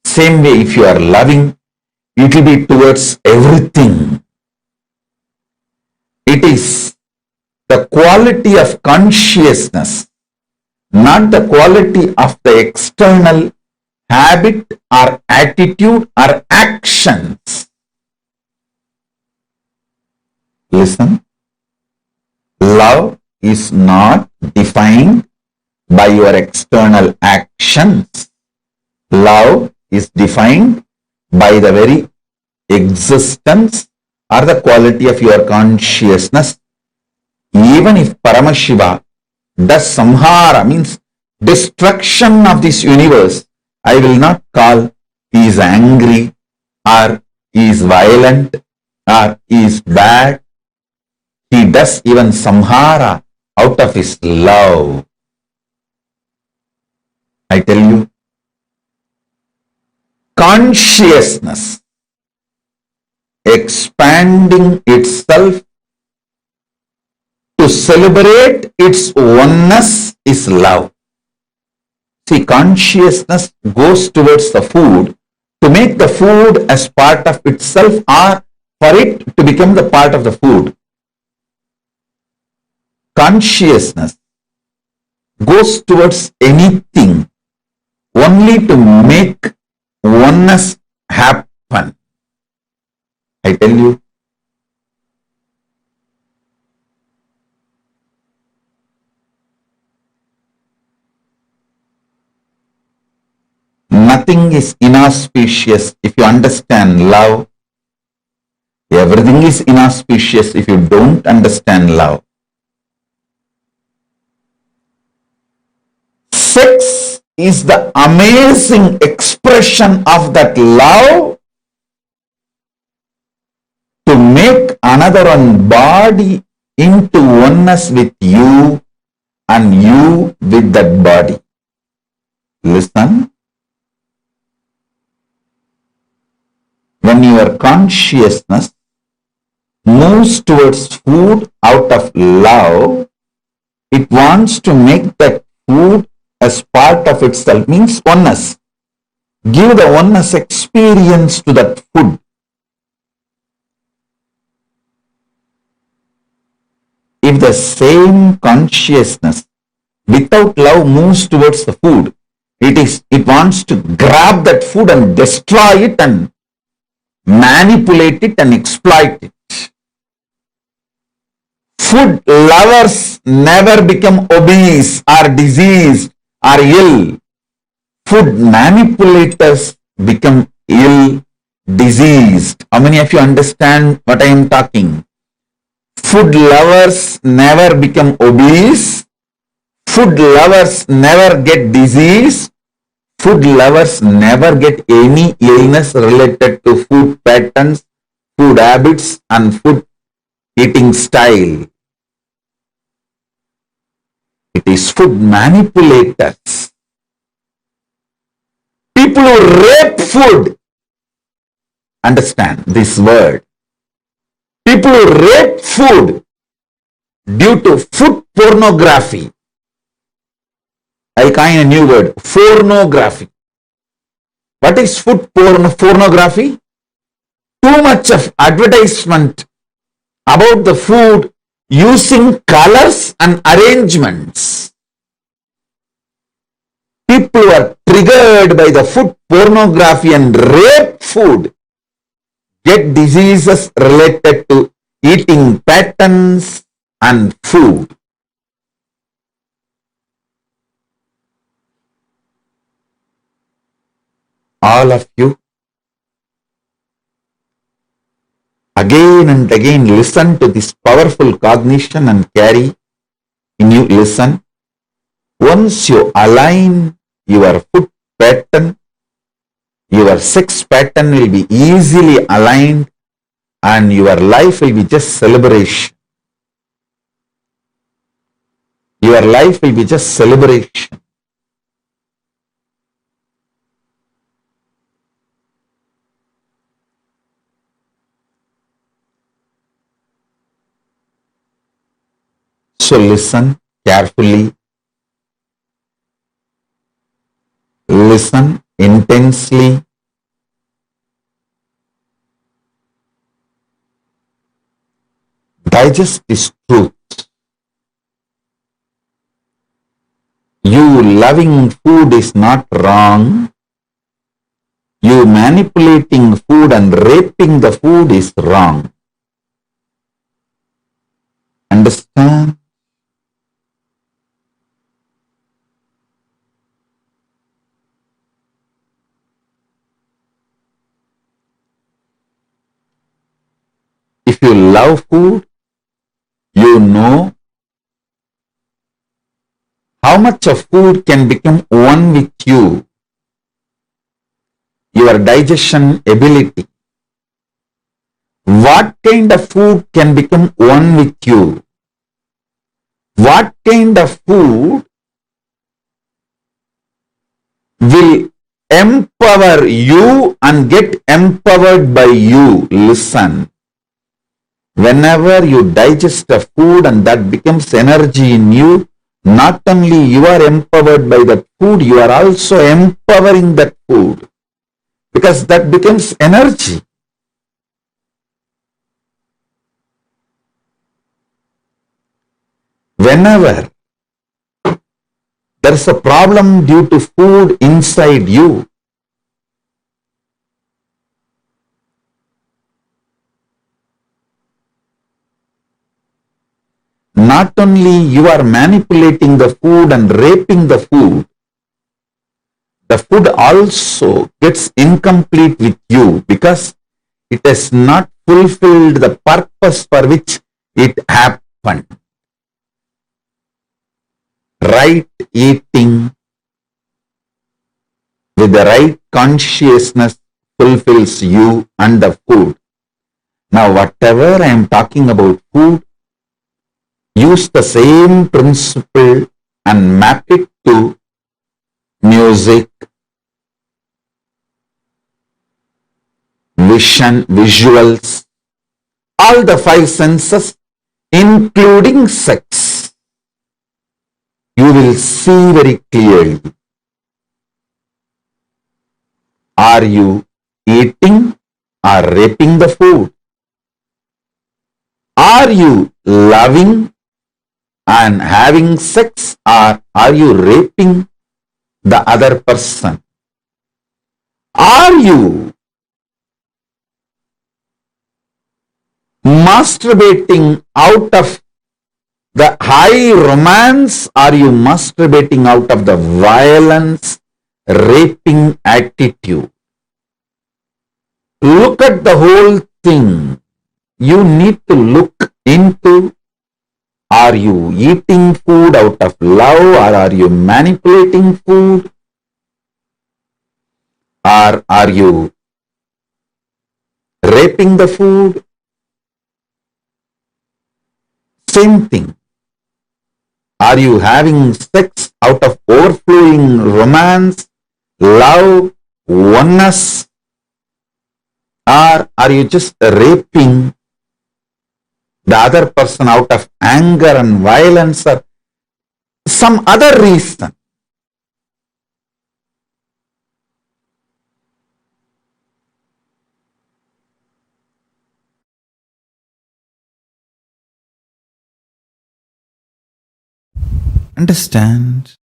Same way, if you are loving, it will be towards everything. It is the quality of consciousness, not the quality of the external habit or attitude or actions. Listen, love is not defined by your external actions. Love is defined by the very existence or the quality of your consciousness. Even if Paramashiva does samhara, means destruction of this universe, I will not call he is angry or he is violent or he is bad. He does even samhara out of his love. I tell you, consciousness expanding itself to celebrate its oneness is love. See, consciousness goes towards the food to make the food as part of itself or for it to become the part of the food. Consciousness goes towards anything only to make oneness happen. I tell you, nothing is inauspicious if you understand love. Everything is inauspicious if you don't understand love. Sex is the amazing expression of that love to make another one body into oneness with you and you with that body. Listen. When your consciousness moves towards food out of love, it wants to make that food as part of itself, means oneness. Give the oneness experience to that food. If the same consciousness without love moves towards the food, it wants to grab that food and destroy it and manipulate it and exploit it. Food lovers never become obese or diseased or ill. Food manipulators become ill, diseased. How many of you understand what I am talking? Food lovers never become obese. Food lovers never get disease. Food lovers never get any illness related to food patterns, food habits, and food eating style. It is food manipulators. People who rape food. Understand this word. People who rape food due to food pornography. I coin a new word, pornography. What is food pornography? Too much of advertisement about the food using colors and arrangements. People who are triggered by the food pornography and rape food get diseases related to eating patterns and food. All of you, again and again listen to this powerful cognition and carry in you, listen. Once you align your food pattern, your sex pattern will be easily aligned and your life will be just celebration. Your life will be just celebration. So listen carefully, listen intensely, digest this truth. You loving food is not wrong. You manipulating food and raping the food is wrong. Understand? If you love food, you know how much of food can become one with you, your digestion ability. What kind of food can become one with you? What kind of food will empower you and get empowered by you? Listen. Whenever you digest a food and that becomes energy in you, not only you are empowered by that food, you are also empowering that food because that becomes energy. Whenever there is a problem due to food inside you, not only you are manipulating the food and raping the food also gets incomplete with you because it has not fulfilled the purpose for which it happened. Right eating with the right consciousness fulfills you and the food. Now, whatever I am talking about food, use the same principle and map it to music, vision, visuals, all the five senses, including sex. You will see very clearly. Are you eating or raping the food? Are you loving and having sex, or are you raping the other person? Are you masturbating out of the high romance? Are you masturbating out of the violence, raping attitude? Look at the whole thing. You need to look into, are you eating food out of love, or are you manipulating food? Or are you raping the food? Same thing. Are you having sex out of overflowing romance, love, oneness? Or are you just raping the other person out of anger and violence or some other reason? Understand?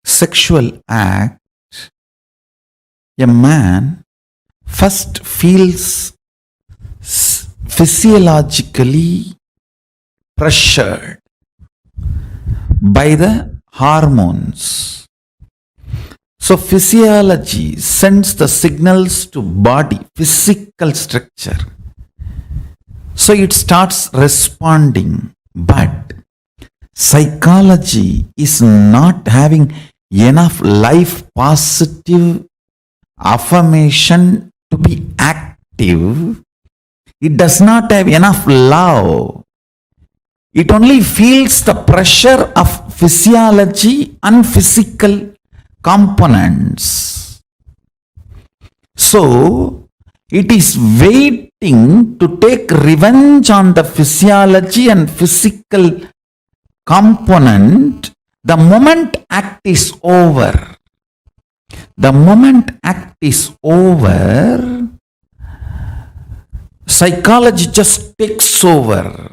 Sexual act, a man first feels physiologically pressured by the hormones. So physiology sends the signals to body, physical structure. So it starts responding, but psychology is not having enough life positive affirmation to be active. It does not have enough love. It only feels the pressure of physiology and physical components. So it is waiting to take revenge on the physiology and physical component the moment act is over. The moment act is over, psychology just takes over.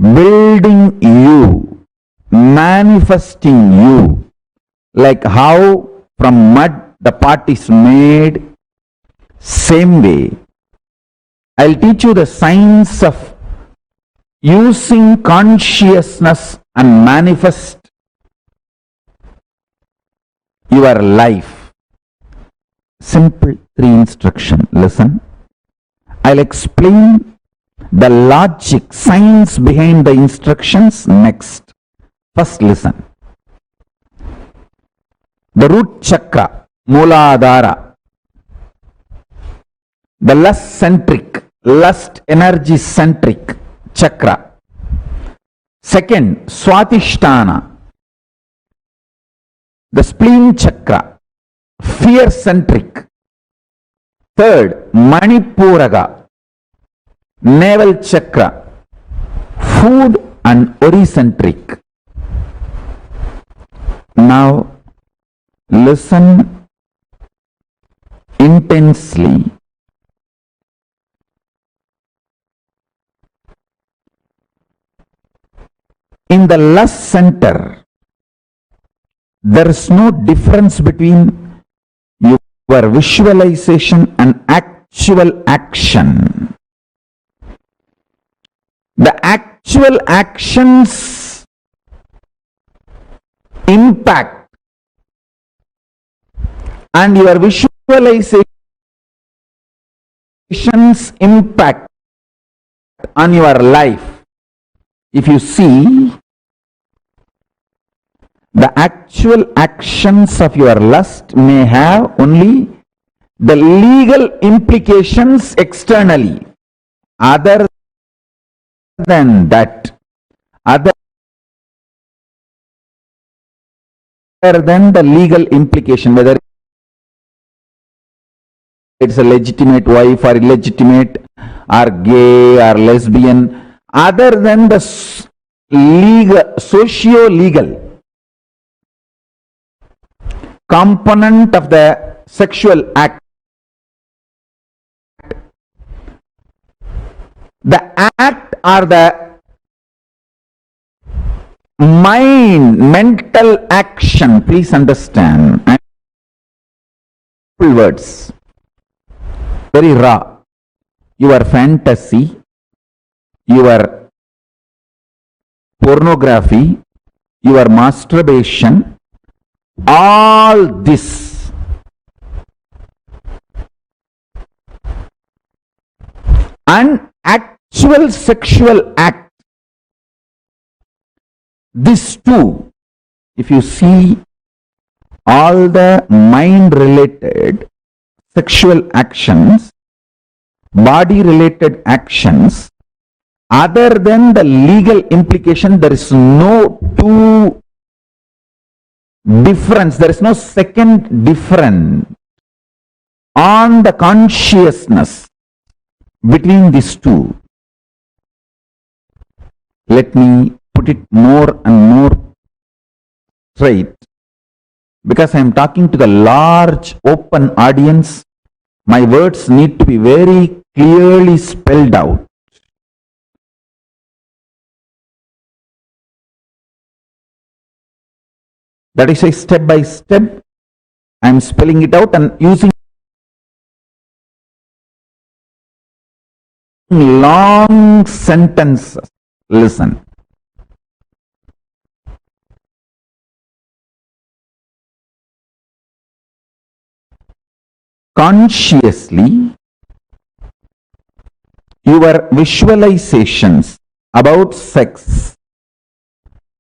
Building you, manifesting you, like how from mud the pot is made, same way. I'll teach you the science of using consciousness and manifest your life. Simple 3 instruction. Listen. I'll explain the logic, science behind the instructions next. First listen. The root chakra, Mooladhara, the lust energy centric chakra. Second, Swatisthana, the spleen chakra, fear centric. Third, Manipuraga, navel chakra, food and ori-centric. Now, listen intensely. In the lust center, there is no difference between your visualization and actual action. The actual actions impact and your visualizations impact on your life. If you see, the actual actions of your lust may have only the legal implications externally. Other than that, other than the legal implication, whether it's a legitimate wife or illegitimate or gay or lesbian, other than the legal, socio-legal component of the sexual act, the act or the mental action, please understand, words, very raw, your fantasy, your pornography, your masturbation, all this and actual sexual act, this too, if you see all the mind related sexual actions, body related actions, other than the legal implication, there is no difference, there is no second difference on the consciousness between these two. Let me put it more and more straight, because I am talking to the large open audience. My words need to be very clearly spelled out. That is a step by step. I am spelling it out and using long sentences. Listen. Consciously, your visualizations about sex,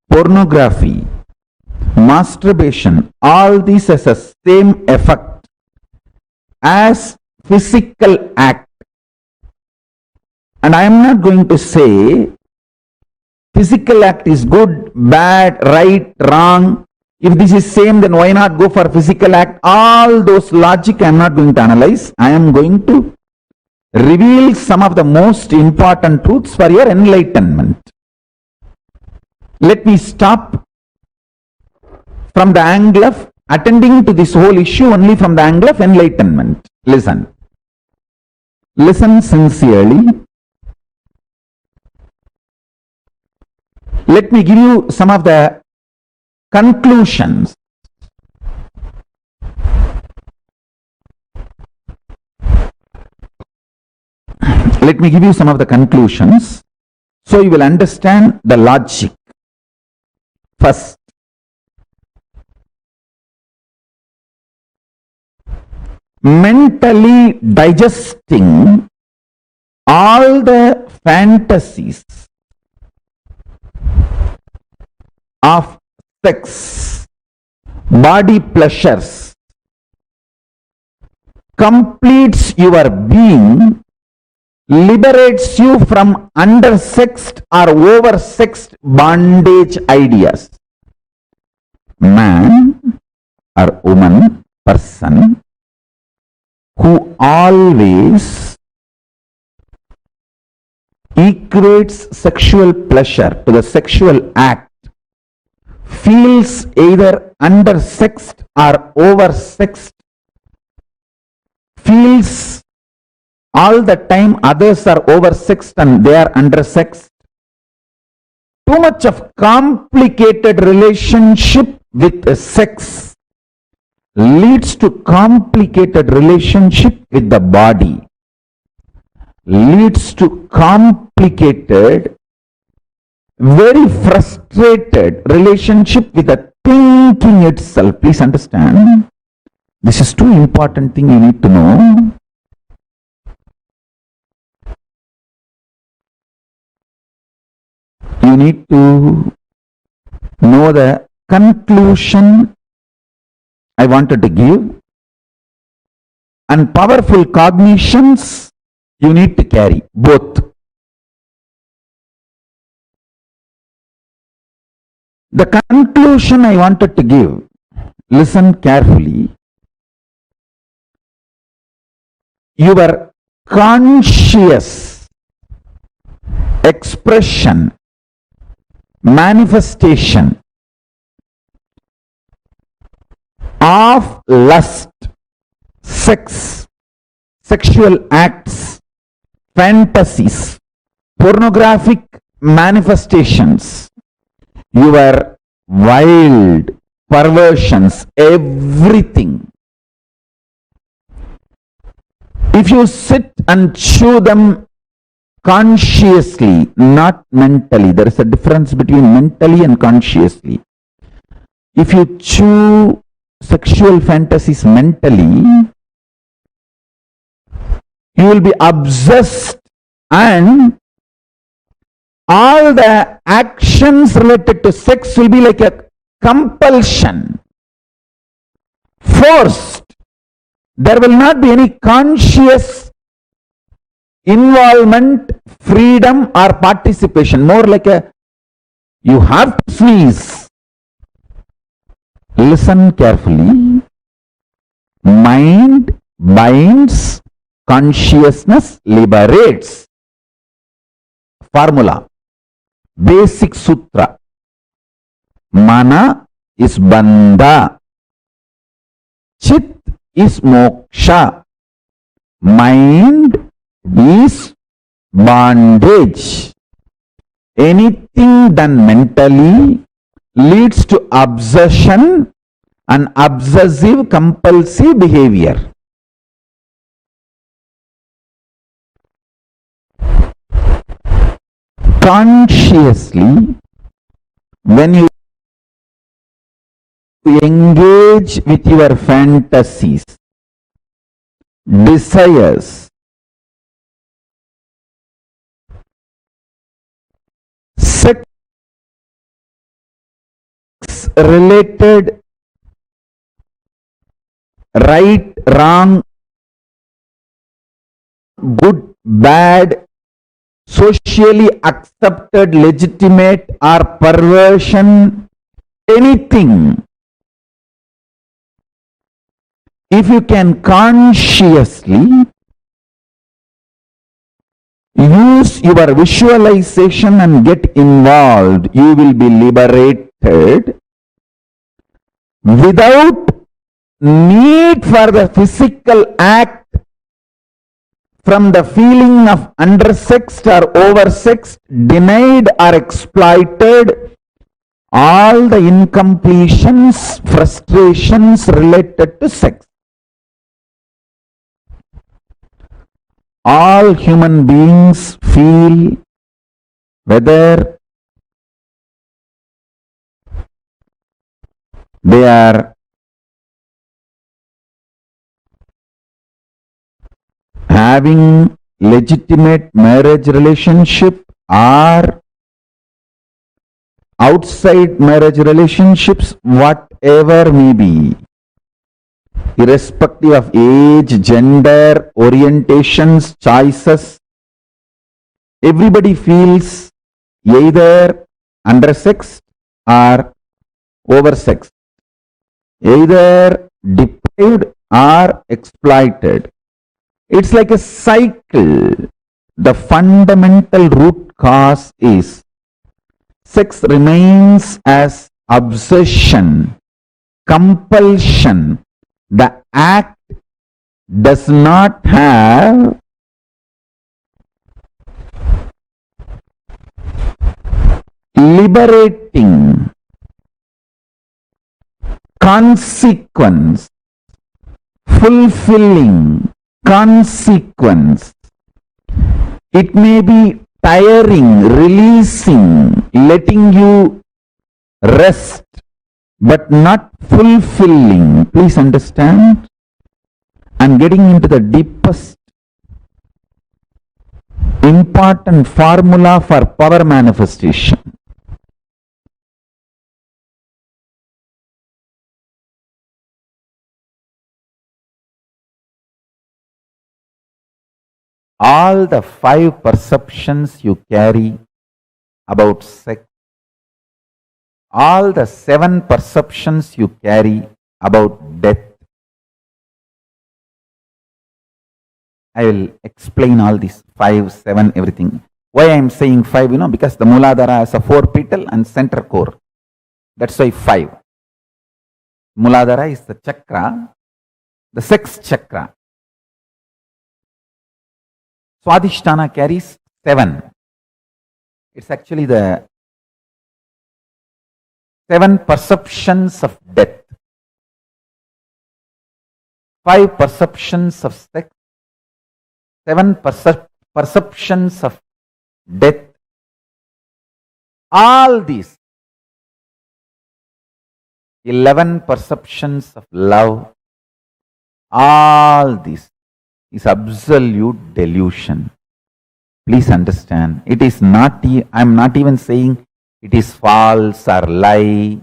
pornography, masturbation, all these has the same effect as physical act. And I am not going to say physical act is good, bad, right, wrong. If this is same, then why not go for physical act? All those logic I am not going to analyze. I am going to reveal some of the most important truths for your enlightenment. Let me stop from the angle of attending to this whole issue only from the angle of enlightenment. Listen. Listen sincerely. Let me give you some of the conclusions. Let me give you some of the conclusions So you will understand the logic. First, mentally digesting all the fantasies of sex, body pleasures, completes your being, liberates you from undersexed or oversexed bondage ideas. Man or woman, person, who always equates sexual pleasure to the sexual act, feels either undersexed or oversexed, feels all the time others are oversexed and they are undersexed. Too much of complicated relationship with sex leads to complicated relationship with the body, leads to complicated, very frustrated relationship with the thinking itself. Please understand, this is too important thing you need to know. You need to know the conclusion I wanted to give, and powerful cognitions you need to carry, both. The conclusion I wanted to give, listen carefully. Your conscious expression, manifestation of lust, sex, sexual acts, fantasies, pornographic manifestations, your wild perversions, everything. If you sit and chew them consciously, not mentally, there is a difference between mentally and consciously. If you chew sexual fantasies mentally, you will be obsessed, and all the actions related to sex will be like a compulsion, forced. There will not be any conscious involvement, freedom or participation. More like a, you have to sneeze. Listen carefully. Mind binds, consciousness liberates. Formula, basic sutra. Mana is bandha, chit is moksha, mind is bondage. Anything done mentally leads to obsession and obsessive compulsive behavior. Consciously, when you engage with your fantasies, desires, sex related right, wrong, good, bad, socially accepted, legitimate or perversion, anything. If you can consciously use your visualization and get involved, you will be liberated without need for the physical act from the feeling of undersexed or oversexed, denied or exploited, all the incompletions, frustrations related to sex. All human beings feel whether they are having legitimate marriage relationship or outside marriage relationships, whatever may be, irrespective of age, gender, orientations, choices, everybody feels either undersexed or oversexed, either deprived or exploited. It's like a cycle. The fundamental root cause is sex remains as obsession, compulsion. The act does not have liberating consequence, fulfilling consequence. It may be tiring, releasing, letting you rest, but not fulfilling. Please understand. I'm getting into the deepest important formula for power manifestation. All the 5 perceptions you carry about sex, all the 7 perceptions you carry about death. I will explain all these 5, 7, everything. Why I am saying 5, because the Muladhara has a 4 petal and center core. That's why 5. Muladhara is the chakra, the sex chakra. Swadhisthana carries 7. It's actually the 7 perceptions of death, 5 perceptions of sex, 7 perceptions of death. All these 11 perceptions of love, all this is absolute delusion. Please understand. It is not, I am not even saying it is false or lie.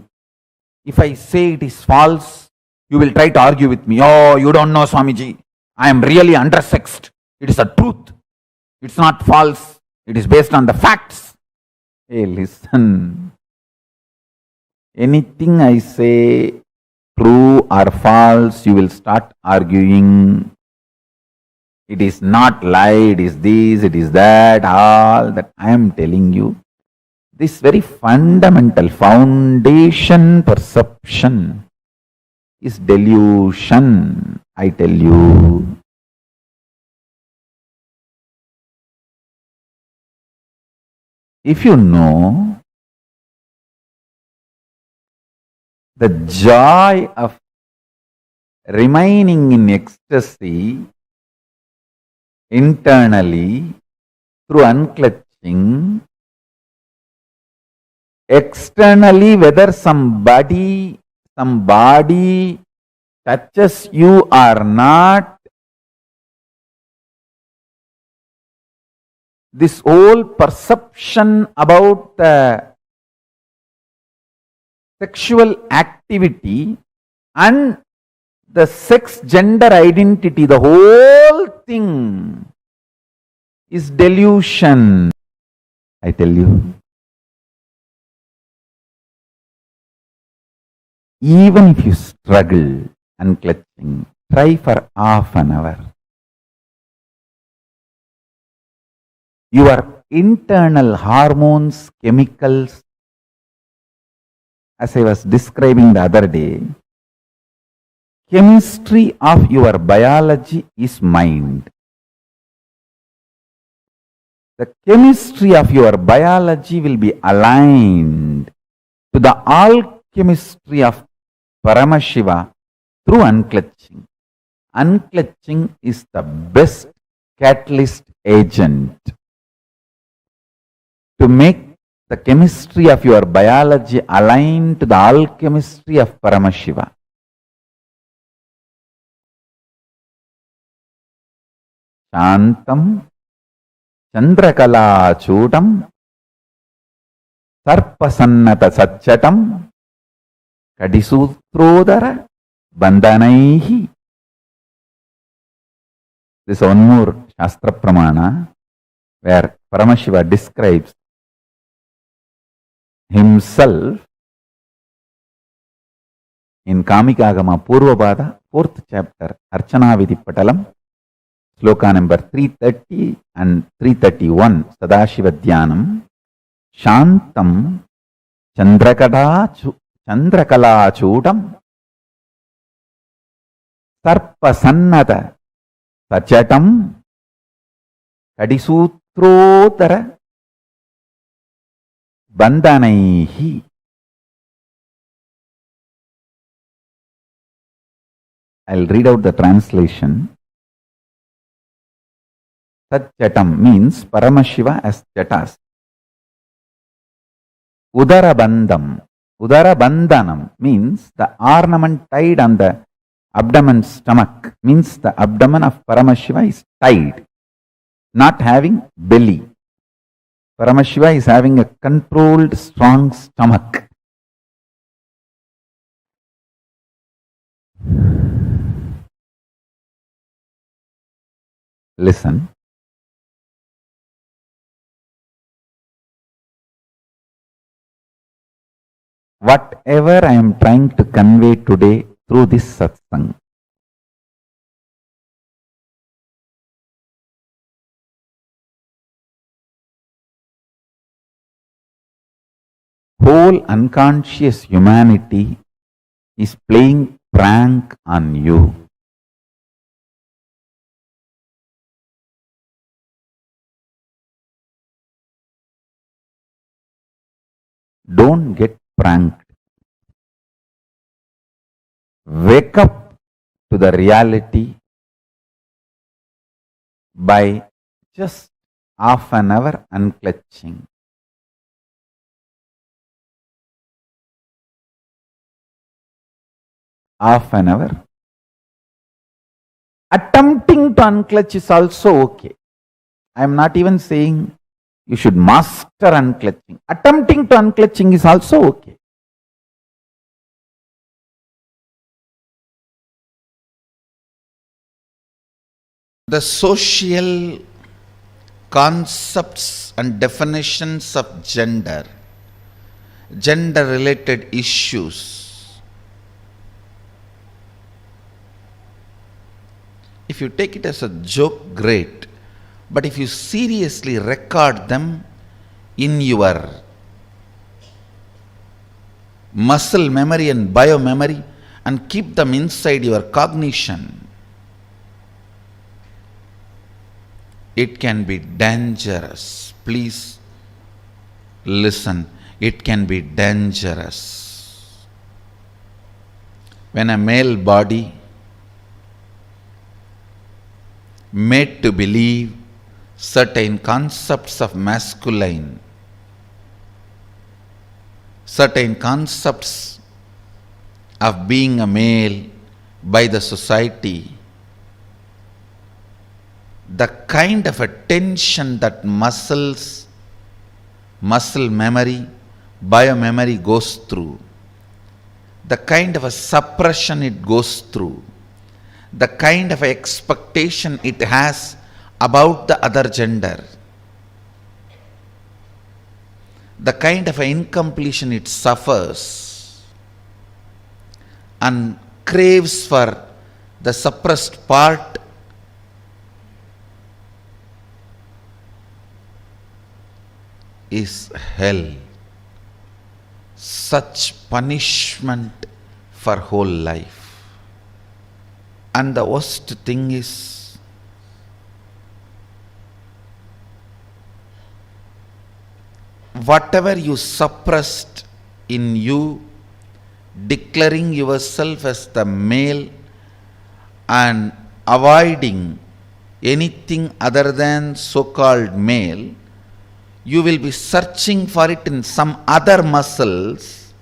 If I say it is false, you will try to argue with me. Oh, you don't know, Swamiji. I am really undersexed. It is a truth. It's not false. It is based on the facts. Hey, listen. Anything I say, true or false, you will start arguing. It is not lie, it is this, it is that, all that I am telling you. This very fundamental foundation perception is delusion, I tell you. If you know the joy of remaining in ecstasy internally through unclutching, externally whether somebody touches you or not, this whole perception about the sexual activity and the sex gender identity, the whole thing is delusion, I tell you. Even if you struggle unclutching, try for half an hour. Your internal hormones, chemicals, as I was describing the other day, chemistry of your biology is mind. The chemistry of your biology will be aligned to the alchemistry of Paramashiva through unclutching. Unclutching is the best catalyst agent. to make the chemistry of your biology align to the alchemistry of Paramashiva. Shantam Chandrakala Chudam Sarpasannata Satchatam Kadisutrodara Bandhanaihi. This one more Shastra Pramana where Paramashiva describes himself in Kamikagama Purvabada, 4th chapter, Archana Vidhi Patalam, Sloka number 330 and 331, Sadashiva Dhyanam, Shantam Chandrakala Chudam Sarpasannata Sachatam Kadisutrodara Bandhanaihi. I'll read out the translation. Satchatam means Paramashiva as Jatas. Udarabandham. Udarabandhanam means the ornament tied on the abdomen stomach, means the abdomen of Paramashiva is tied, not having belly. Paramashiva is having a controlled, strong stomach. Listen. Whatever I am trying to convey today through this satsang, whole unconscious humanity is playing prank on you. Don't get pranked. Wake up to the reality by just half an hour unclutching. Half an hour. Attempting to unclutch is also okay. I am not even saying you should master unclutching. Attempting to unclutching is also okay. The social concepts and definitions of gender, gender-related issues, if you take it as a joke, great. But if you seriously record them in your muscle memory and biomemory and keep them inside your cognition, it can be dangerous. Please listen. It can be dangerous. When a male body made to believe certain concepts of masculine, certain concepts of being a male by the society, the kind of a tension that muscle memory, biomemory goes through, the kind of a suppression it goes through, the kind of expectation it has about the other gender, the kind of incompletion it suffers and craves for the suppressed part, is hell. Such punishment for whole life. And the worst thing is, whatever you suppressed in you, declaring yourself as the male and avoiding anything other than so-called male, you will be searching for it in some other muscles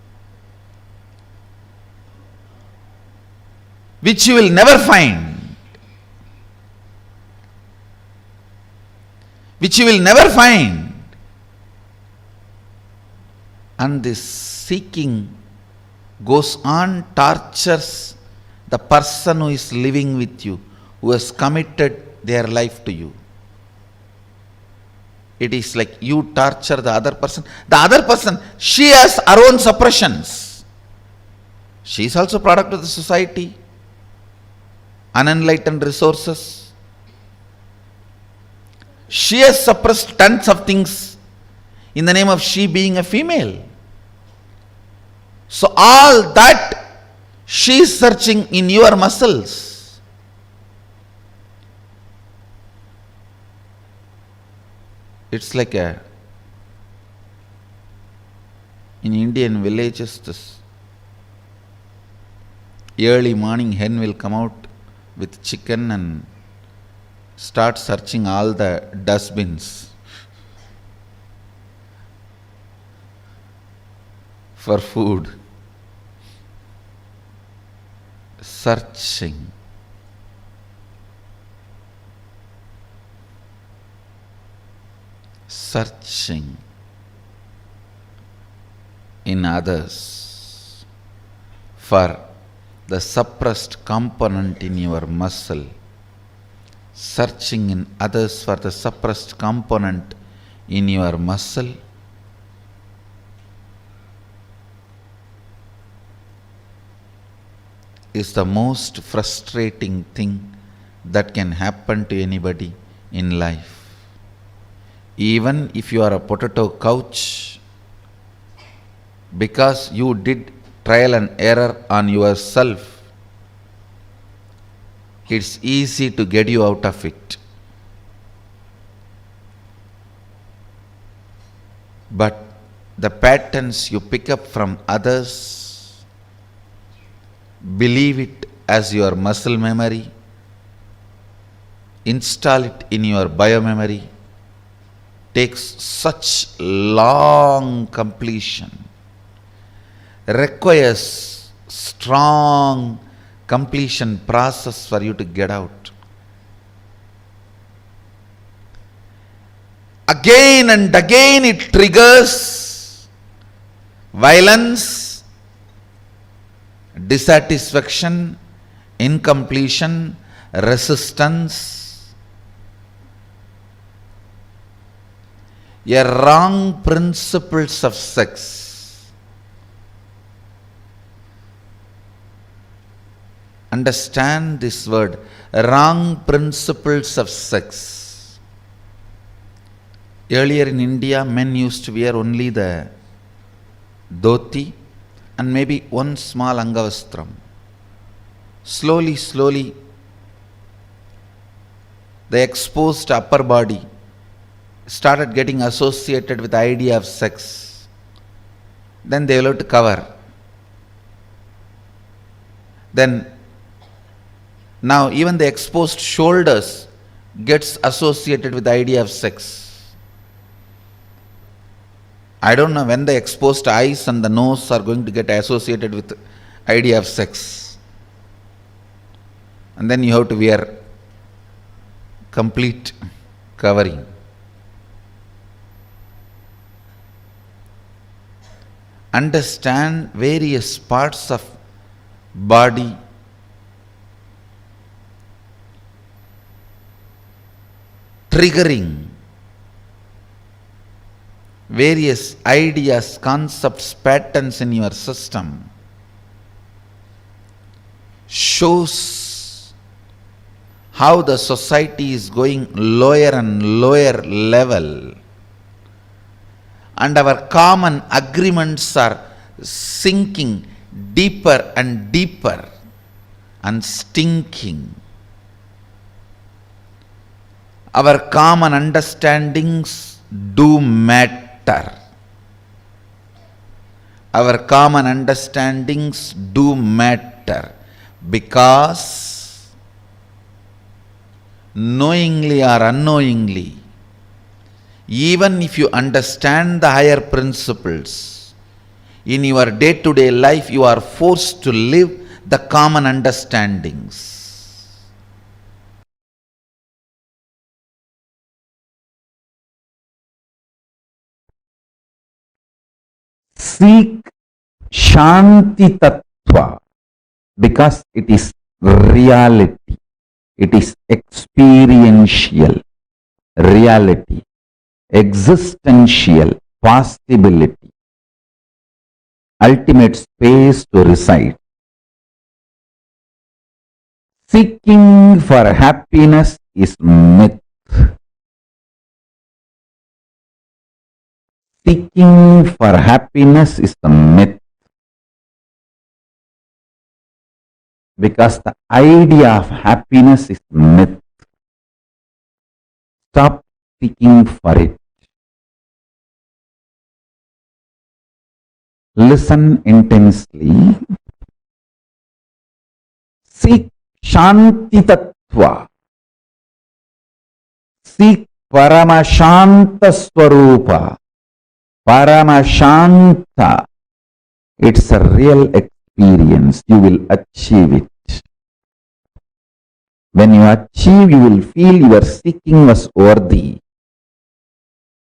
which you will never find. Which you will never find. And this seeking goes on, tortures the person who is living with you, who has committed their life to you. It is like you torture the other person. The other person, she has her own suppressions. She is also product of the society, unenlightened resources. She has suppressed tons of things in the name of she being a female. So all that she is searching in your muscles. It's like in Indian villages, this early morning hen will come out with chicken and start searching all the dustbins for food. Searching. Searching in others for the suppressed component in your muscle. Searching in others for the suppressed component in your muscle. Is the most frustrating thing that can happen to anybody in life. Even if you are a potato couch, because you did trial and error on yourself, it's easy to get you out of it. But the patterns you pick up from others, believe it as your muscle memory, install it in your biomemory, takes such long completion, requires strong completion process for you to get out. Again and again it triggers violence, dissatisfaction, incompletion, resistance, a wrong principles of sex. Understand this word, wrong principles of sex. Earlier in India, men used to wear only the dhoti and maybe one small angavastram. Slowly, the exposed upper body started getting associated with the idea of sex. Then they will have to cover. Then now even the exposed shoulders gets associated with the idea of sex. I don't know when the exposed eyes and the nose are going to get associated with the idea of sex. And then you have to wear complete covering. Understand various parts of body triggering various ideas, concepts, patterns in your system shows how the society is going lower and lower level, and our common agreements are sinking deeper and deeper and stinking. Our common understandings do matter. Our common understandings do matter because knowingly or unknowingly, Even if you understand the higher principles, in your day-to-day life you are forced to live the common understandings. Seek Shanti Tattva because it is reality, it is experiential reality, existential possibility, ultimate space to reside. Seeking for happiness is myth. Seeking for happiness is a myth. Because the idea of happiness is myth. Stop seeking for it. Listen intensely. Seek Shanti Tattva. Seek Paramashanta Swarupa. Paramashanta. It's a real experience. You will achieve it. When you achieve, you will feel your seeking was worthy.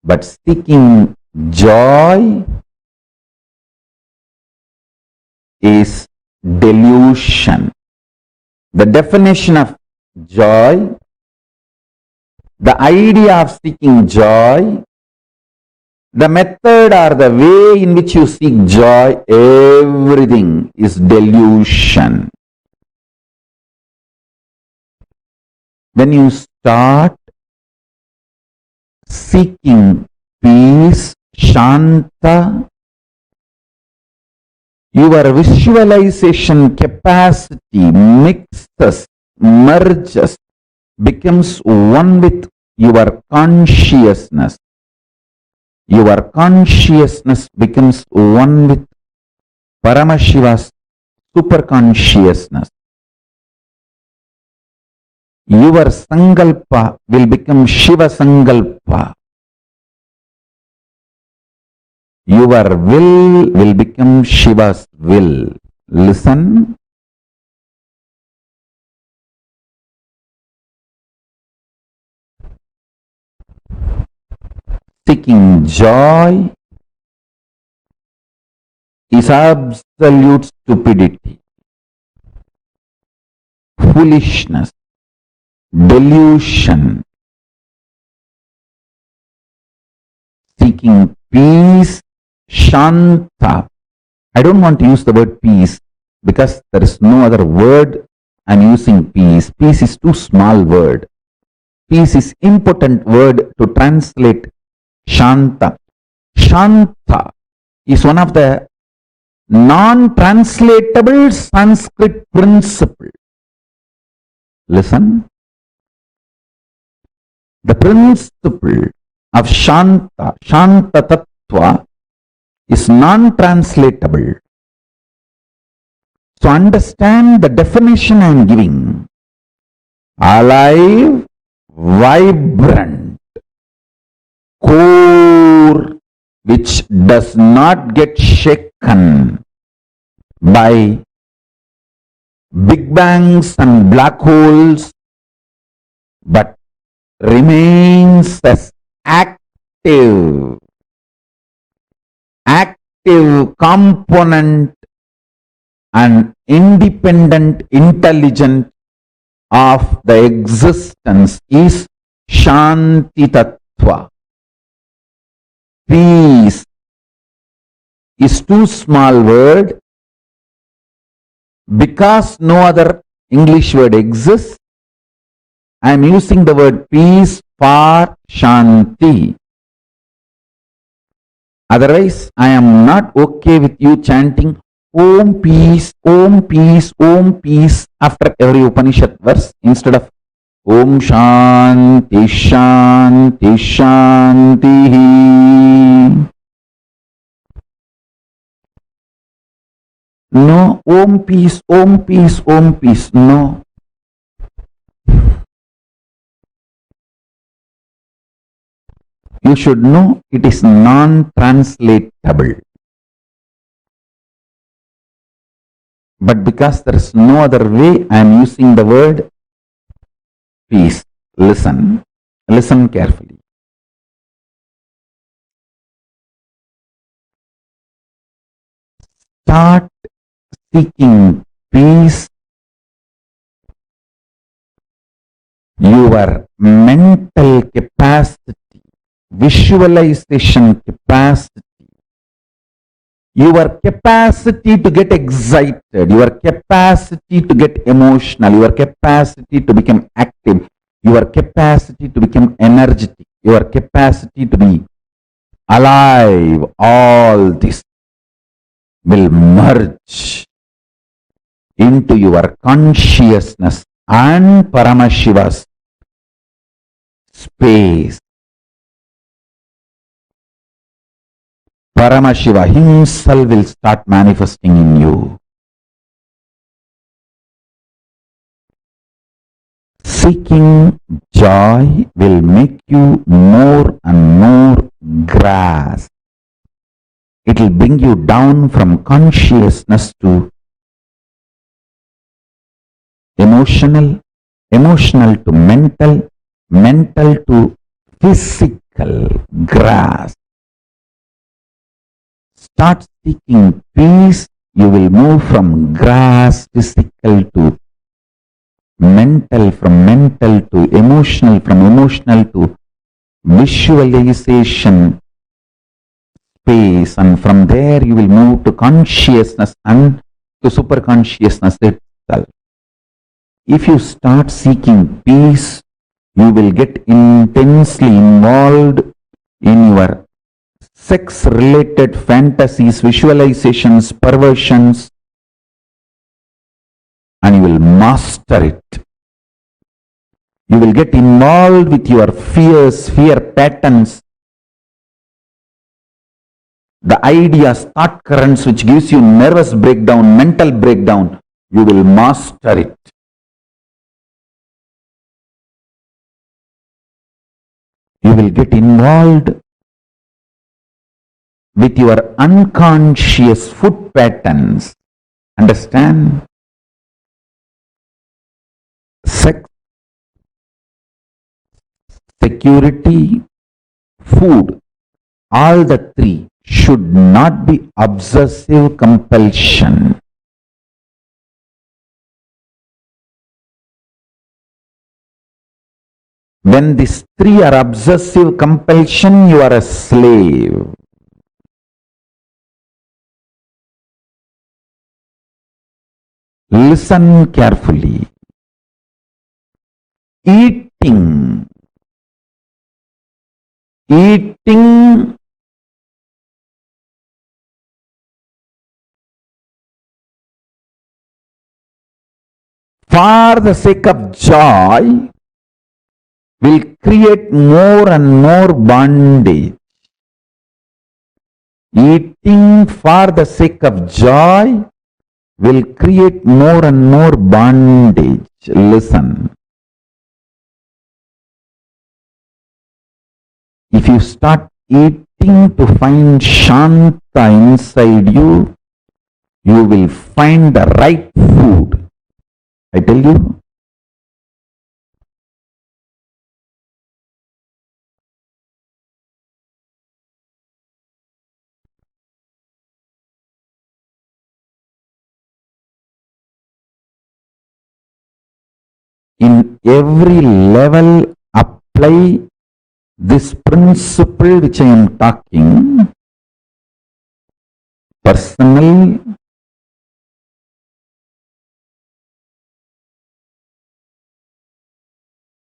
But seeking joy is delusion. The definition of joy, the idea of seeking joy, the method or the way in which you seek joy, everything is delusion. When you start seeking peace, Shanta, your visualization capacity mixes, merges, becomes one with your consciousness. Your consciousness becomes one with Paramashiva's superconsciousness. Your Sankalpa will become Shiva Sankalpa. Your will become Shiva's will. Listen. Seeking joy is absolute stupidity, foolishness, delusion. Seeking peace, Shanta. I don't want to use the word peace because there is no other word. I'm using peace. Peace is too small word. Peace is impotent word to translate Shanta. Shanta is one of the non-translatable Sanskrit principle. Listen. The principle of Shanta, Shanta Tattva, is non-translatable. So understand the definition I am giving. Alive, vibrant, core, which does not get shaken by big bangs and black holes, but remains as active component and independent intelligence of the existence is Shanti Tattva. Peace is too small word because no other English word exists. I am using the word peace for Shanti. Otherwise, I am not okay with you chanting Om peace, Om peace, Om peace after every Upanishad verse instead of Om Shanti, Shanti, Shanti. No, Om peace, Om peace, Om peace. No. You should know it is non-translatable. But because there is no other way, I am using the word peace. Listen. Listen carefully. Start seeking peace. Your mental capacity, visualization capacity, your capacity to get excited, your capacity to get emotional, your capacity to become active, your capacity to become energetic, your capacity to be alive, all this will merge into your consciousness and Paramashiva's space. Paramashiva himself will start manifesting in you. Seeking joy will make you more and more grasp. It will bring you down from consciousness to emotional, emotional to mental, mental to physical grasp. Start seeking peace, you will move from grasp, physical to mental, from mental to emotional, from emotional to visualization space, and from there you will move to consciousness and to superconsciousness itself. If you start seeking peace, you will get intensely involved in your sex-related fantasies, visualizations, perversions, and you will master it. You will get involved with your fears, fear patterns, the ideas, thought currents which gives you nervous breakdown, mental breakdown. You will master it. You will get involved with your unconscious food patterns. Understand? Sex, security, food, all the three should not be obsessive compulsion. When these three are obsessive compulsion, you are a slave. Listen carefully. Eating for the sake of joy will create more and more bondage. Eating for the sake of joy will create more and more bondage. Listen. If you start eating to find Shanta inside you, you will find the right food. I tell you. In every level, apply this principle which I am talking. Personal,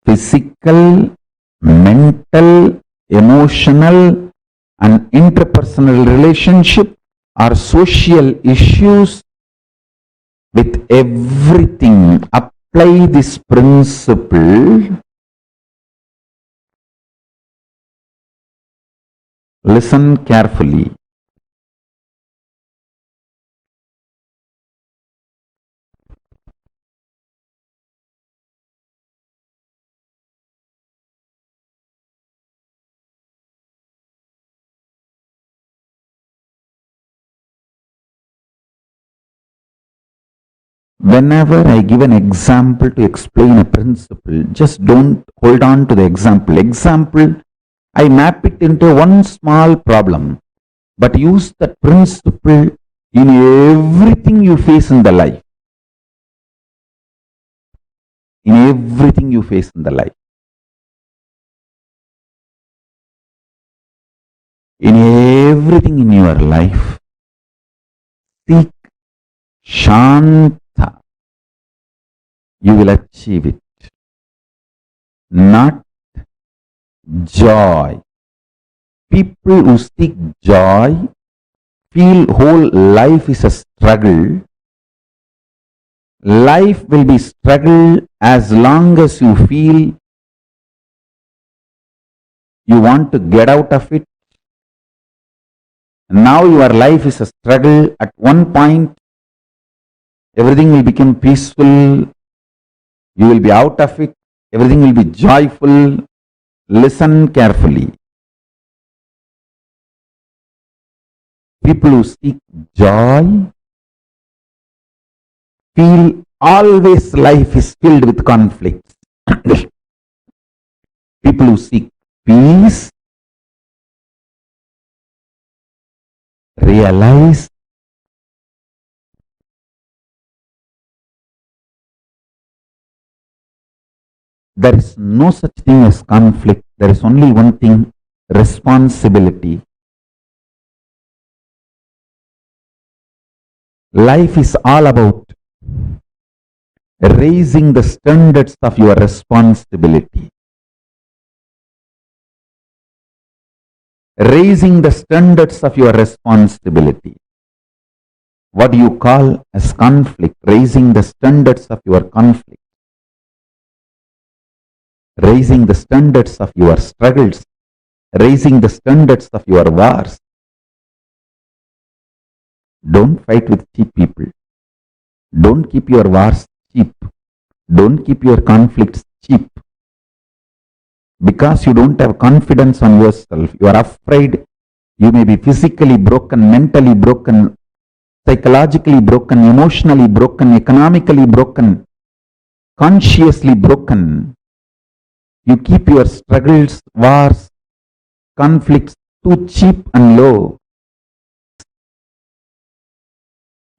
physical, mental, emotional, and interpersonal relationship or social issues with everything. Apply this principle. Listen carefully. whenever I give an example to explain a principle, just don't hold on to the example. Example, I map it into one small problem, but use that principle in everything you face in the life. In everything you face in the life. In everything in your life, seek Shanta. You will achieve it. Not joy. People who seek joy feel whole life is a struggle. Life will be struggle as long as you feel you want to get out of it. Now your life is a struggle. At one point, everything will become peaceful. You will be out of it. Everything will be joyful. Listen carefully. People who seek joy feel always life is filled with conflicts. People who seek peace realize there is no such thing as conflict. There is only one thing, responsibility. Life is all about raising the standards of your responsibility. Raising the standards of your responsibility. What do you call as conflict? Raising the standards of your conflict. Raising the standards of your struggles. Raising the standards of your wars. Don't fight with cheap people. Don't keep your wars cheap. Don't keep your conflicts cheap. Because you don't have confidence on yourself. You are afraid you may be physically broken, mentally broken, psychologically broken, emotionally broken, economically broken, consciously broken. You keep your struggles, wars, conflicts too cheap and low.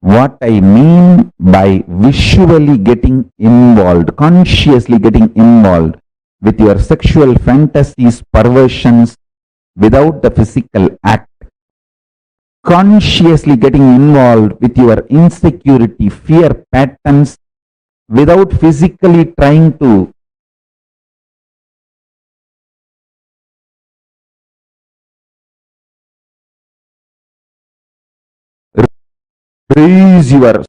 What I mean by visually getting involved, consciously getting involved with your sexual fantasies, perversions, without the physical act. Consciously getting involved with your insecurity, fear patterns, without physically trying to raise your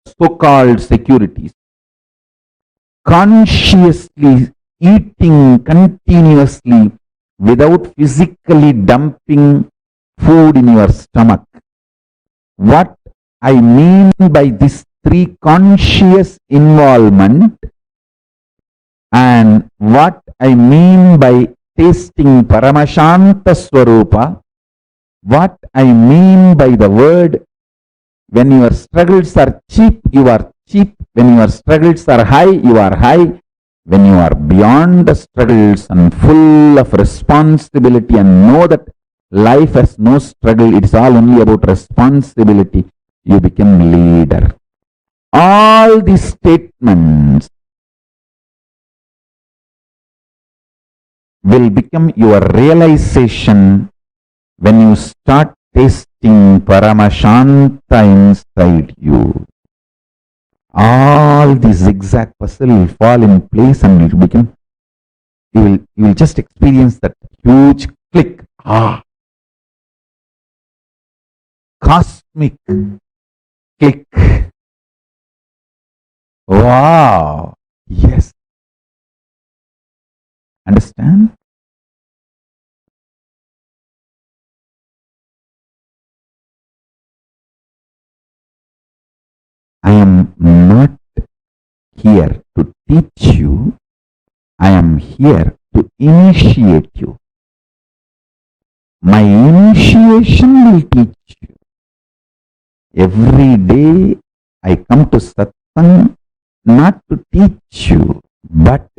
so-called securities. Consciously eating continuously without physically dumping food in your stomach. What I mean by this three, conscious involvement, and what I mean by tasting Paramashanta Swarupa, what I mean by the word, when your struggles are cheap, you are cheap. When your struggles are high, you are high. When you are beyond the struggles and full of responsibility and know that life has no struggle, it is all only about responsibility, you become leader. All these statements will become your realization when you start tasting Paramashanta inside you. All the zigzag puzzle will fall in place and it will become, you will just experience that huge click. Cosmic click. Wow. Yes. Understand? I am not here to teach you. I am here to initiate you. My initiation will teach you. Every day I come to Satsang come not to teach you, but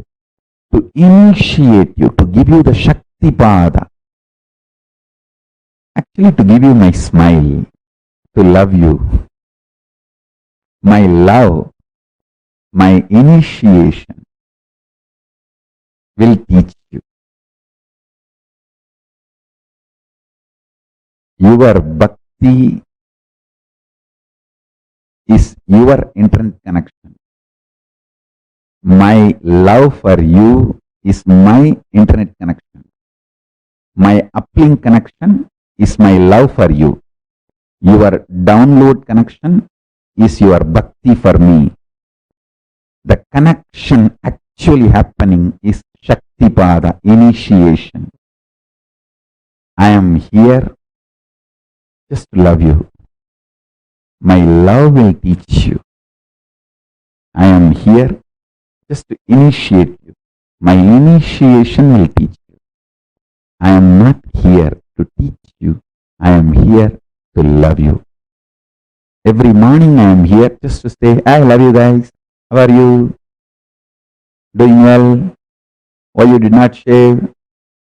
to initiate you, to give you the Shakti Pada. Actually, to give you my smile, to love you. My love, my initiation will teach you. Your bhakti is your internet connection. My love for you is my internet connection. My uplink connection is my love for you. Your download connection is your bhakti for me. The connection actually happening is Shakti Pada, initiation. I am here just to love you. My love will teach you. I am here just to initiate you. My initiation will teach you. I am not here to teach you. I am here to love you. Every morning I am here just to say, I love you guys. How are you? Doing well? Why you did not shave?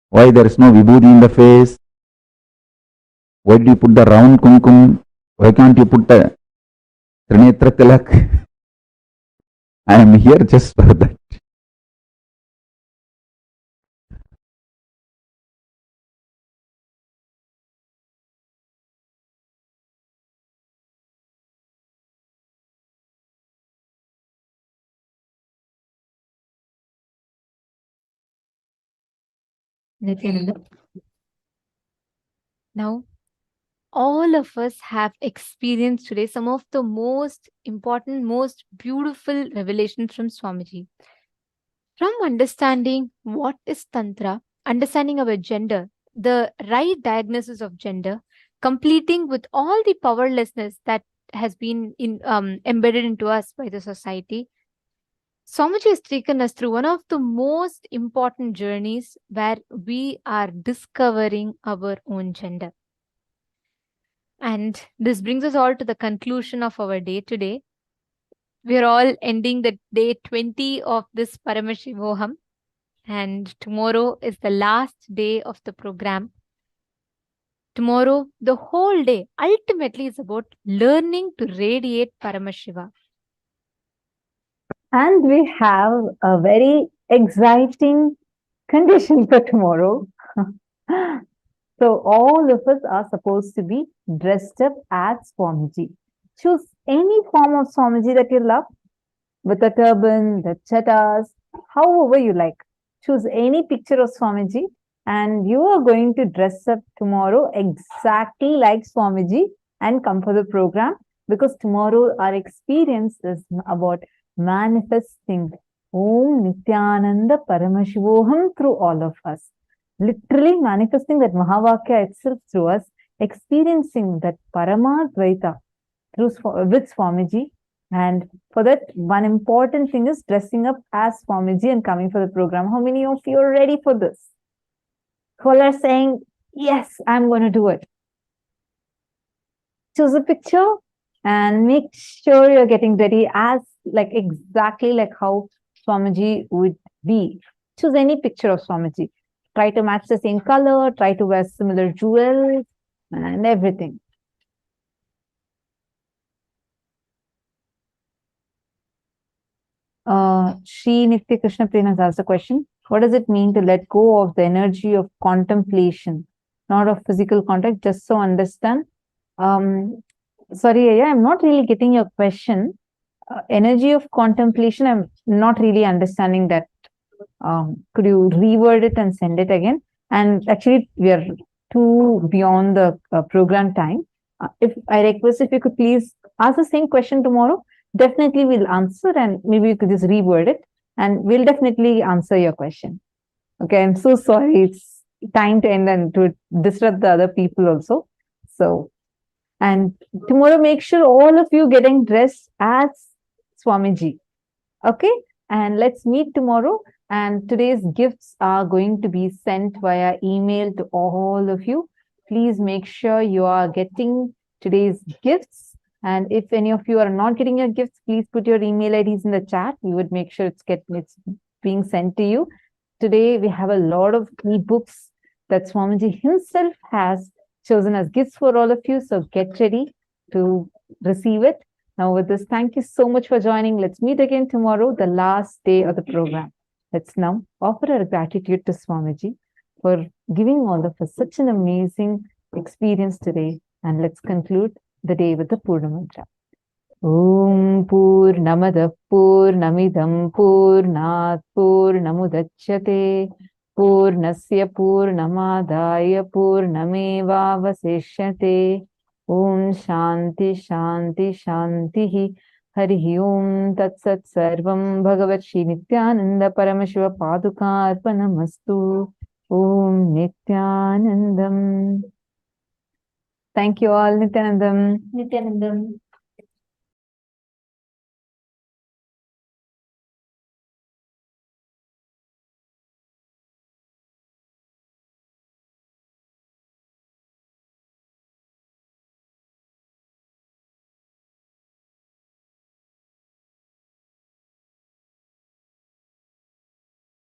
Why there is no vibhuti in the face? Why did you put the round kumkum? Why can't you put the Trinetra Tilak? I am here just for that. Nithyananda. Now, all of us have experienced today some of the most important, most beautiful revelations from Swamiji. From understanding what is Tantra, understanding our gender, the right diagnosis of gender, completing with all the powerlessness that has been embedded into us by the society, Swamiji has taken us through one of the most important journeys where we are discovering our own gender. And this brings us all to the conclusion of our day today. We are all ending the day 20 of this Paramashivoham, and tomorrow is the last day of the program. Tomorrow, the whole day ultimately is about learning to radiate Paramashiva. And we have a very exciting condition for tomorrow. So all of us are supposed to be dressed up as Swamiji. Choose any form of Swamiji that you love, with a turban, the chattas, however you like. Choose any picture of Swamiji and you are going to dress up tomorrow exactly like Swamiji and come for the program, because tomorrow our experience is about manifesting Om Nithyananda Paramashivoham through all of us. Literally manifesting that Mahavakya itself through us, experiencing that Paramadvaita with Swamiji. And for that, one important thing is dressing up as Swamiji and coming for the program. How many of you are ready for this? Who are saying, yes, I'm going to do it? Choose a picture and make sure you're getting ready as exactly like how Swamiji would be. Choose any picture of Swamiji. Try to match the same color, try to wear similar jewels and everything. Shri Nitya Krishna Priya has asked a question. What does it mean to let go of the energy of contemplation, not of physical contact, just so understand? Sorry, Aya, I'm not really getting your question. Energy of contemplation, I'm not really understanding that. Could you reword it and send it again? And actually, we are too beyond the program time. If I request, if you could please ask the same question tomorrow, definitely we'll answer, and maybe you could just reword it and we'll definitely answer your question. Okay, I'm so sorry. It's time to end and to disrupt the other people also. So, and tomorrow, make sure all of you getting dressed as Swamiji. Okay, and let's meet tomorrow. And today's gifts are going to be sent via email to all of you. Please make sure you are getting today's gifts And if any of you are not getting your gifts, please put your email IDs in the chat. We would make sure it's being sent to you. Today, we have a lot of ebooks that Swamiji himself has chosen as gifts for all of you. So get ready to receive it. Now with this, thank you so much for joining. Let's meet again tomorrow, the last day of the program. Let's now offer our gratitude to Swamiji for giving all of us such an amazing experience today. And let's conclude the day with the Purna Mantra. Om Purnamada Purnamidam Purnat Purnamudachyate Purnasya Purnamadaya Purnamevavasishyate. Om Shanti Shanti Shanti Hari Om Tat Sat Sarvam Bhagavat Shri Nithyananda Paramashiva Paduka Arpanamastu. Om Nithyanandam. Thank you all, Nithyanandam. Nithyanandam.